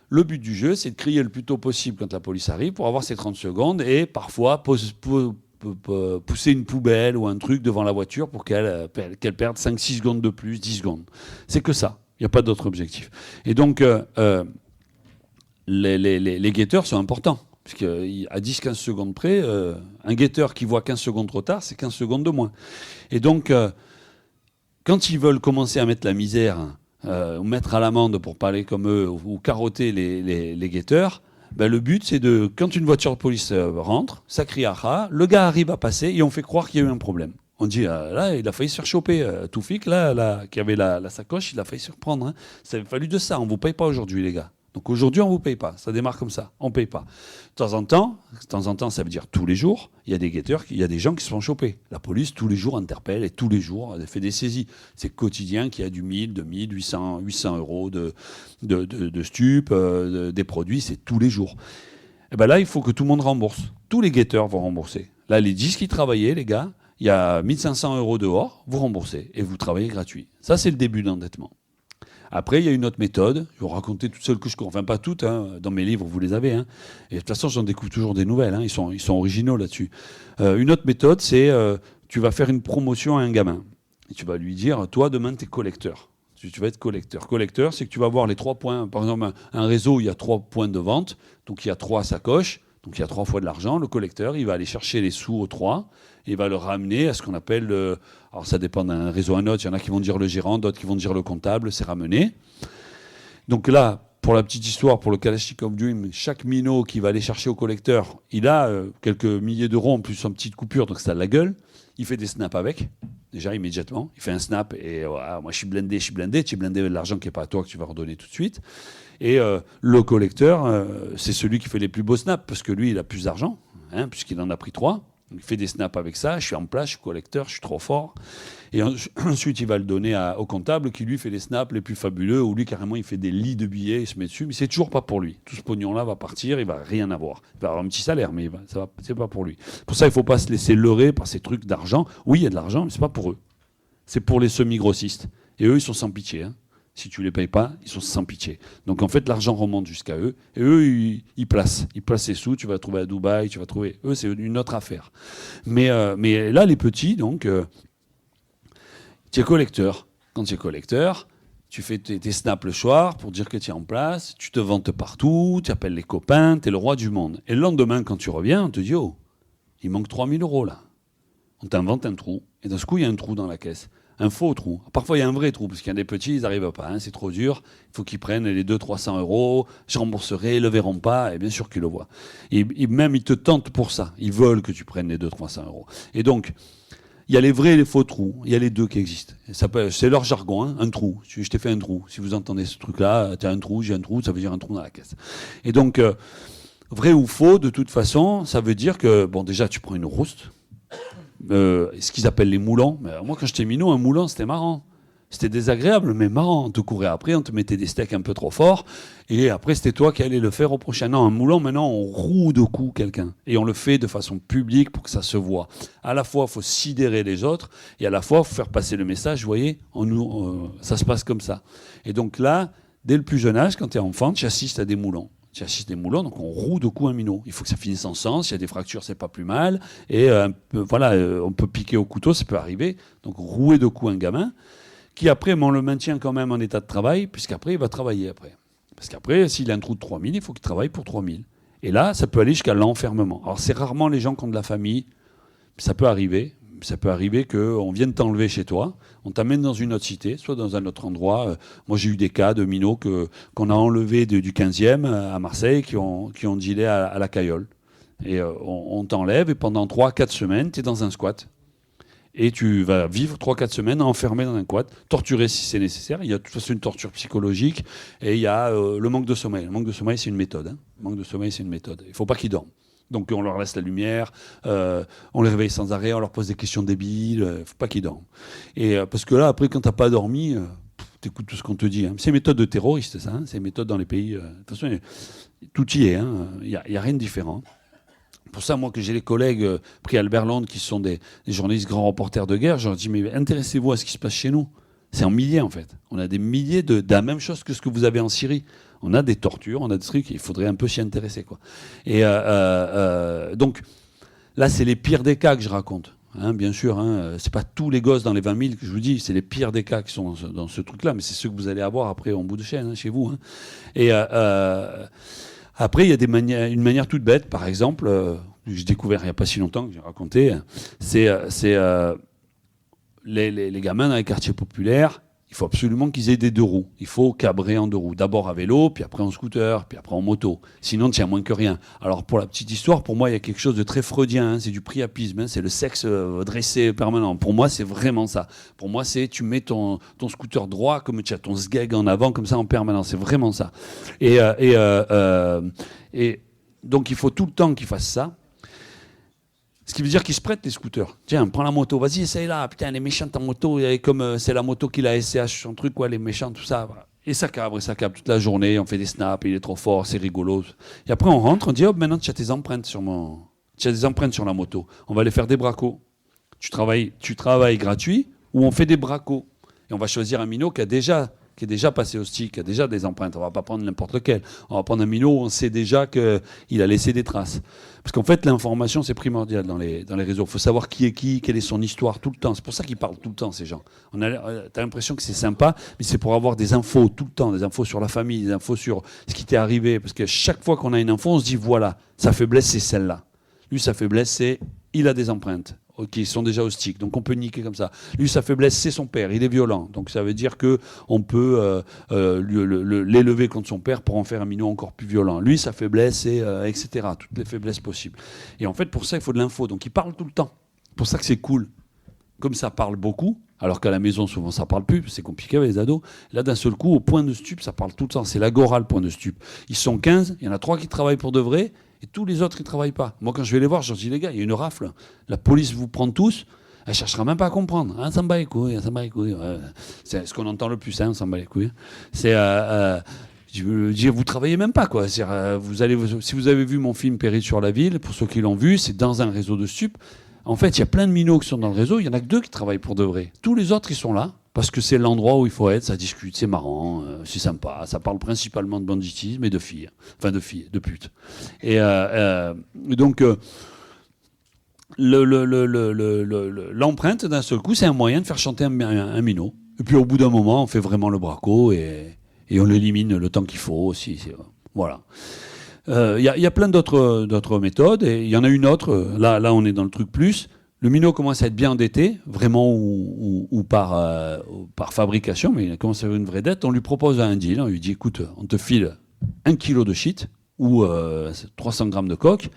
le but du jeu, c'est de crier le plus tôt possible quand la police arrive pour avoir ces 30 secondes et parfois pousser une poubelle ou un truc devant la voiture pour qu'elle perde 5-6 secondes de plus, 10 secondes. C'est que ça. Il n'y a pas d'autre objectif. Et donc, les guetteurs sont importants. Parce qu'à 10-15 secondes près, un guetteur qui voit 15 secondes trop tard, c'est 15 secondes de moins. Et donc, quand ils veulent commencer à mettre la misère, ou mettre à l'amende pour parler comme eux, ou carotter les guetteurs, ben le but c'est quand une voiture de police rentre, ça crie aha, le gars arrive à passer et on fait croire qu'il y a eu un problème. On dit là, il a failli se faire choper. Toufik, là, qui avait la sacoche, il a failli se reprendre. Hein. Ça a fallu de ça, on ne vous paye pas aujourd'hui les gars. Donc aujourd'hui, on ne vous paye pas. Ça démarre comme ça. On ne paye pas. De temps en temps, ça veut dire tous les jours, il y a des guetteurs, il y a des gens qui se font choper. La police, tous les jours, interpelle et tous les jours, elle fait des saisies. C'est quotidien qu'il y a du 1000, 2000, 800 euros de stupes, des produits, c'est tous les jours. Et ben là, il faut que tout le monde rembourse. Tous les guetteurs vont rembourser. Là, les 10 qui travaillaient, les gars, il y a 1500 euros dehors, vous remboursez et vous travaillez gratuit. Ça, c'est le début d'endettement. Après, il y a une autre méthode. Je vais vous raconter toutes celles que je connais. Enfin, pas toutes. Hein. Dans mes livres, vous les avez. Hein. Et de toute façon, j'en découvre toujours des nouvelles. Hein. Ils sont originaux là-dessus. Une autre méthode, c'est tu vas faire une promotion à un gamin. Et tu vas lui dire, toi, demain, tu es collecteur. Tu vas être collecteur. Collecteur, c'est que tu vas voir les 3 points. Par exemple, un réseau, il y a 3 points de vente. Donc, il y a 3 sacoches. Donc, il y a 3 fois de l'argent. Le collecteur, il va aller chercher les sous aux 3. Et il va le ramener à ce qu'on appelle... alors, ça dépend d'un réseau à un autre. Il y en a qui vont dire le gérant, d'autres qui vont dire le comptable. C'est ramené. Donc là, pour la petite histoire, pour le Kalachnikov Dream, chaque minot qui va aller chercher au collecteur, il a quelques milliers d'euros en plus en petite coupure, donc ça a de la gueule. Il fait des snaps avec, déjà immédiatement. Il fait un snap et moi je suis blindé. Tu es blindé de l'argent qui n'est pas à toi, que tu vas redonner tout de suite. Et le collecteur, c'est celui qui fait les plus beaux snaps, parce que lui, il a plus d'argent, puisqu'il en a pris 3. Il fait des snaps avec ça, je suis en place, je suis collecteur, je suis trop fort. Et ensuite, il va le donner au comptable qui, lui, fait les snaps les plus fabuleux, où lui, carrément, il fait des lits de billets, il se met dessus, mais c'est toujours pas pour lui. Tout ce pognon-là va partir, il va rien avoir. Il va avoir un petit salaire, mais c'est pas pour lui. Pour ça, il faut pas se laisser leurrer par ces trucs d'argent. Oui, il y a de l'argent, mais c'est pas pour eux. C'est pour les semi-grossistes. Et eux, ils sont sans pitié. Si tu les payes pas, ils sont sans pitié. Donc en fait, l'argent remonte jusqu'à eux. Et eux, ils placent. Ils placent les sous. Tu vas trouver à Dubaï, tu vas trouver. Eux, c'est une autre affaire. Mais là, les petits, donc, tu es collecteur. Quand tu es collecteur, tu fais tes snaps le soir pour dire que tu es en place. Tu te vantes partout. Tu appelles les copains. Tu es le roi du monde. Et le lendemain, quand tu reviens, on te dit, oh, il manque 3 000 € là. On t'invente un trou. Et dans ce coup, il y a un trou dans la caisse. Un faux trou. Parfois, il y a un vrai trou, parce qu'il y a des petits, ils n'arrivent pas. C'est trop dur. Il faut qu'ils prennent les 200-300 €. Je rembourserai, ils ne le verront pas. Et bien sûr qu'ils le voient. Et même, ils te tentent pour ça. Ils veulent que tu prennes les 200-300 €. Et donc, il y a les vrais et les faux trous. Il y a les deux qui existent. C'est leur jargon, un trou. Je t'ai fait un trou. Si vous entendez ce truc-là, tu as un trou, j'ai un trou, ça veut dire un trou dans la caisse. Et donc, vrai ou faux, de toute façon, ça veut dire que, bon, déjà, tu prends une rouste. Ce qu'ils appellent les moulants. Mais moi, quand j'étais minot, un moulant, c'était marrant. C'était désagréable, mais marrant. On te courait après, on te mettait des steaks un peu trop forts, et après, c'était toi qui allais le faire au prochain. Non, un moulant, maintenant, on roue de coups quelqu'un. Et on le fait de façon publique pour que ça se voit. À la fois, il faut sidérer les autres, et à la fois, il faut faire passer le message. Vous voyez, ça se passe comme ça. Et donc là, dès le plus jeune âge, quand tu es enfant, tu assistes à des moulants. Tu assistes des moulons, donc on roue de coups un minot. Il faut que ça finisse en sang. S'il y a des fractures, c'est pas plus mal. Et on peut piquer au couteau, ça peut arriver. Donc rouer de coups un gamin, qui après, on le maintient quand même en état de travail, puisqu'après, il va travailler après. Parce qu'après, s'il a un trou de 3 000, il faut qu'il travaille pour 3 000. Et là, ça peut aller jusqu'à l'enfermement. Alors c'est rarement les gens qui ont de la famille. Ça peut arriver. Ça peut arriver qu'on vienne t'enlever chez toi, on t'amène dans une autre cité, soit dans un autre endroit. Moi, j'ai eu des cas de minots qu'on a enlevés du 15e à Marseille, qui ont dealé à la Caillole. Et on t'enlève, et pendant 3-4 semaines, tu es dans un squat. Et tu vas vivre 3-4 semaines enfermé dans un squat, torturé si c'est nécessaire. Il y a de toute façon une torture psychologique, et il y a le manque de sommeil. Le manque de sommeil, c'est une méthode. Le manque de sommeil, c'est une méthode. Il ne faut pas qu'ils dorment. Donc on leur laisse la lumière, on les réveille sans arrêt, on leur pose des questions débiles, il ne faut pas qu'ils dorment. Et parce que là, après, quand tu n'as pas dormi, tu écoutes tout ce qu'on te dit. C'est une méthode de terroriste, ça. C'est une méthode dans les pays... de toute façon, tout y est. Il n'y a rien de différent. Pour ça, moi, que j'ai les collègues prix Albert Londres, qui sont des journalistes grands reporters de guerre, je leur dis, mais intéressez-vous à ce qui se passe chez nous. C'est en milliers, en fait. On a des milliers de la même chose que ce que vous avez en Syrie. On a des tortures, on a des trucs, il faudrait un peu s'y intéresser, quoi. Et donc, là, c'est les pires des cas que je raconte. Bien sûr, c'est pas tous les gosses dans les 20 000 que je vous dis, c'est les pires des cas qui sont dans ce truc-là, mais c'est ceux que vous allez avoir après en bout de chaîne, chez vous. Et après, il y a une manière toute bête, par exemple, que j'ai découvert il n'y a pas si longtemps, que j'ai raconté, c'est les gamins dans les quartiers populaires. Il faut absolument qu'ils aient des 2 roues. Il faut cabrer en 2 roues. D'abord à vélo, puis après en scooter, puis après en moto. Sinon, tu tiens moins que rien. Alors, pour la petite histoire, pour moi, il y a quelque chose de très freudien. C'est du priapisme. C'est le sexe dressé permanent. Pour moi, c'est vraiment ça. Pour moi, c'est tu mets ton scooter droit, comme tu as ton sgeg en avant, comme ça en permanence. C'est vraiment ça. Et donc, il faut tout le temps qu'ils fassent ça. Ce qui veut dire qu'ils se prêtent les scooters. Tiens, prends la moto, vas-y, essaye là. Putain, elle est méchante en moto. Et comme c'est la moto qui a SCH, son truc, quoi, elle est méchante, tout ça. Voilà. Et ça cabre toute la journée. On fait des snaps, il est trop fort, c'est rigolo. Et après, on rentre, on dit, hop, maintenant, tu as tes empreintes tu as des empreintes sur la moto. On va aller faire des bracos. Tu travailles gratuit, ou on fait des bracos. Et on va choisir un minot qui est déjà passé au stick, qui a déjà des empreintes. On ne va pas prendre n'importe lequel. On va prendre un minot où on sait déjà qu'il a laissé des traces. Parce qu'en fait, l'information, c'est primordial dans les réseaux. Il faut savoir qui est qui, quelle est son histoire tout le temps. C'est pour ça qu'ils parlent tout le temps, ces gens. Tu as l'impression que c'est sympa, mais c'est pour avoir des infos tout le temps, des infos sur la famille, des infos sur ce qui t'est arrivé. Parce que chaque fois qu'on a une info, on se dit, voilà, sa faiblesse, c'est celle-là. Lui, sa faiblesse, c'est il a des empreintes. qui sont déjà au stick. Donc on peut niquer comme ça. Lui, sa faiblesse, c'est son père. Il est violent. Donc ça veut dire qu'on peut l'élever contre son père pour en faire un minot encore plus violent. Lui, sa faiblesse, c'est etc. Toutes les faiblesses possibles. Et en fait, pour ça, il faut de l'info. Donc il parle tout le temps. C'est pour ça que c'est cool. Comme ça parle beaucoup, alors qu'à la maison, souvent, ça parle plus. C'est compliqué avec les ados. Là, d'un seul coup, au point de stup, ça parle tout le temps. C'est l'agora, le point de stup. Ils sont 15. Il y en a 3 qui travaillent pour de vrai. Et tous les autres, ils ne travaillent pas. Moi, quand je vais les voir, je leur dis, les gars, il y a une rafle. La police vous prend tous. Elle ne cherchera même pas à comprendre. Ah, ça me bat les couilles, ça me bat les couilles. Ouais. C'est ce qu'on entend le plus, hein, ça me bat les couilles. C'est, je veux dire, vous travaillez même pas, quoi. Si vous avez vu mon film Péril sur la ville, pour ceux qui l'ont vu, c'est dans un réseau de stup. En fait, il y a plein de minots qui sont dans le réseau. Il n'y en a que 2 qui travaillent pour de vrai. Tous les autres, ils sont là. Parce que c'est l'endroit où il faut être, ça discute, c'est marrant, c'est sympa. Ça parle principalement de banditisme et de filles. Enfin, de putes. Et donc, l'empreinte, d'un seul coup, c'est un moyen de faire chanter un minot. Et puis, au bout d'un moment, on fait vraiment le braco et on l'élimine le temps qu'il faut aussi. Voilà. Il y a plein d'autres méthodes. Et il y en a une autre. Là, on est dans le truc plus. Le minot commence à être bien endetté, vraiment ou par fabrication, mais il commence à avoir une vraie dette. On lui propose un deal, on lui dit, écoute, on te file 1 kilo de shit ou 300 grammes de coke,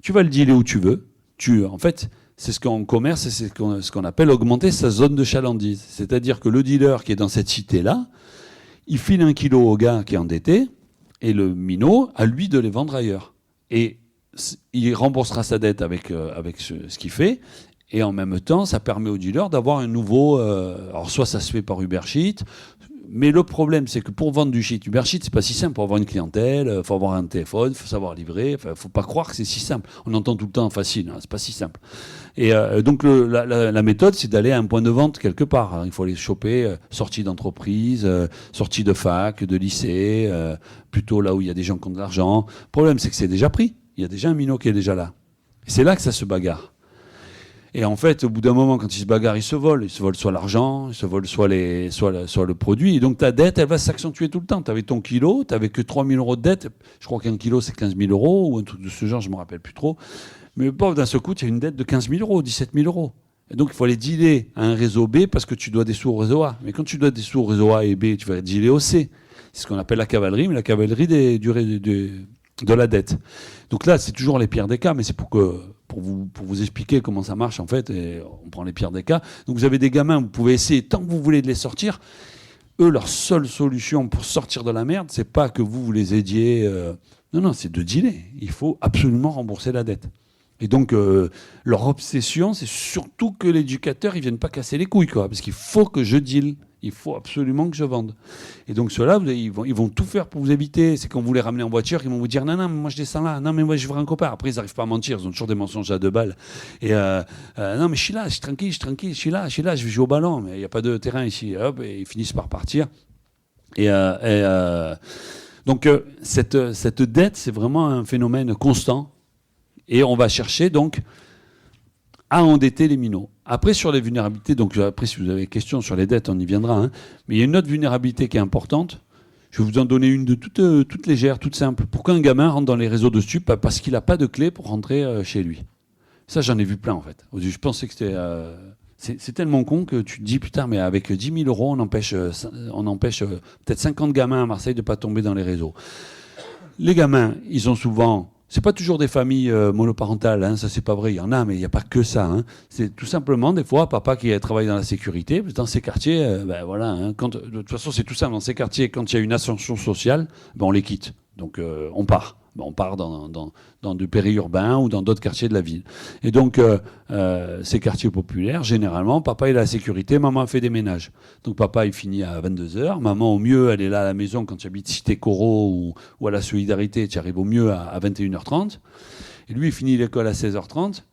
tu vas le dealer où tu veux. En fait, c'est ce qu'en commerce, c'est ce qu'on appelle augmenter sa zone de chalandise. C'est-à-dire que le dealer qui est dans cette cité-là, il file 1 kilo au gars qui est endetté, et le minot, à lui de les vendre ailleurs. Et il remboursera sa dette avec ce qu'il fait, et en même temps, ça permet au dealer d'avoir un nouveau... alors soit ça se fait par Uber Sheet, mais le problème, c'est que pour vendre du shit, Uber Sheet, c'est pas si simple. Pour avoir une clientèle, il faut avoir un téléphone, il faut savoir livrer, il faut pas croire que c'est si simple. On entend tout le temps facile, hein, c'est pas si simple. Et donc la méthode, c'est d'aller à un point de vente quelque part. Alors, il faut aller choper sortie d'entreprise, sortie de fac, de lycée, plutôt là où il y a des gens qui ont de l'argent. Le problème, c'est que c'est déjà pris. Il y a déjà un minot qui est déjà là. Et c'est là que ça se bagarre. Et en fait, au bout d'un moment, quand ils se bagarrent, ils se volent. Ils se volent soit l'argent, ils se volent soit le produit. Et donc ta dette, elle va s'accentuer tout le temps. Tu avais ton kilo, tu n'avais que 3 000 euros de dette. Je crois qu'un kilo, c'est 15 000 euros, ou un truc de ce genre, je ne me rappelle plus trop. Mais bon, d'un seul coup, tu as une dette de 15 000 euros, 17 000 euros. Et donc, il faut aller dealer à un réseau B parce que tu dois des sous au réseau A. Mais quand tu dois des sous au réseau A et B, tu vas dealer au C. C'est ce qu'on appelle la cavalerie, mais la cavalerie de la dette. Donc là, c'est toujours les pires des cas, mais c'est pour vous expliquer comment ça marche en fait, et on prend les pires des cas. Donc vous avez des gamins, vous pouvez essayer tant que vous voulez de les sortir. Eux, leur seule solution pour sortir de la merde, c'est pas que vous les aidiez. Non, c'est de dealer. Il faut absolument rembourser la dette. Et donc leur obsession, c'est surtout que l'éducateur, il vienne pas casser les couilles, quoi, parce qu'il faut que je deal. Il faut absolument que je vende. Et donc ceux-là, ils vont tout faire pour vous éviter. C'est quand vous les ramenez en voiture, ils vont vous dire non, moi je descends là. Non, mais moi je veux un copain. Après, ils n'arrivent pas à mentir. Ils ont toujours des mensonges à 2 balles. Et non, mais je suis là, je suis tranquille, je suis là, je vais jouer au ballon. Mais il n'y a pas de terrain ici. Hop, et ils finissent par partir. Donc cette dette, c'est vraiment un phénomène constant. Et on va chercher donc à endetter les minots. Après, sur les vulnérabilités, donc après, si vous avez des questions sur les dettes, on y viendra. Hein, mais il y a une autre vulnérabilité qui est importante. Je vais vous en donner une de toute légère, toute simple. Pourquoi un gamin rentre dans les réseaux de stup? Parce qu'il n'a pas de clé pour rentrer chez lui. Ça, j'en ai vu plein, en fait. Je pensais que c'était... c'est tellement con que tu te dis, putain, mais avec 10 000 euros, on empêche peut-être 50 gamins à Marseille de ne pas tomber dans les réseaux. Les gamins, ils ont souvent... C'est pas toujours des familles monoparentales, hein, ça c'est pas vrai, il y en a, mais il n'y a pas que ça. Hein. C'est tout simplement des fois papa qui travaille dans la sécurité, dans ces quartiers, voilà, hein, de toute façon c'est tout simple, dans ces quartiers, quand il y a une ascension sociale, on les quitte, donc on part. On part dans du périurbain ou dans d'autres quartiers de la ville. Et donc, ces quartiers populaires, généralement, papa est à la sécurité, maman fait des ménages. Donc papa, il finit à 22h. Maman, au mieux, elle est là à la maison quand tu habites Cité Corot ou à la Solidarité, tu arrives au mieux à 21h30. Et lui, il finit l'école à 16h30.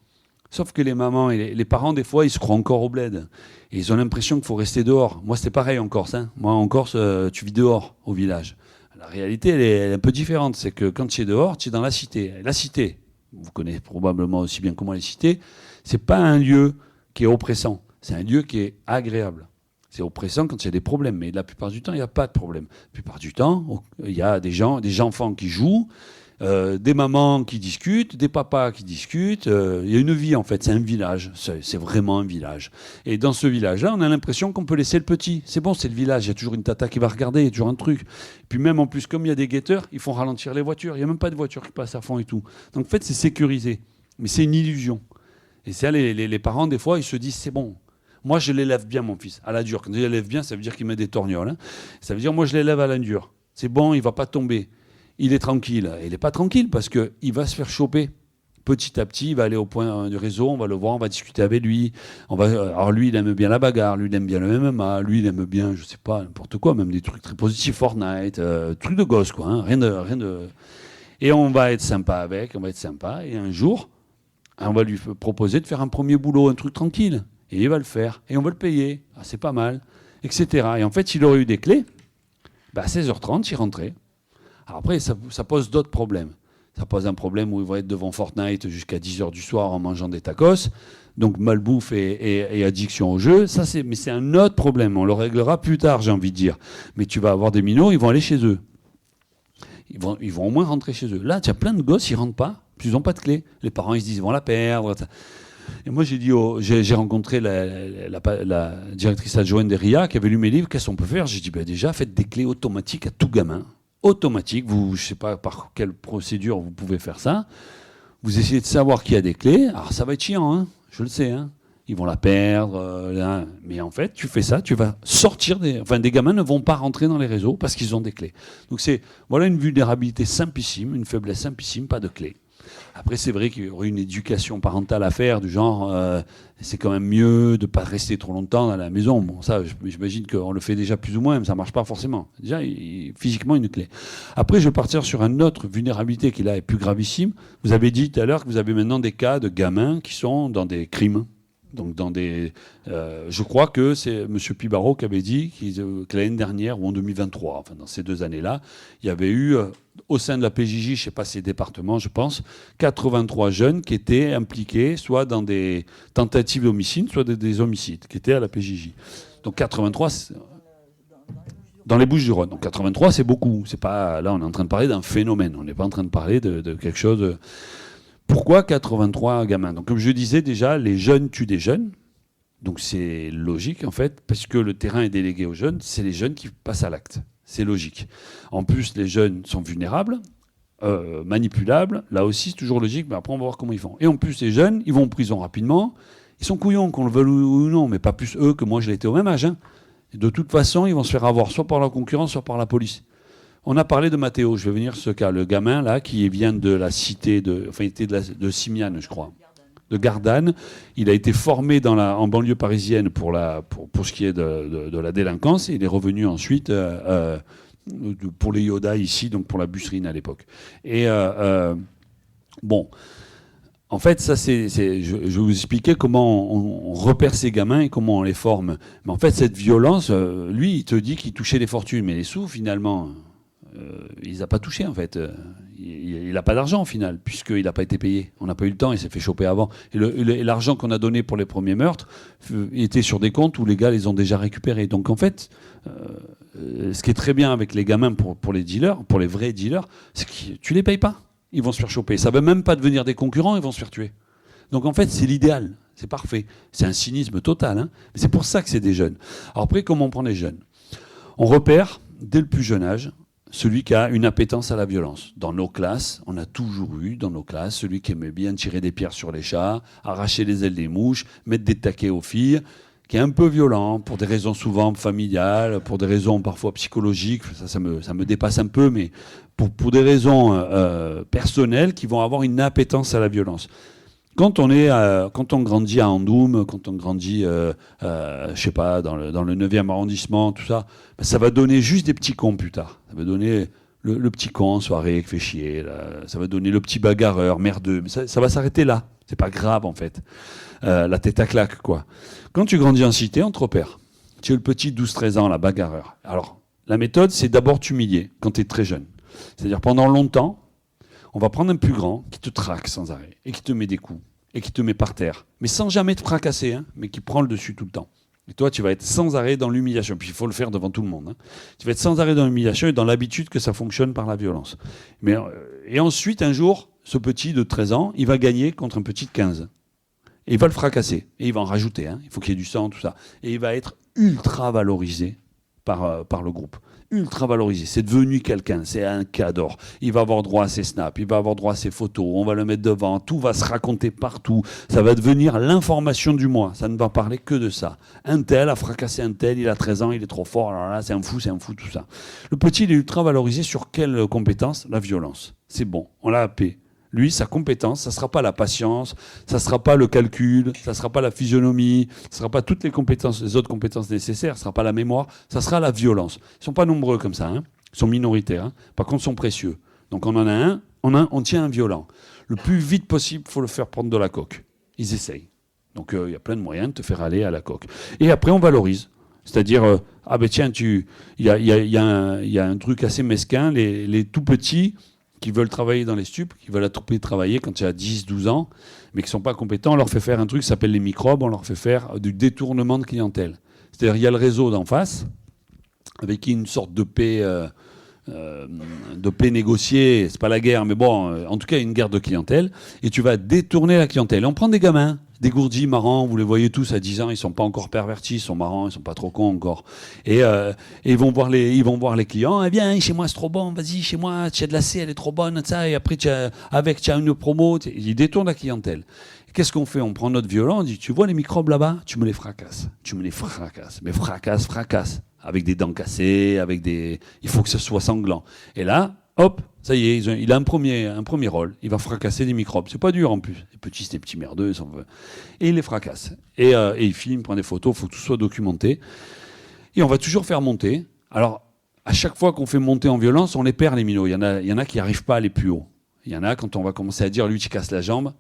Sauf que les mamans et les parents, des fois, ils se croient encore au bled. Et ils ont l'impression qu'il faut rester dehors. Moi, c'était pareil en Corse. Hein. Moi, en Corse, tu vis dehors, au village. La réalité, elle est un peu différente. C'est que quand tu es dehors, tu es dans la cité. La cité, vous connaissez probablement aussi bien que moi les cités, c'est pas un lieu qui est oppressant. C'est un lieu qui est agréable. C'est oppressant quand il y a des problèmes. Mais la plupart du temps, il n'y a pas de problème. La plupart du temps, il y a des enfants qui jouent. des mamans qui discutent, des papas qui discutent. Il y a une vie en fait, c'est un village, c'est vraiment un village. Et dans ce village-là, on a l'impression qu'on peut laisser le petit. C'est bon, c'est le village, il y a toujours une tata qui va regarder, il y a toujours un truc. Puis même en plus, comme il y a des guetteurs, ils font ralentir les voitures. Il n'y a même pas de voitures qui passent à fond et tout. Donc en fait, c'est sécurisé. Mais c'est une illusion. Et ça, les parents, des fois, ils se disent, c'est bon. Moi, je l'élève bien, mon fils, à la dure. Quand il élève bien, ça veut dire qu'il met des torgnoles. Hein. Ça veut dire, moi, je l'élève à la dure. C'est bon, il ne va pas tomber. Il est tranquille. Il n'est pas tranquille parce qu'il va se faire choper. Petit à petit, il va aller au point du réseau, on va le voir, on va discuter avec lui. Alors lui, il aime bien la bagarre, lui, il aime bien le MMA, lui, il aime bien, je sais pas, n'importe quoi, même des trucs très positifs, Fortnite, trucs de gosse, quoi. Hein, rien de... Et on va être sympa avec, on va être sympa. Et un jour, on va lui proposer de faire un premier boulot, un truc tranquille. Et il va le faire. Et on va le payer. Ah, c'est pas mal, etc. Et en fait, s'il aurait eu des clés, à 16h30, il rentrait. Alors après, ça pose d'autres problèmes. Ça pose un problème où il va être devant Fortnite jusqu'à 10h du soir en mangeant des tacos. Donc malbouffe et addiction au jeu. Mais c'est un autre problème. On le réglera plus tard, j'ai envie de dire. Mais tu vas avoir des minots, ils vont aller chez eux. Ils vont au moins rentrer chez eux. Là, tu as plein de gosses, ils rentrent pas. Ils n'ont pas de clé. Les parents, ils se disent, ils vont la perdre. Et moi, j'ai rencontré la directrice adjointe des RIA qui avait lu mes livres. Qu'est-ce qu'on peut faire? J'ai dit, déjà, faites des clés automatiques à tout gamin. Automatique, je ne sais pas par quelle procédure vous pouvez faire ça. Vous essayez de savoir qui a des clés. Alors, ça va être chiant, hein, je le sais. Hein. Ils vont la perdre. Mais en fait, tu fais ça, tu vas sortir des gamins ne vont pas rentrer dans les réseaux parce qu'ils ont des clés. Donc, voilà une vulnérabilité simplissime, une faiblesse simplissime, pas de clés. Après, c'est vrai qu'il y aurait une éducation parentale à faire, du genre, c'est quand même mieux de ne pas rester trop longtemps dans la maison. Bon, ça, j'imagine qu'on le fait déjà plus ou moins, mais ça ne marche pas forcément. Déjà, physiquement, une clé. Après, je vais partir sur une autre vulnérabilité qui, là, est plus gravissime. Vous avez dit tout à l'heure que vous avez maintenant des cas de gamins qui sont dans des crimes. Donc, je crois que c'est M. Pibaro qui avait dit que l'année dernière, ou en 2023, enfin, dans ces 2 années-là, il y avait eu... au sein de la PJJ, je ne sais pas si c'est département, je pense, 83 jeunes qui étaient impliqués soit dans des tentatives d'homicide, soit des homicides, qui étaient à la PJJ. Donc 83, dans les Bouches-du-Rhône. Donc 83, c'est beaucoup. C'est pas, là, on est en train de parler d'un phénomène. On n'est pas en train de parler de quelque chose... Pourquoi 83 gamins? Donc comme je disais déjà, les jeunes tuent des jeunes. Donc c'est logique, en fait, parce que le terrain est délégué aux jeunes. C'est les jeunes qui passent à l'acte. C'est logique. En plus, les jeunes sont vulnérables, manipulables. Là aussi, c'est toujours logique, mais après, on va voir comment ils font. Et en plus, les jeunes, ils vont en prison rapidement. Ils sont couillons, qu'on le veuille ou non, mais pas plus eux que moi, je l'étais au même âge. Hein. Et de toute façon, ils vont se faire avoir soit par la concurrence, soit par la police. On a parlé de Mathéo, je vais venir sur ce cas. Le gamin, là, qui vient de la cité, il était de Simiane, je crois. De Gardanne. Il a été formé en banlieue parisienne pour ce qui est de la délinquance. Et il est revenu ensuite pour les Yoda ici, donc pour la Busserine à l'époque. Et bon, en fait, ça je vais vous expliquer comment on repère ces gamins et comment on les forme. Mais en fait, cette violence, lui, il te dit qu'il touchait les fortunes, mais les sous, finalement... il les a pas touchés en fait. Il n'a pas d'argent au final, puisqu'il n'a pas été payé. On n'a pas eu le temps, il s'est fait choper avant. Et l'argent qu'on a donné pour les premiers meurtres était sur des comptes où les gars les ont déjà récupérés. Donc en fait, ce qui est très bien avec les gamins pour les dealers, pour les vrais dealers, c'est que tu les payes pas. Ils vont se faire choper. Ça ne veut même pas devenir des concurrents, ils vont se faire tuer. Donc en fait, c'est l'idéal. C'est parfait. C'est un cynisme total. Hein. Mais c'est pour ça que c'est des jeunes. Alors après, comment on prend les jeunes? On repère, dès le plus jeune âge, celui qui a une appétence à la violence. Dans nos classes, on a toujours eu, dans nos classes, celui qui aimait bien tirer des pierres sur les chats, arracher les ailes des mouches, mettre des taquets aux filles, qui est un peu violent, pour des raisons souvent familiales, pour des raisons parfois psychologiques, ça me dépasse un peu, mais pour des raisons personnelles qui vont avoir une appétence à la violence. Quand on grandit à Andoum, quand on grandit, je sais pas, dans le 9e arrondissement, tout ça, ben ça va donner juste des petits cons plus tard. Ça va donner le petit con en soirée qui fait chier. Là. Ça va donner le petit bagarreur, merdeux. Mais ça va s'arrêter là. C'est pas grave en fait. La tête à claque, quoi. Quand tu grandis en cité, on te repère. Tu es le petit 12-13 ans, la bagarreur. Alors, la méthode, c'est d'abord t'humilier quand tu es très jeune. C'est-à-dire pendant longtemps, on va prendre un plus grand qui te traque sans arrêt et qui te met des coups et qui te met par terre. Mais sans jamais te fracasser, hein, mais qui prend le dessus tout le temps. Et toi, tu vas être sans arrêt dans l'humiliation. Puis il faut le faire devant tout le monde. Hein. Tu vas être sans arrêt dans l'humiliation et dans l'habitude que ça fonctionne par la violence. Et ensuite, un jour, ce petit de 13 ans, il va gagner contre un petit de 15. Et il va le fracasser. Et il va en rajouter. Hein. Il faut qu'il y ait du sang, tout ça. Et il va être ultra valorisé par le groupe. Ultra valorisé. C'est devenu quelqu'un. C'est un cador. Il va avoir droit à ses snaps. Il va avoir droit à ses photos. On va le mettre devant. Tout va se raconter partout. Ça va devenir l'information du mois. Ça ne va parler que de ça. Un tel a fracassé un tel. Il a 13 ans. Il est trop fort. Alors là, c'est un fou, tout ça. Le petit, il est ultra valorisé sur quelle compétence? La violence. C'est bon. On l'a happé. Lui, sa compétence, ça ne sera pas la patience, ça ne sera pas le calcul, ça ne sera pas la physionomie, ça ne sera pas toutes les autres compétences nécessaires, ça ne sera pas la mémoire, ça sera la violence. Ils ne sont pas nombreux comme ça, hein. Ils sont minoritaires. Hein. Par contre, ils sont précieux. Donc on en a un, on tient un violent. Le plus vite possible, il faut le faire prendre de la coque. Ils essayent. Donc il y a plein de moyens de te faire aller à la coque. Et après, on valorise. C'est-à-dire, tiens, il y a un truc assez mesquin, les tout petits qui veulent travailler dans les stupes, qui veulent à tout prix travailler quand tu as 10, 12 ans, mais qui ne sont pas compétents, on leur fait faire un truc qui s'appelle les microbes, on leur fait faire du détournement de clientèle. C'est-à-dire il y a le réseau d'en face, avec qui une sorte de paix négociée, c'est pas la guerre, mais bon, en tout cas une guerre de clientèle, et tu vas détourner la clientèle. Et on prend des gamins, dégourdis, marrants, vous les voyez tous à 10 ans, ils sont pas encore pervertis, ils sont marrants, ils sont pas trop cons encore. Et ils vont voir les clients, eh bien, chez moi c'est trop bon, vas-y, chez moi, tu as de la C, elle est trop bonne, ça, et après tu as une promo, ils détournent la clientèle. Qu'est-ce qu'on fait? On prend notre violon, on dit, tu vois les microbes là-bas? Tu me les fracasses, mais fracasse, avec des dents cassées, il faut que ce soit sanglant. Et là, hop, ça y est, il a un premier rôle. Il va fracasser des microbes. C'est pas dur en plus. Les petits, c'est des petits merdeux. Et il les fracasse. Et il filme, il prend des photos, il faut que tout soit documenté. Et on va toujours faire monter. Alors, à chaque fois qu'on fait monter en violence, on les perd, les minots. Il y en a qui n'arrivent pas à aller plus haut. Il y en a, quand on va commencer à dire, lui, tu casses la jambe,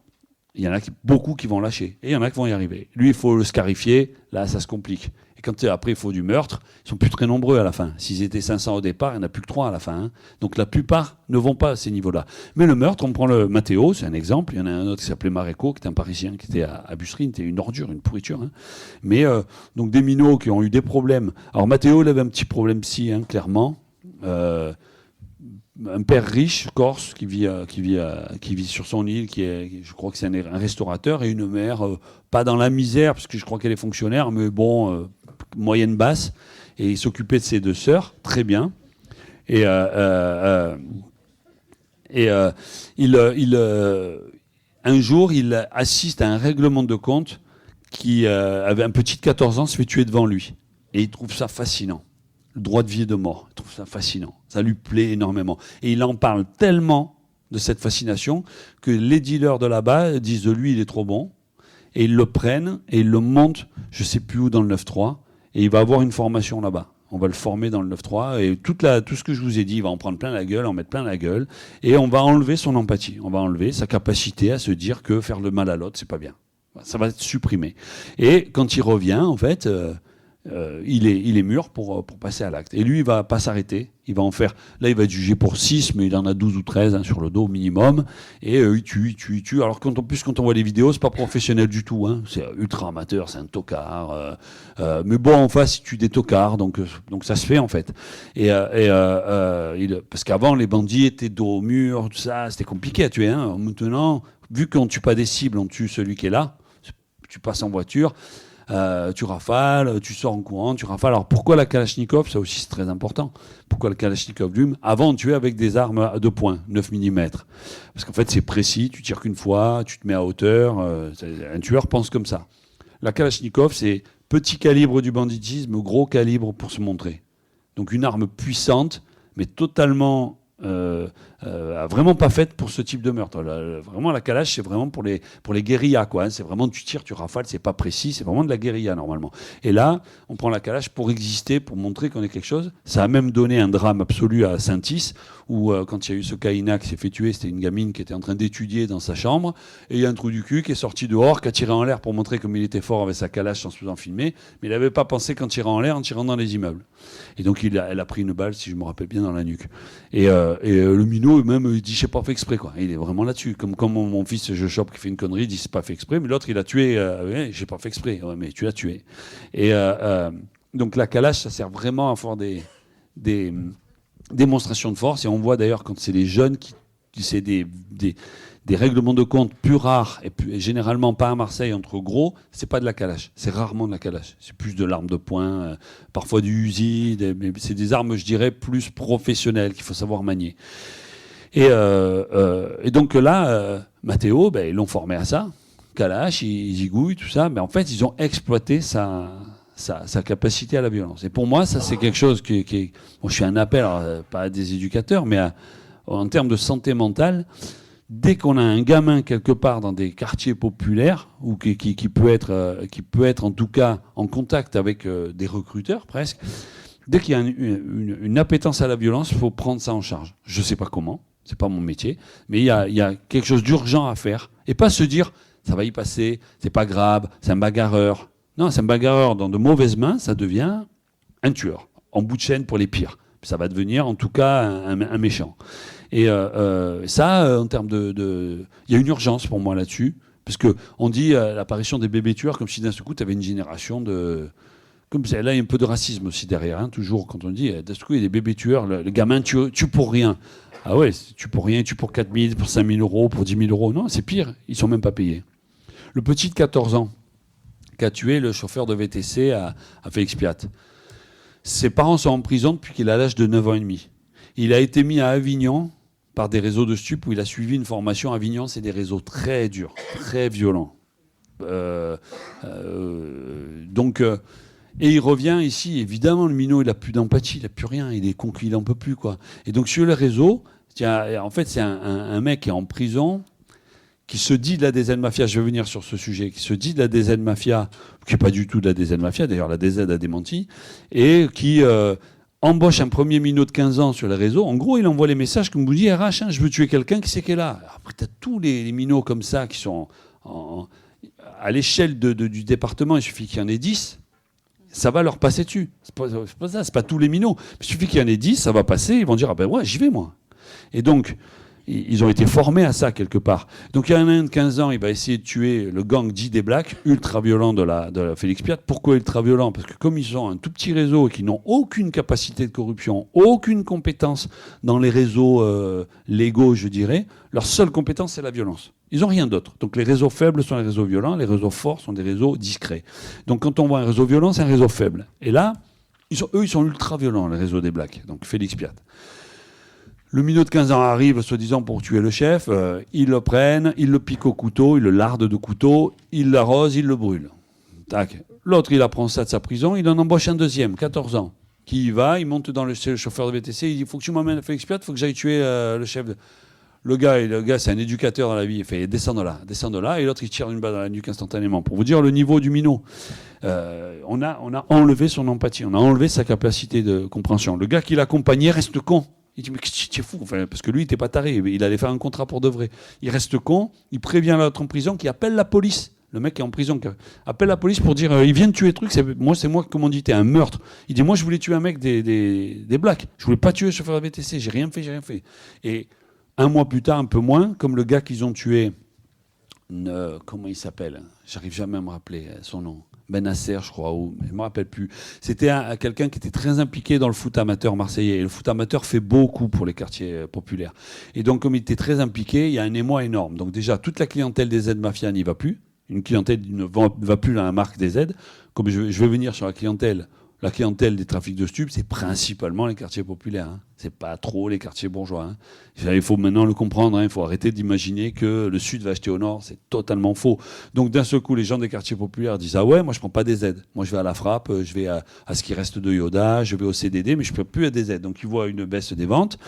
il y en a beaucoup qui vont lâcher. Et il y en a qui vont y arriver. Lui, il faut le scarifier. Là, ça se complique. Et quand après, il faut du meurtre, ils sont plus très nombreux à la fin. S'ils étaient 500 au départ, il n'y en a plus que 3 à la fin. Hein. Donc la plupart ne vont pas à ces niveaux-là. Mais le meurtre, on prend le Matteo, c'est un exemple. Il y en a un autre qui s'appelait Mareco, qui était un Parisien, qui était à Busserine, qui était une ordure, une pourriture. Hein. Mais donc des minots qui ont eu des problèmes. Alors Matteo, il avait un petit problème psy, hein, clairement. Un père riche, corse, qui vit sur son île, je crois que c'est un restaurateur, et une mère, pas dans la misère, parce que je crois qu'elle est fonctionnaire, mais bon, moyenne basse, et il s'occupait de ses 2 sœurs, très bien. Et un jour, il assiste à un règlement de compte qui avait un petit de 14 ans se fait tuer devant lui, et il trouve ça fascinant. Le droit de vie et de mort. Il trouve ça fascinant. Ça lui plaît énormément. Et il en parle tellement de cette fascination que les dealers de là-bas disent de lui, il est trop bon. Et ils le prennent et ils le montent, je ne sais plus où, dans le 9-3. Et il va avoir une formation là-bas. On va le former dans le 9-3. Et tout ce que je vous ai dit, il va en prendre plein la gueule, en mettre plein la gueule. Et on va enlever son empathie. On va enlever sa capacité à se dire que faire le mal à l'autre, c'est pas bien. Ça va être supprimé. Et quand il revient, en fait... il est mûr pour passer à l'acte. Et lui, il va pas s'arrêter. Il va en faire... Là, il va être jugé pour 6, mais il en a 12 ou 13 hein, sur le dos minimum. Et il tue. Alors, quand on voit les vidéos, c'est pas professionnel du tout. Hein. C'est ultra amateur, c'est un tocard. Mais bon, en face, il tue des tocards. Donc ça se fait, en fait. Parce qu'avant, les bandits étaient dos au mur, tout ça. C'était compliqué à tuer. Hein. Maintenant, vu qu'on ne tue pas des cibles, on tue celui qui est là. Tu passes en voiture... tu rafales, tu sors en courant, tu rafales. Alors pourquoi la Kalachnikov? Ça aussi c'est très important. Pourquoi la Kalachnikov Lume? Avant on tuait avec des armes à 2 points, 9 mm. Parce qu'en fait c'est précis, tu tires qu'une fois, tu te mets à hauteur. Un tueur pense comme ça. La Kalachnikov c'est petit calibre du banditisme, gros calibre pour se montrer. Donc une arme puissante, mais totalement... vraiment pas faite pour ce type de meurtre. Vraiment la Kalash c'est vraiment pour les guérillas quoi. Hein. C'est vraiment tu tires, tu rafales, c'est pas précis, c'est vraiment de la guérilla normalement. Et là, on prend la Kalash pour exister, pour montrer qu'on est quelque chose. Ça a même donné un drame absolu à Saint-Is où quand il y a eu ce Kaina qui s'est fait tuer, c'était une gamine qui était en train d'étudier dans sa chambre et il y a un trou du cul qui est sorti dehors, qui a tiré en l'air pour montrer comme il était fort avec sa Kalash sans se faisant filmer, mais il n'avait pas pensé qu'en tirant en l'air, en tirant dans les immeubles. Et donc elle a pris une balle, si je me rappelle bien, dans la nuque. Et le minot, même, il dit j'ai pas fait exprès, quoi. Il est vraiment là-dessus. Comme mon fils, je chope, qui fait une connerie, il dit c'est pas fait exprès, mais l'autre, il a tué. Ouais, j'ai pas fait exprès. Ouais, mais tu l'as tué. Et donc la calache, ça sert vraiment à faire des démonstrations de force. Et on voit d'ailleurs quand c'est les jeunes c'est des règlements de compte plus rares et généralement pas à Marseille entre gros, c'est pas de la calache, c'est rarement de la calache, c'est plus de l'arme de poing, parfois du Uzi, mais c'est des armes, je dirais, plus professionnelles qu'il faut savoir manier. Et donc là, Matteo, ils l'ont formé à ça, calache, il zigouille, tout ça, mais en fait ils ont exploité sa capacité à la violence. Et pour moi, ça c'est quelque chose qui bon, je suis un appel, alors, pas à des éducateurs, mais en termes de santé mentale. Dès qu'on a un gamin quelque part dans des quartiers populaires, ou qui peut être en tout cas en contact avec des recruteurs presque, dès qu'il y a une appétence à la violence, il faut prendre ça en charge. Je ne sais pas comment, c'est pas mon métier, mais il y a quelque chose d'urgent à faire. Et pas se dire, ça va y passer, c'est pas grave, c'est un bagarreur. Non, c'est un bagarreur dans de mauvaises mains, ça devient un tueur, en bout de chaîne pour les pires. Ça va devenir en tout cas un méchant. Et ça, en termes il y a une urgence pour moi là-dessus, parce qu'on dit l'apparition des bébés tueurs comme si d'un seul coup, tu avais une génération de... Comme ça, là, il y a un peu de racisme aussi derrière, hein, toujours, quand on dit, d'un seul coup, il y a des bébés tueurs, le gamin tue pour rien. Ah ouais, tue pour rien, tue pour 4 000, pour 5 000 euros, pour 10 000 euros. Non, c'est pire, ils sont même pas payés. Le petit de 14 ans qui a tué le chauffeur de VTC à Félix Piat, ses parents sont en prison depuis qu'il a l'âge de 9 ans et demi. Il a été mis à Avignon par des réseaux de stupes où il a suivi une formation. Avignon, c'est des réseaux très durs, très violents. Donc, et il revient ici. Évidemment, le minot, il n'a plus d'empathie, il n'a plus rien. Il est conquis, il n'en peut plus, quoi. Et donc, sur le réseau, en fait, c'est un mec qui est en prison, qui se dit de la DZ Mafia, je vais venir sur ce sujet, qui se dit de la DZ Mafia, qui n'est pas du tout de la DZ Mafia, d'ailleurs la DZ a démenti, et qui embauche un premier minot de 15 ans sur les réseaux. En gros, il envoie les messages comme vous dites, RH, hein, je veux tuer quelqu'un, qui c'est qui est là. Après, tu as tous les minots comme ça qui sont à l'échelle du département, il suffit qu'il y en ait 10, ça va leur passer dessus. C'est pas ça, c'est pas tous les minots. Il suffit qu'il y en ait 10, ça va passer, ils vont dire, ah ben ouais, j'y vais moi. Et donc, ils ont été formés à ça quelque part. Donc il y a un de 15 ans, il va essayer de tuer le gang dit des Blacks, ultra violent de la Félix Piat. Pourquoi ultra violent ? Parce que comme ils ont un tout petit réseau et qu'ils n'ont aucune capacité de corruption, aucune compétence dans les réseaux légaux, je dirais, leur seule compétence c'est la violence. Ils n'ont rien d'autre. Donc les réseaux faibles sont les réseaux violents, les réseaux forts sont des réseaux discrets. Donc quand on voit un réseau violent, c'est un réseau faible. Et là, ils sont ultra violents, les réseaux des Blacks, donc Félix Piat. Le minot de 15 ans arrive, soi-disant, pour tuer le chef. Ils le prennent, ils le piquent au couteau, ils le lardent de couteau, ils l'arrosent, ils le brûlent. Tac. L'autre, il apprend ça de sa prison, il en embauche un deuxième, 14 ans, qui y va, il monte dans le chauffeur de VTC, il dit « il faut que tu m'emmènes à Félix Piat, il faut que j'aille tuer le chef. » Le gars, c'est un éducateur dans la vie, il fait « descends de là », et l'autre, il tire une balle dans la nuque instantanément. Pour vous dire le niveau du minot. On a enlevé son empathie, on a enlevé sa capacité de compréhension. Le gars qui l'accompagnait reste con. Il dit, mais tu es fou, enfin, parce que lui, il n'était pas taré, il allait faire un contrat pour de vrai. Il reste con, il prévient l'autre en prison qui appelle la police. Le mec qui est en prison qui appelle la police pour dire, il vient de tuer le truc, c'est moi, commandité, un meurtre. Il dit, moi, je voulais tuer un mec des Blacks, je voulais pas tuer le chauffeur de VTC, j'ai rien fait. Et un mois plus tard, un peu moins, comme le gars qu'ils ont tué, comment il s'appelle ? J'arrive jamais à me rappeler son nom. Ben Nasser, je crois, ou je ne me rappelle plus. C'était quelqu'un qui était très impliqué dans le foot amateur marseillais. Et le foot amateur fait beaucoup pour les quartiers populaires. Et donc, comme il était très impliqué, il y a un émoi énorme. Donc déjà, toute la clientèle des Z Mafia n'y va plus. Une clientèle ne va plus dans la marque des Z. Comme je vais venir sur la clientèle des trafics de stupes, c'est principalement les quartiers populaires. Hein. C'est pas trop les quartiers bourgeois. Hein. Il faut maintenant le comprendre. Hein. Il faut arrêter d'imaginer que le Sud va acheter au Nord. C'est totalement faux. Donc d'un seul coup, les gens des quartiers populaires disent « Ah ouais, moi je prends pas des aides. Moi je vais à la frappe, je vais à ce qui reste de Yoda, je vais au CDD, mais je ne peux plus à des aides. » Donc ils voient une baisse des ventes.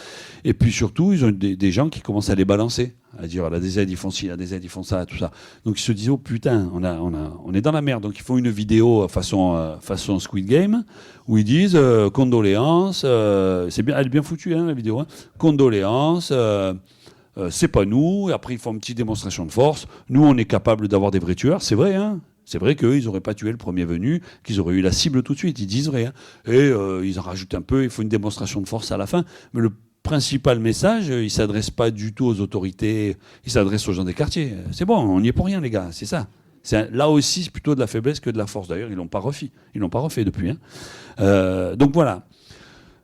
Et puis surtout, ils ont des gens qui commencent à les balancer. À dire, la DZ, ils font ci, la DZ, ils font ça, tout ça. Donc ils se disent, oh putain, on est dans la merde. Donc ils font une vidéo façon Squid Game, où ils disent, condoléances, elle est bien foutue, hein, la vidéo, hein, condoléances, c'est pas nous. Et après, ils font une petite démonstration de force. Nous, on est capable d'avoir des vrais tueurs, c'est vrai, hein. C'est vrai qu'eux, ils n'auraient pas tué le premier venu, qu'ils auraient eu la cible tout de suite, ils disent vrai. Hein. Et ils en rajoutent un peu, il faut une démonstration de force à la fin. Mais le principal message, il ne s'adresse pas du tout aux autorités, il s'adresse aux gens des quartiers. C'est bon, on n'y est pour rien, les gars, c'est ça. Là aussi, c'est plutôt de la faiblesse que de la force. D'ailleurs, ils ne l'ont pas refait. Ils l'ont pas refait depuis. Donc voilà.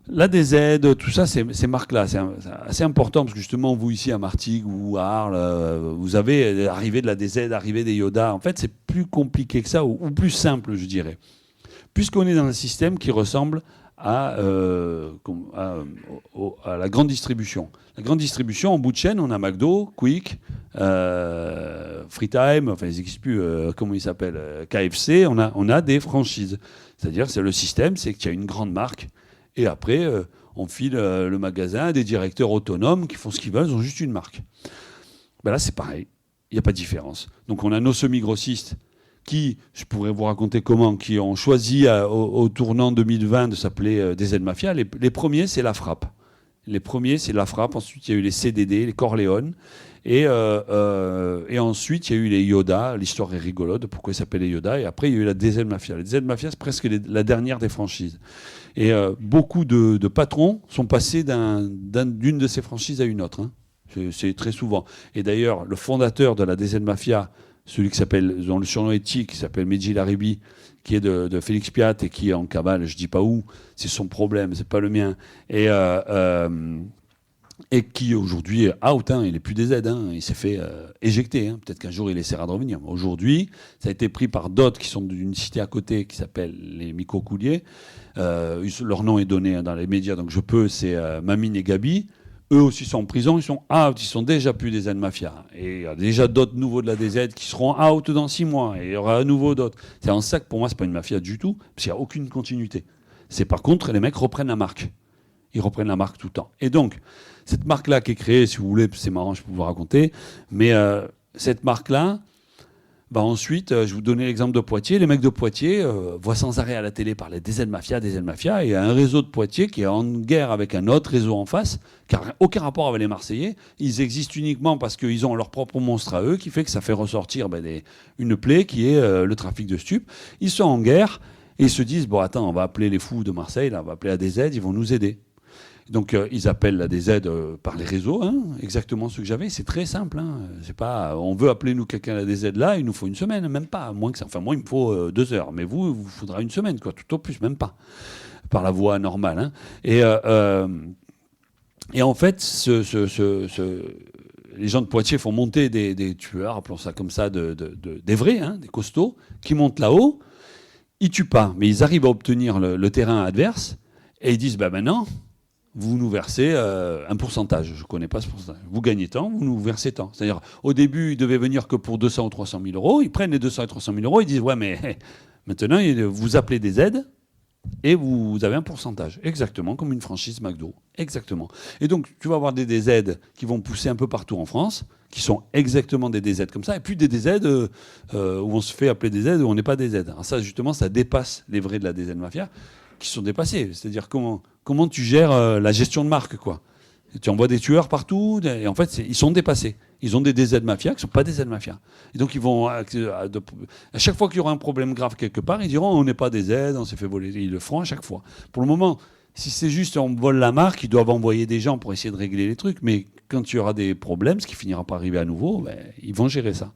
La DZ, tout ça, ces marques-là, c'est assez important parce que justement, vous ici à Martigues ou à Arles, vous avez arrivé de la DZ, arrivé des Yoda. En fait, c'est plus compliqué que ça, ou plus simple, je dirais. Puisqu'on est dans un système qui ressemble à la grande distribution. La grande distribution, en bout de chaîne, on a McDo, Quick, Freetime, enfin ils n'existent plus, comment ils s'appellent, KFC, on a des franchises. C'est-à-dire, c'est le système, c'est qu'il y a une grande marque, et après, on file le magasin à des directeurs autonomes qui font ce qu'ils veulent, ils ont juste une marque. Ben là, c'est pareil, il n'y a pas de différence. Donc on a nos semi-grossistes qui, je pourrais vous raconter comment, qui ont choisi au tournant 2020 de s'appeler DZ Mafia. Les premiers, c'est La Frappe. Les premiers, c'est La Frappe. Ensuite, il y a eu les CDD, les Corleone. Et ensuite, il y a eu les Yoda. L'histoire est rigolote de pourquoi ils s'appellent les Yoda. Et après, il y a eu la DZ Mafia. La DZ Mafia, c'est presque la dernière des franchises. Et beaucoup de patrons sont passés d'une de ces franchises à une autre. Hein. C'est très souvent. Et d'ailleurs, le fondateur de la DZ Mafia, celui dont le surnom est Tic, qui s'appelle Medji Laribi, qui est de Félix Piat et qui est en cavale, je dis pas où, c'est son problème, c'est pas le mien. Et qui aujourd'hui est out, hein, il est plus des aides, hein, il s'est fait éjecter. Hein. Peut-être qu'un jour il essaiera de revenir. Mais aujourd'hui, ça a été pris par d'autres qui sont d'une cité à côté qui s'appelle les Micro-Couliers. Leur nom est donné dans les médias, donc je peux, c'est Mamine et Gabi. Eux aussi sont en prison, ils sont out, ils sont déjà plus des aides mafia. Et il y a déjà d'autres nouveaux de la DZ qui seront out dans 6 mois. Et il y aura à nouveau d'autres. C'est en ça que pour moi, c'est pas une mafia du tout, parce qu'il n'y a aucune continuité. C'est par contre, les mecs reprennent la marque. Ils reprennent la marque tout le temps. Et donc, cette marque-là qui est créée, si vous voulez, c'est marrant, je peux vous raconter, mais cette marque-là, bah ensuite, je vous donnais l'exemple de Poitiers. Les mecs de Poitiers voient sans arrêt à la télé parler des aides mafia, et il y a un réseau de Poitiers qui est en guerre avec un autre réseau en face, qui n'a aucun rapport avec les Marseillais. Ils existent uniquement parce qu'ils ont leur propre monstre à eux, qui fait que ça fait ressortir une plaie qui est le trafic de stupes. Ils sont en guerre et ils se disent, bon attends, on va appeler les fous de Marseille, là, on va appeler la DZ, ils vont nous aider. Donc ils appellent la DZ par les réseaux, hein, exactement ce que j'avais. C'est très simple. Hein. C'est pas, on veut appeler nous quelqu'un à la DZ là, il nous faut une semaine, même pas. Moins que ça. Enfin moi il me faut 2 heures, mais vous faudra une semaine, quoi, tout au plus, même pas. Par la voie normale. Hein. Et en fait, les gens de Poitiers font monter des tueurs, appelons ça comme ça, des vrais, hein, des costauds, qui montent là-haut. Ils tuent pas, mais ils arrivent à obtenir le terrain adverse et ils disent maintenant. Vous nous versez un pourcentage. Je ne connais pas ce pourcentage. Vous gagnez tant, vous nous versez tant. C'est-à-dire, au début, ils devaient venir que pour 200 ou 300 000 euros. Ils prennent les 200 et 300 000 euros. Ils disent, ouais, mais maintenant, vous appelez des aides et vous avez un pourcentage. Exactement comme une franchise McDo. Exactement. Et donc, tu vas avoir des aides qui vont pousser un peu partout en France, qui sont exactement des DZ comme ça, et puis des DZ où on se fait appeler des aides où on n'est pas des aides. Alors ça, justement, ça dépasse les vrais de la DZ Mafia, qui sont dépassés. C'est-à-dire comment tu gères la gestion de marque, quoi. Tu envoies des tueurs partout, et en fait, ils sont dépassés. Ils ont des DZ Mafia qui ne sont pas des DZ Mafia. Et donc, ils vont, à chaque fois qu'il y aura un problème grave quelque part, ils diront on n'est pas des aides, on s'est fait voler. Ils le feront à chaque fois. Pour le moment, si c'est juste on vole la marque, ils doivent envoyer des gens pour essayer de régler les trucs. Mais quand il y aura des problèmes, ce qui finira par arriver à nouveau, ils vont gérer ça.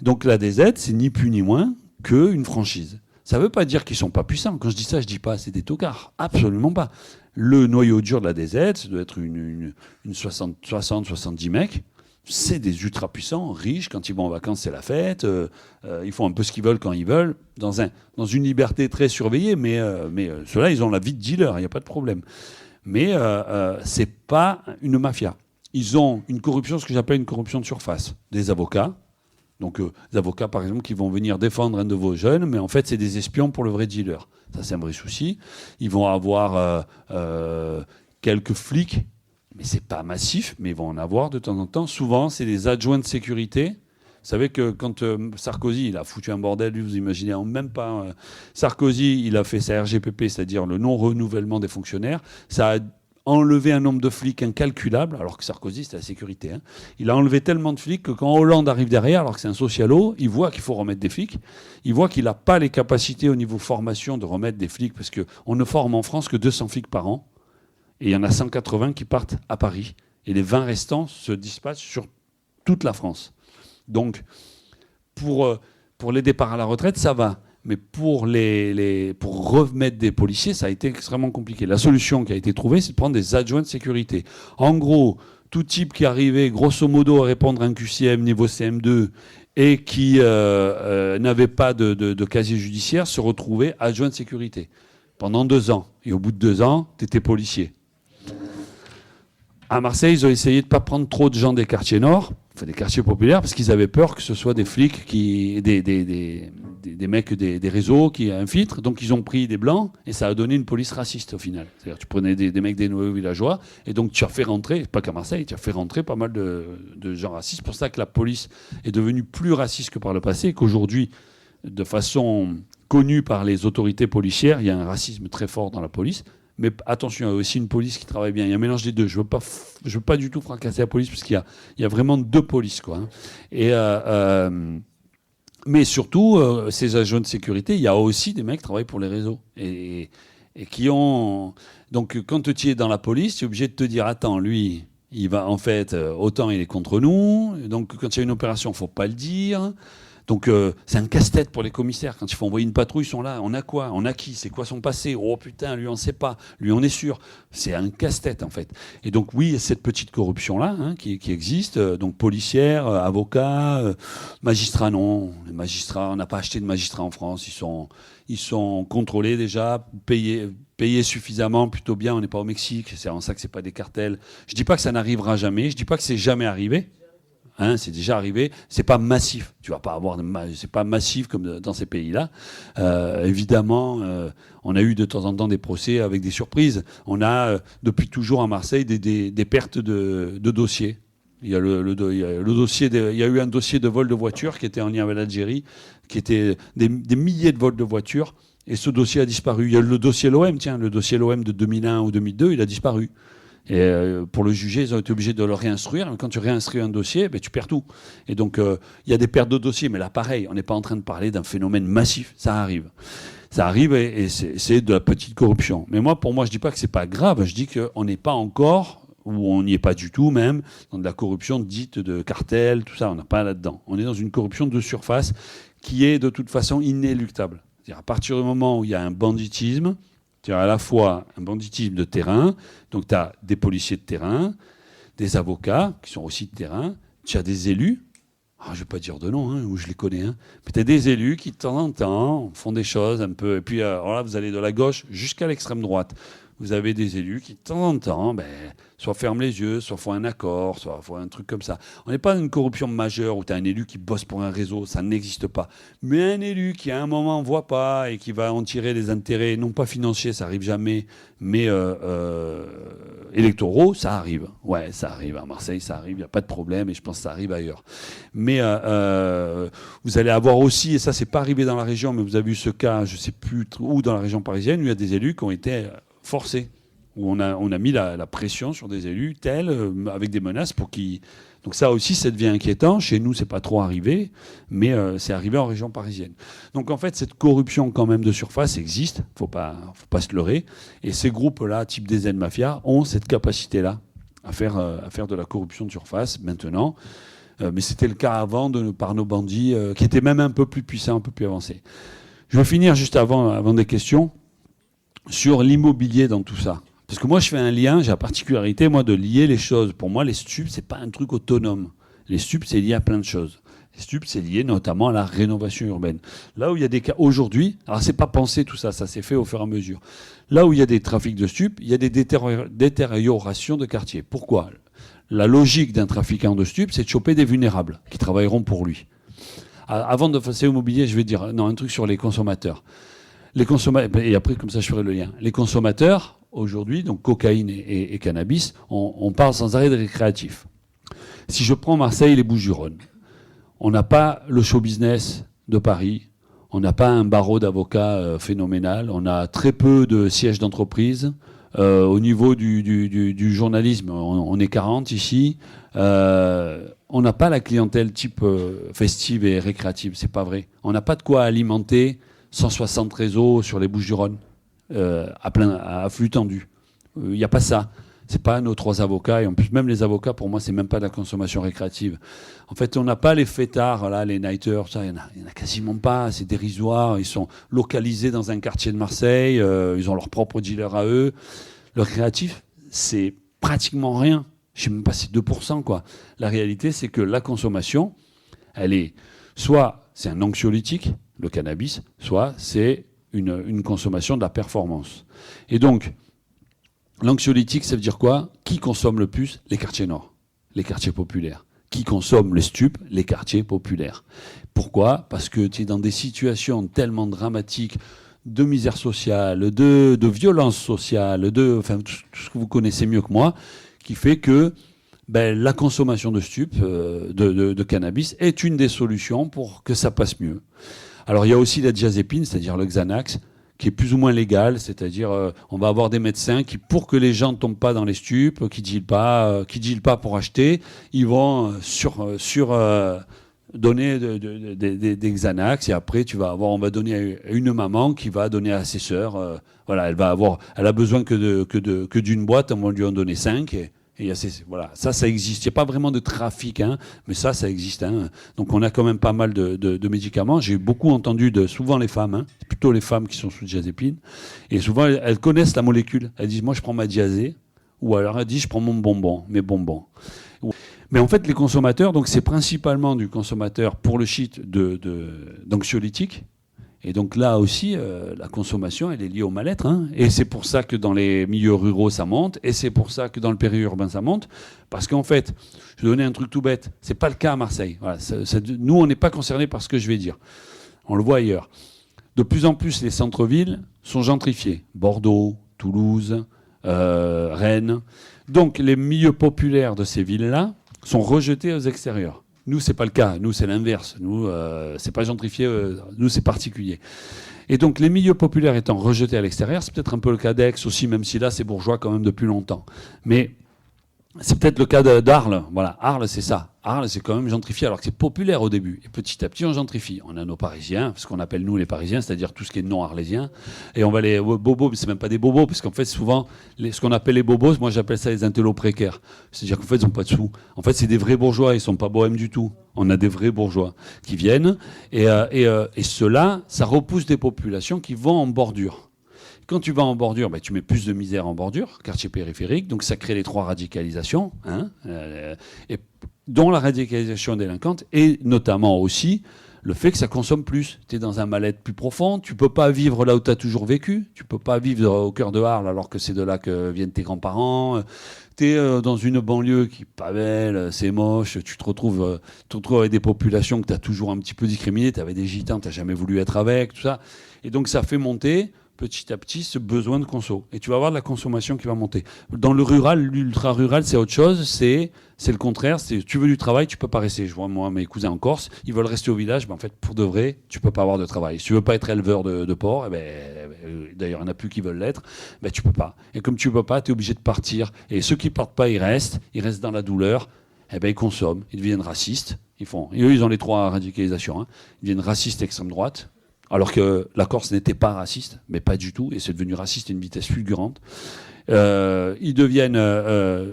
Donc, la DZ, c'est ni plus ni moins qu'une franchise. Ça ne veut pas dire qu'ils ne sont pas puissants. Quand je dis ça, je ne dis pas c'est des tocards. Absolument pas. Le noyau dur de la DZ, ça doit être une 60-70 mecs. C'est des ultra puissants, riches. Quand ils vont en vacances, c'est la fête. Ils font un peu ce qu'ils veulent quand ils veulent, dans une liberté très surveillée. Mais ceux-là, ils ont la vie de dealer, il n'y a pas de problème. Mais ce n'est pas une mafia. Ils ont une corruption, ce que j'appelle une corruption de surface. Des avocats. Donc, des avocats, par exemple, qui vont venir défendre un de vos jeunes, mais en fait, c'est des espions pour le vrai dealer. Ça, c'est un vrai souci. Ils vont avoir quelques flics, mais c'est pas massif, mais ils vont en avoir de temps en temps. Souvent, c'est des adjoints de sécurité. Vous savez que quand Sarkozy, il a foutu un bordel, lui, vous imaginez même pas. Sarkozy, il a fait sa RGPP, c'est-à-dire le non-renouvellement des fonctionnaires. Ça a enlevé un nombre de flics incalculable, alors que Sarkozy, c'était la sécurité. Hein. Il a enlevé tellement de flics que quand Hollande arrive derrière, alors que c'est un socialo, il voit qu'il faut remettre des flics. Il voit qu'il n'a pas les capacités au niveau formation de remettre des flics, parce qu'on ne forme en France que 200 flics par an. Et il y en a 180 qui partent à Paris. Et les 20 restants se dispatchent sur toute la France. Donc, pour les départs à la retraite, ça va. Mais pour remettre des policiers, ça a été extrêmement compliqué. La solution qui a été trouvée, c'est de prendre des adjoints de sécurité. En gros, tout type qui arrivait, grosso modo, à répondre à un QCM niveau CM2 et qui n'avait pas de casier judiciaire, se retrouvait adjoint de sécurité pendant 2 ans. Et au bout de 2 ans, tu étais policier. À Marseille, ils ont essayé de ne pas prendre trop de gens des quartiers nord, enfin des quartiers populaires, parce qu'ils avaient peur que ce soit des flics, des mecs des réseaux qui infiltrent. Donc ils ont pris des blancs et ça a donné une police raciste au final. C'est-à-dire tu prenais des mecs des nouveaux villageois et donc tu as fait rentrer, pas qu'à Marseille, tu as fait rentrer pas mal de gens racistes. C'est pour ça que la police est devenue plus raciste que par le passé, et qu'aujourd'hui, de façon connue par les autorités policières, il y a un racisme très fort dans la police. Mais attention, il y a aussi une police qui travaille bien. Il y a un mélange des deux. Je veux pas du tout fracasser la police, parce qu'il y a vraiment 2 polices, quoi. Mais surtout, ces agents de sécurité, il y a aussi des mecs qui travaillent pour les réseaux. Et qui ont... Donc, quand tu es dans la police, tu es obligé de te dire, attends, lui, il va, en fait, autant il est contre nous. Donc, quand il y a une opération, il ne faut pas le dire. Donc c'est un casse-tête pour les commissaires. Quand il faut envoyer une patrouille, ils sont là. On a quoi ? On a qui ? C'est quoi son passé ? Oh putain, lui on ne sait pas. Lui on est sûr. C'est un casse-tête en fait. Et donc oui, il y a cette petite corruption-là qui existe. Donc policière, avocats, magistrats non. Les magistrats, on n'a pas acheté de magistrats en France. Ils sont contrôlés déjà, payés suffisamment, plutôt bien. On n'est pas au Mexique. C'est en ça que c'est pas des cartels. Je dis pas que ça n'arrivera jamais. Je dis pas que c'est jamais arrivé. C'est déjà arrivé, c'est pas massif. Tu vas pas avoir c'est pas massif comme dans ces pays-là. Évidemment, on a eu de temps en temps des procès avec des surprises. On a depuis toujours à Marseille des pertes de dossiers. Il y a il y a eu un dossier de vol de voitures qui était en lien avec l'Algérie, qui était des milliers de vols de voitures, et ce dossier a disparu. Il y a le dossier l'OM, le dossier l'OM de 2001 ou 2002, il a disparu. Et pour le juger, ils ont été obligés de le réinstruire. Mais quand tu réinstruis un dossier, tu perds tout. Et donc, il y a des pertes de dossiers. Mais là, pareil, on n'est pas en train de parler d'un phénomène massif. Ça arrive. Ça arrive et c'est de la petite corruption. Mais pour moi, je ne dis pas que ce n'est pas grave. Je dis qu'on n'est pas encore, ou on n'y est pas du tout même, dans de la corruption dite de cartel, tout ça. On n'a pas là-dedans. On est dans une corruption de surface qui est de toute façon inéluctable. C'est-à-dire à partir du moment où il y a un banditisme, tu as à la fois un banditisme de terrain, donc tu as des policiers de terrain, des avocats qui sont aussi de terrain, tu as des élus, je ne vais pas dire de nom, où je les connais, mais tu as des élus qui de temps en temps font des choses un peu, et puis alors là vous allez de la gauche jusqu'à l'extrême droite. Vous avez des élus qui de temps en temps, soit ferment les yeux, soit font un accord, soit font un truc comme ça. On n'est pas dans une corruption majeure où tu as un élu qui bosse pour un réseau, ça n'existe pas. Mais un élu qui à un moment ne voit pas et qui va en tirer des intérêts, non pas financiers, ça arrive jamais, mais électoraux, ça arrive. Ouais, ça arrive. À Marseille, ça arrive, il n'y a pas de problème, et je pense que ça arrive ailleurs. Mais vous allez avoir aussi, et ça c'est pas arrivé dans la région, mais vous avez eu ce cas, je ne sais plus où, dans la région parisienne, où il y a des élus qui ont été forcés, où on a mis la pression sur des élus tels, avec des menaces pour qu'ils... Donc ça aussi, ça devient inquiétant. Chez nous, c'est pas trop arrivé, mais c'est arrivé en région parisienne. Donc en fait, cette corruption quand même de surface existe, faut pas se leurrer. Et ces groupes-là, type des Z-Mafia, ont cette capacité-là à faire de la corruption de surface maintenant. Mais c'était le cas avant par nos bandits, qui étaient même un peu plus puissants, un peu plus avancés. Je vais finir juste avant des questions sur l'immobilier dans tout ça. Parce que moi, je fais un lien, j'ai la particularité, moi, de lier les choses. Pour moi, les stupes, c'est pas un truc autonome. Les stupes, c'est lié à plein de choses. Les stupes, c'est lié notamment à la rénovation urbaine. Là où il y a des cas aujourd'hui, alors c'est pas pensé tout ça, ça s'est fait au fur et à mesure. Là où il y a des trafics de stupes, il y a des détériorations de quartiers. Pourquoi ? La logique d'un trafiquant de stupes, c'est de choper des vulnérables qui travailleront pour lui. Avant de passer au mobilier, je vais dire un truc sur les consommateurs. Et après, comme ça, je ferai le lien. Les consommateurs, aujourd'hui, donc cocaïne et cannabis, on parle sans arrêt de récréatifs. Si je prends Marseille et les Bouches-du-Rhône, on n'a pas le show business de Paris, on n'a pas un barreau d'avocats phénoménal, on a très peu de sièges d'entreprise. Au niveau du journalisme, on est 40 ici. On n'a pas la clientèle type festive et récréative, c'est pas vrai. On n'a pas de quoi alimenter 160 réseaux sur les Bouches-du-Rhône à flux tendu. Il n'y a pas ça. C'est pas nos 3 avocats. Et en plus, même les avocats, pour moi, c'est même pas de la consommation récréative. En fait, on n'a pas les fêtards, là, les nighters, ça, il y en a quasiment pas. C'est dérisoire. Ils sont localisés dans un quartier de Marseille. Ils ont leur propre dealer à eux. Le récréatif, c'est pratiquement rien. Je sais même pas si c'est 2%, quoi. La réalité, c'est que la consommation, elle est soit c'est un anxiolytique, le cannabis, soit c'est une consommation de la performance. Et donc, l'anxiolytique, ça veut dire quoi? Qui consomme le plus? Les quartiers nord, les quartiers populaires. Qui consomme les stupes? Les quartiers populaires. Pourquoi? Parce que tu es dans des situations tellement dramatiques de misère sociale, de violence sociale, enfin, tout ce que vous connaissez mieux que moi, qui fait que la consommation de stupes, de cannabis, est une des solutions pour que ça passe mieux. Alors il y a aussi la diazépine, c'est-à-dire le Xanax, qui est plus ou moins légal, c'est-à-dire on va avoir des médecins qui, pour que les gens ne tombent pas dans les stupes, qui dealent pas pour acheter, ils vont donner des Xanax, et après on va donner à une maman qui va donner à ses sœurs. Voilà, elle a besoin que d'une boîte, on va lui en donner 5. Et voilà, ça existe. Il n'y a pas vraiment de trafic, hein, mais ça existe. Hein. Donc on a quand même pas mal de médicaments. J'ai beaucoup entendu souvent les femmes, hein, c'est plutôt les femmes qui sont sous diazépine, et souvent elles connaissent la molécule. Elles disent moi je prends ma diazé, ou alors elles disent je prends mes bonbons. Mais en fait les consommateurs, donc c'est principalement du consommateur pour le shit d'anxiolytiques. Et donc là aussi, la consommation, elle est liée au mal-être. Hein. Et c'est pour ça que dans les milieux ruraux, ça monte. Et c'est pour ça que dans le périurbain, ça monte. Parce qu'en fait, je vais donner un truc tout bête. C'est pas le cas à Marseille. Voilà, nous, on n'est pas concernés par ce que je vais dire. On le voit ailleurs. De plus en plus, les centres-villes sont gentrifiés. Bordeaux, Toulouse, Rennes. Donc les milieux populaires de ces villes-là sont rejetés aux extérieurs. Nous, c'est pas le cas. Nous, c'est l'inverse. Nous, c'est pas gentrifié. Nous, c'est particulier. Et donc, les milieux populaires étant rejetés à l'extérieur, c'est peut-être un peu le cas d'Aix aussi, même si là, c'est bourgeois quand même depuis longtemps. Mais c'est peut-être le cas d'Arles. Voilà, Arles, c'est ça. Arles, c'est quand même gentrifié, alors que c'est populaire au début. Et petit à petit, on gentrifie. On a nos Parisiens, ce qu'on appelle nous les Parisiens, c'est-à-dire tout ce qui est non-arlésien. Et on va les bobos, mais c'est même pas des bobos, parce qu'en fait, souvent, ce qu'on appelle les bobos, moi j'appelle ça les intellos précaires. C'est-à-dire qu'en fait, ils n'ont pas de sous. En fait, c'est des vrais bourgeois, ils sont pas bohèmes du tout. On a des vrais bourgeois qui viennent, et ceux-là, ça repousse des populations qui vont en bordure. Quand tu vas en bordure, tu mets plus de misère en bordure, quartier périphérique, donc ça crée les 3 radicalisations, hein, et dont la radicalisation délinquante, et notamment aussi le fait que ça consomme plus. Tu es dans un mal-être plus profond, tu peux pas vivre là où tu as toujours vécu, tu peux pas vivre au cœur de Arles alors que c'est de là que viennent tes grands-parents, tu es dans une banlieue qui n'est pas belle, c'est moche, tu te retrouves avec des populations que tu as toujours un petit peu discriminées, tu avais des gitans, tu n'as jamais voulu être avec, tout ça, et donc ça fait monter petit à petit ce besoin de conso. Et tu vas avoir de la consommation qui va monter. Dans le rural, l'ultra-rural, c'est autre chose. C'est le contraire. Tu veux du travail, tu peux pas rester. Je vois, moi, mes cousins en Corse, ils veulent rester au village. Mais en fait, pour de vrai, tu peux pas avoir de travail. Si tu veux pas être éleveur de porc, d'ailleurs, il n'y en a plus qui veulent l'être, tu peux pas. Et comme tu peux pas, tu es obligé de partir. Et ceux qui partent pas, ils restent dans la douleur. Ils consomment. Ils deviennent racistes. Et eux, ils ont les 3 radicalisations. Hein. Ils deviennent racistes extrême droite. Alors que la Corse n'était pas raciste, mais pas du tout, et c'est devenu raciste à une vitesse fulgurante. Ils deviennent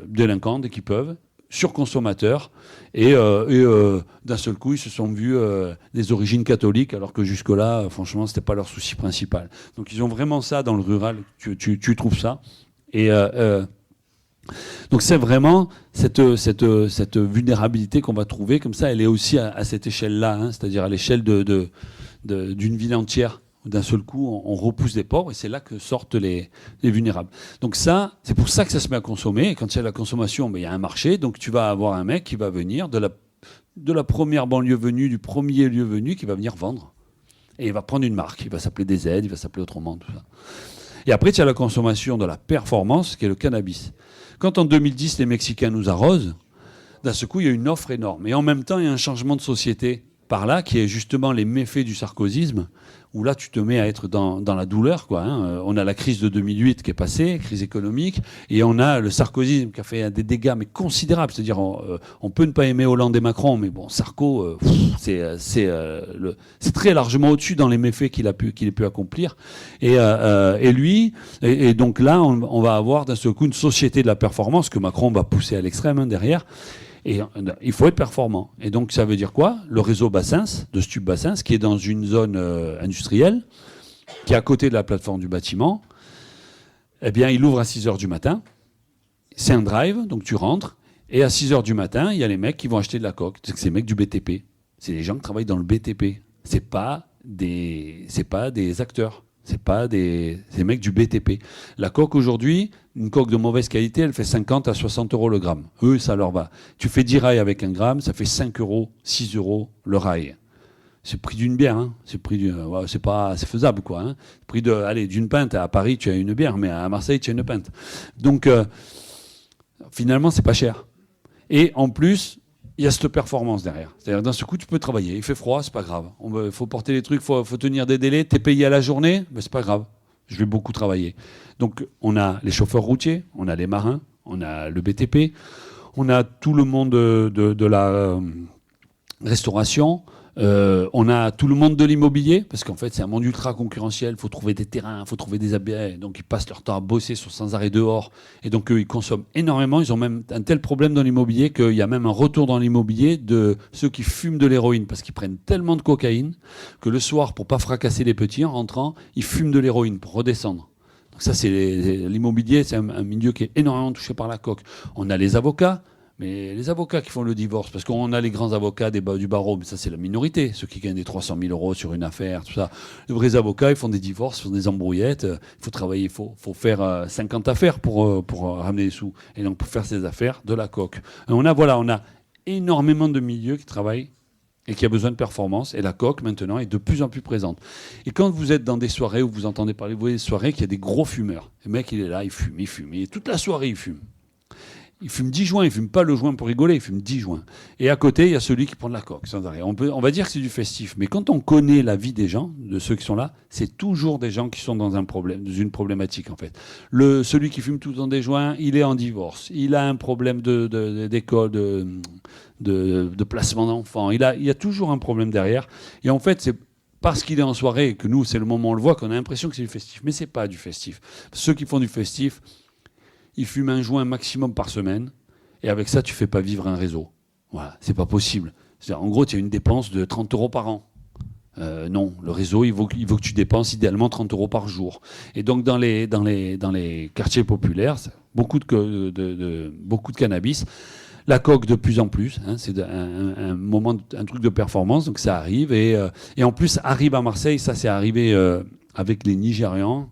délinquants dès qu'ils peuvent, surconsommateurs, et d'un seul coup, ils se sont vus des origines catholiques, alors que jusque-là, franchement, c'était pas leur souci principal. Donc ils ont vraiment ça dans le rural, tu trouves ça. Et donc c'est vraiment cette vulnérabilité qu'on va trouver, comme ça, elle est aussi à cette échelle-là, hein, c'est-à-dire à l'échelle d'une ville entière, où d'un seul coup on repousse des pauvres, et c'est là que sortent les vulnérables. Donc ça, c'est pour ça que ça se met à consommer, et quand il y a la consommation, il y a un marché, donc tu vas avoir un mec qui va venir de la première banlieue venue, du premier lieu venu, qui va venir vendre. Et il va prendre une marque, il va s'appeler DZ, il va s'appeler autrement, tout ça. Et après, tu as la consommation de la performance, qui est le cannabis. Quand en 2010, les Mexicains nous arrosent, d'un seul coup, il y a une offre énorme. Et en même temps, il y a un changement de société par là, qui est justement les méfaits du sarkozysme, où là, tu te mets à être dans la douleur, quoi. On a la crise de 2008 qui est passée, crise économique, et on a le sarkozysme qui a fait des dégâts mais considérables. C'est-à-dire, on peut ne pas aimer Hollande et Macron, mais bon, Sarko, c'est très largement au-dessus dans les méfaits qu'il ait pu accomplir. Et lui, et donc là, on va avoir d'un seul coup une société de la performance que Macron va pousser à l'extrême derrière. Et il faut être performant. Et donc, ça veut dire quoi? Le réseau Bassins, de Stup Bassins, qui est dans une zone industrielle, qui est à côté de la plateforme du bâtiment, eh bien, il ouvre à 6 h du matin. C'est un drive, donc tu rentres. Et à 6 h du matin, il y a les mecs qui vont acheter de la coque. C'est les mecs du BTP. C'est les gens qui travaillent dans le BTP. C'est pas des acteurs. C'est pas des mecs du BTP. La coque aujourd'hui, une coque de mauvaise qualité, elle fait 50 à 60 euros le gramme. Eux, ça leur va. Tu fais 10 rails avec un gramme, ça fait 5 euros, 6 euros le rail. C'est le prix d'une bière. Hein. C'est faisable, quoi. Hein. Le prix d'une pinte. À Paris, tu as une bière, mais à Marseille, tu as une pinte. Donc, finalement, c'est pas cher. Et en plus, il y a cette performance derrière. C'est-à-dire, d'un seul coup, tu peux travailler. Il fait froid, c'est pas grave. Il faut porter les trucs, faut tenir des délais. T'es payé à la journée, mais c'est pas grave. Je vais beaucoup travailler. Donc, on a les chauffeurs routiers, on a les marins, on a le BTP, on a tout le monde de la restauration. On a tout le monde de l'immobilier, parce qu'en fait, c'est un monde ultra concurrentiel. Il faut trouver des terrains, il faut trouver des habitats. Donc, ils passent leur temps à bosser sans arrêt dehors. Et donc, eux, ils consomment énormément. Ils ont même un tel problème dans l'immobilier qu'il y a même un retour dans l'immobilier de ceux qui fument de l'héroïne, parce qu'ils prennent tellement de cocaïne que le soir, pour pas fracasser les petits, en rentrant, ils fument de l'héroïne pour redescendre. Donc ça, c'est l'immobilier, c'est un milieu qui est énormément touché par la coque. On a les avocats. Mais les avocats qui font le divorce, parce qu'on a les grands avocats du barreau, mais ça c'est la minorité, ceux qui gagnent des 300 000 euros sur une affaire, tout ça. Les vrais avocats, ils font des divorces, ils font des embrouillettes, il faut travailler, il faut faire 50 affaires pour ramener des sous. Et donc pour faire ces affaires, de la coque. Et on a énormément de milieux qui travaillent et qui a besoin de performance. Et la coque, maintenant, est de plus en plus présente. Et quand vous êtes dans des soirées où vous entendez parler, vous voyez des soirées qu'il y a des gros fumeurs. Le mec, il est là, il fume. Et toute la soirée, il fume. Il fume 10 joints, il fume pas le joint pour rigoler, il fume 10 joints. Et à côté, il y a celui qui prend de la coque, sans arrêt. On va dire que c'est du festif, mais quand on connaît la vie des gens, de ceux qui sont là, c'est toujours des gens qui sont dans dans une problématique, en fait. Celui qui fume tout le temps des joints, il est en divorce. Il a un problème d'école, de placement d'enfants. Il y a toujours un problème derrière. Et en fait, c'est parce qu'il est en soirée et que nous, c'est le moment où on le voit, qu'on a l'impression que c'est du festif. Mais c'est pas du festif. Ceux qui font du festif, ils fument un joint maximum par semaine, et avec ça, tu fais pas vivre un réseau. Voilà, c'est pas possible. C'est-à-dire, en gros, tu as une dépense de 30 euros par an. Non, le réseau, il faut que tu dépenses idéalement 30 euros par jour. Et donc, dans les quartiers populaires, beaucoup de cannabis. La coque de plus en plus, hein, c'est un truc de performance, donc ça arrive. Et en plus, arrive à Marseille, ça c'est arrivé avec les Nigérians.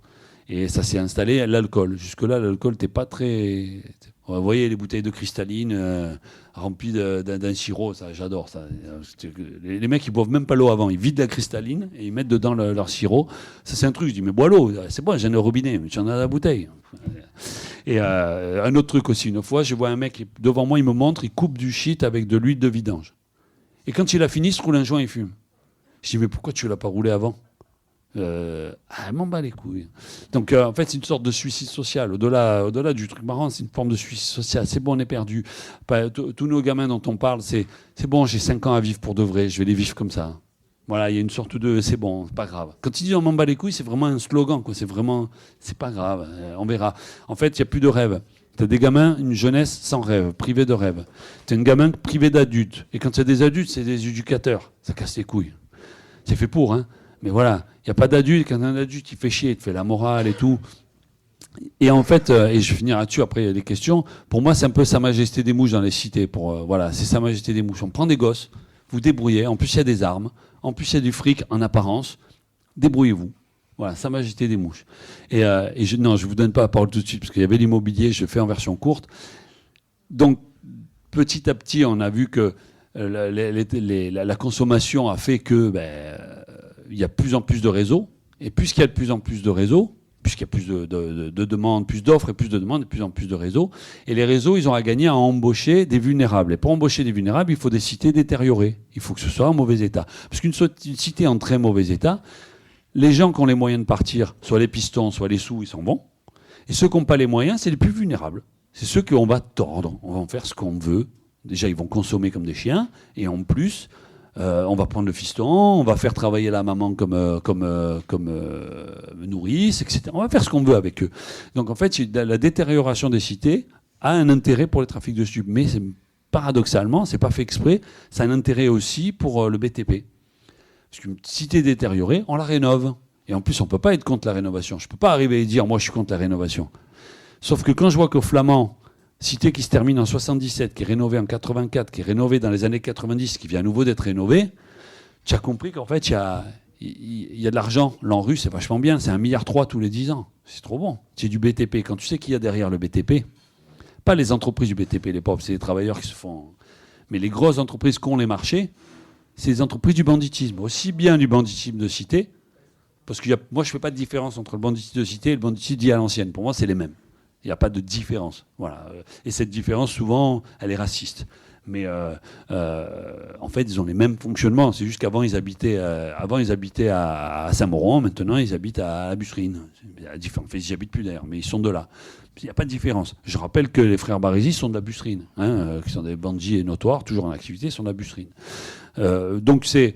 Et ça s'est installé, l'alcool. Jusque-là, l'alcool, t'es pas très... Vous voyez les bouteilles de cristalline remplies d'un sirop, ça, j'adore ça. Les mecs, ils boivent même pas l'eau avant. Ils vident la cristalline et ils mettent dedans leur sirop. Ça, c'est un truc. Je dis, mais bois l'eau. C'est bon, j'ai un robinet, mais tu en as la bouteille. Et un autre truc aussi, une fois, je vois un mec devant moi, il me montre, il coupe du shit avec de l'huile de vidange. Et quand il a fini, il se roule un joint et il fume. Je dis, mais pourquoi tu l'as pas roulé avant ? Elle m'en bat les couilles. Donc en fait c'est une sorte de suicide social. Au-delà du truc marrant, c'est une forme de suicide social. C'est bon, on est perdu. Tous nos gamins dont on parle, c'est bon, j'ai 5 ans à vivre pour de vrai, je vais les vivre comme ça. Voilà, il y a une sorte de c'est bon, c'est pas grave. Quand ils disent on m'en bat les couilles, c'est vraiment un slogan, quoi. C'est pas grave, on verra. En fait, il n'y a plus de rêve. T'as des gamins, une jeunesse sans rêve, privée de rêve. T'as un gamin privé d'adultes. Et quand c'est des adultes, c'est des éducateurs. Ça casse les couilles. C'est fait pour, hein. Mais voilà, il n'y a pas d'adulte. Quand un adulte, il fait chier, il te fait la morale et tout. Et en fait, et je vais finir là-dessus, après il y a des questions. Pour moi, c'est un peu Sa Majesté des Mouches dans les cités. Voilà, c'est Sa Majesté des Mouches. On prend des gosses, vous débrouillez. En plus, il y a des armes. En plus, il y a du fric en apparence. Débrouillez-vous. Voilà, Sa Majesté des Mouches. Non, je ne vous donne pas la parole tout de suite, parce qu'il y avait l'immobilier, je fais en version courte. Donc, petit à petit, on a vu que la consommation a fait que... il y a de plus en plus de réseaux, et puisqu'il y a de plus en plus de réseaux, puisqu'il y a plus de demandes, plus d'offres et plus de demandes, de plus en plus de réseaux, et les réseaux, ils ont à gagner à embaucher des vulnérables. Et pour embaucher des vulnérables, il faut des cités détériorées. Il faut que ce soit en mauvais état. Parce qu'une cité en très mauvais état, les gens qui ont les moyens de partir, soit les pistons, soit les sous, ils sont bons. Et ceux qui n'ont pas les moyens, c'est les plus vulnérables. C'est ceux qu'on va tordre, on va en faire ce qu'on veut. Déjà, ils vont consommer comme des chiens, et en plus, on va prendre le fiston, on va faire travailler la maman comme nourrice, etc. On va faire ce qu'on veut avec eux. Donc en fait, la détérioration des cités a un intérêt pour les trafics de stupes, mais paradoxalement, c'est pas fait exprès, ça a un intérêt aussi pour le BTP. Parce qu'une cité détériorée, on la rénove. Et en plus, on ne peut pas être contre la rénovation. Je ne peux pas arriver et dire, moi, je suis contre la rénovation. Sauf que quand je vois qu'au Flamand, cité qui se termine en 77, qui est rénovée en 84, qui est rénovée dans les années 90, qui vient à nouveau d'être rénovée, tu as compris qu'en fait, il y a de l'argent. L'ANRU, c'est vachement bien. C'est 1,3 milliard tous les 10 ans. C'est trop bon. C'est du BTP. Quand tu sais qu'il y a derrière le BTP, pas les entreprises du BTP, les pauvres, c'est les travailleurs qui se font... Mais les grosses entreprises qui ont les marchés, c'est les entreprises du banditisme. Aussi bien du banditisme de cité, parce que moi, je ne fais pas de différence entre le banditisme de cité et le banditisme dit à l'ancienne. Pour moi, c'est les mêmes. Il n'y a pas de différence. Voilà. Et cette différence, souvent, elle est raciste. Mais en fait, ils ont les mêmes fonctionnements. C'est juste qu'avant, ils habitaient à Saint-Mauron. Maintenant, ils habitent à la Busserine. En fait, ils n'y habitent plus d'ailleurs, mais ils sont de là. Il n'y a pas de différence. Je rappelle que les frères Barézy sont de la Busserine, qui sont des bandits notoires, toujours en activité, sont de la Busserine. Donc, il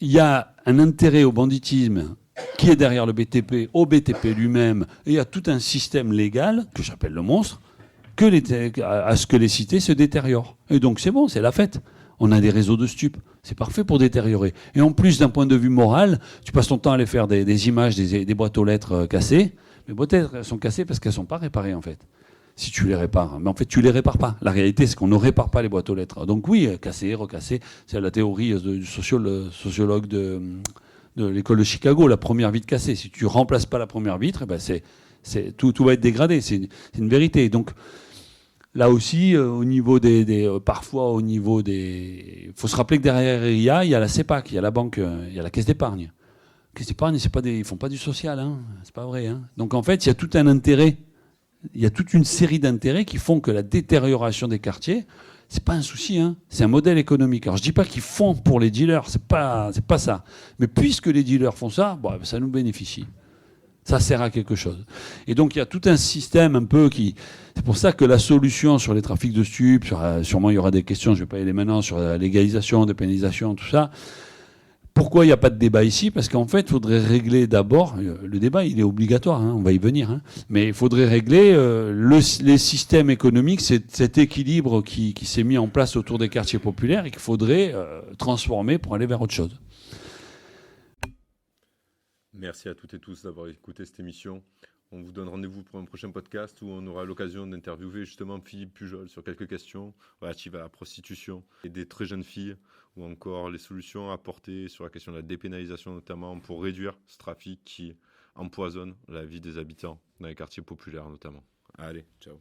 y a un intérêt au banditisme qui est derrière le BTP, au BTP lui-même, et il y a tout un système légal, que j'appelle le monstre, à ce que les cités se détériorent. Et donc c'est bon, c'est la fête. On a des réseaux de stupes. C'est parfait pour détériorer. Et en plus, d'un point de vue moral, tu passes ton temps à aller faire des images, des boîtes aux lettres cassées. Les boîtes aux lettres, elles sont cassées parce qu'elles ne sont pas réparées, en fait. Si tu les répares. Mais en fait, tu les répares pas. La réalité, c'est qu'on ne répare pas les boîtes aux lettres. Donc oui, casser, recasser, c'est la théorie du sociologue de l'école de Chicago, la première vitre cassée. Si tu remplaces pas la première vitre, tout va être dégradé. C'est une vérité. Donc là aussi, au niveau parfois au niveau des, il faut se rappeler que derrière RIA, il y a la CEPAC, il y a la banque, il y a la caisse d'épargne. La caisse d'épargne, ils font pas du social, hein. C'est pas vrai. Hein. Donc en fait, il y a tout un intérêt. Il y a toute une série d'intérêts qui font que la détérioration des quartiers, c'est pas un souci, hein. C'est un modèle économique. Alors je dis pas qu'ils font pour les dealers, c'est pas ça. Mais puisque les dealers font ça, ça nous bénéficie. Ça sert à quelque chose. Et donc il y a tout un système un peu qui... C'est pour ça que la solution sur les trafics de stupes, sûrement il y aura des questions, je ne vais pas y aller maintenant, sur la légalisation, dépénalisation, tout ça. Pourquoi il n'y a pas de débat ici ? Parce qu'en fait, il faudrait régler d'abord, le débat il est obligatoire, hein, on va y venir, hein, mais il faudrait régler les systèmes économiques, cet équilibre qui s'est mis en place autour des quartiers populaires et qu'il faudrait transformer pour aller vers autre chose. Merci à toutes et tous d'avoir écouté cette émission. On vous donne rendez-vous pour un prochain podcast où on aura l'occasion d'interviewer justement Philippe Pujol sur quelques questions relatives à la prostitution et des très jeunes filles, ou encore les solutions à apporter sur la question de la dépénalisation notamment pour réduire ce trafic qui empoisonne la vie des habitants dans les quartiers populaires notamment. Allez, ciao.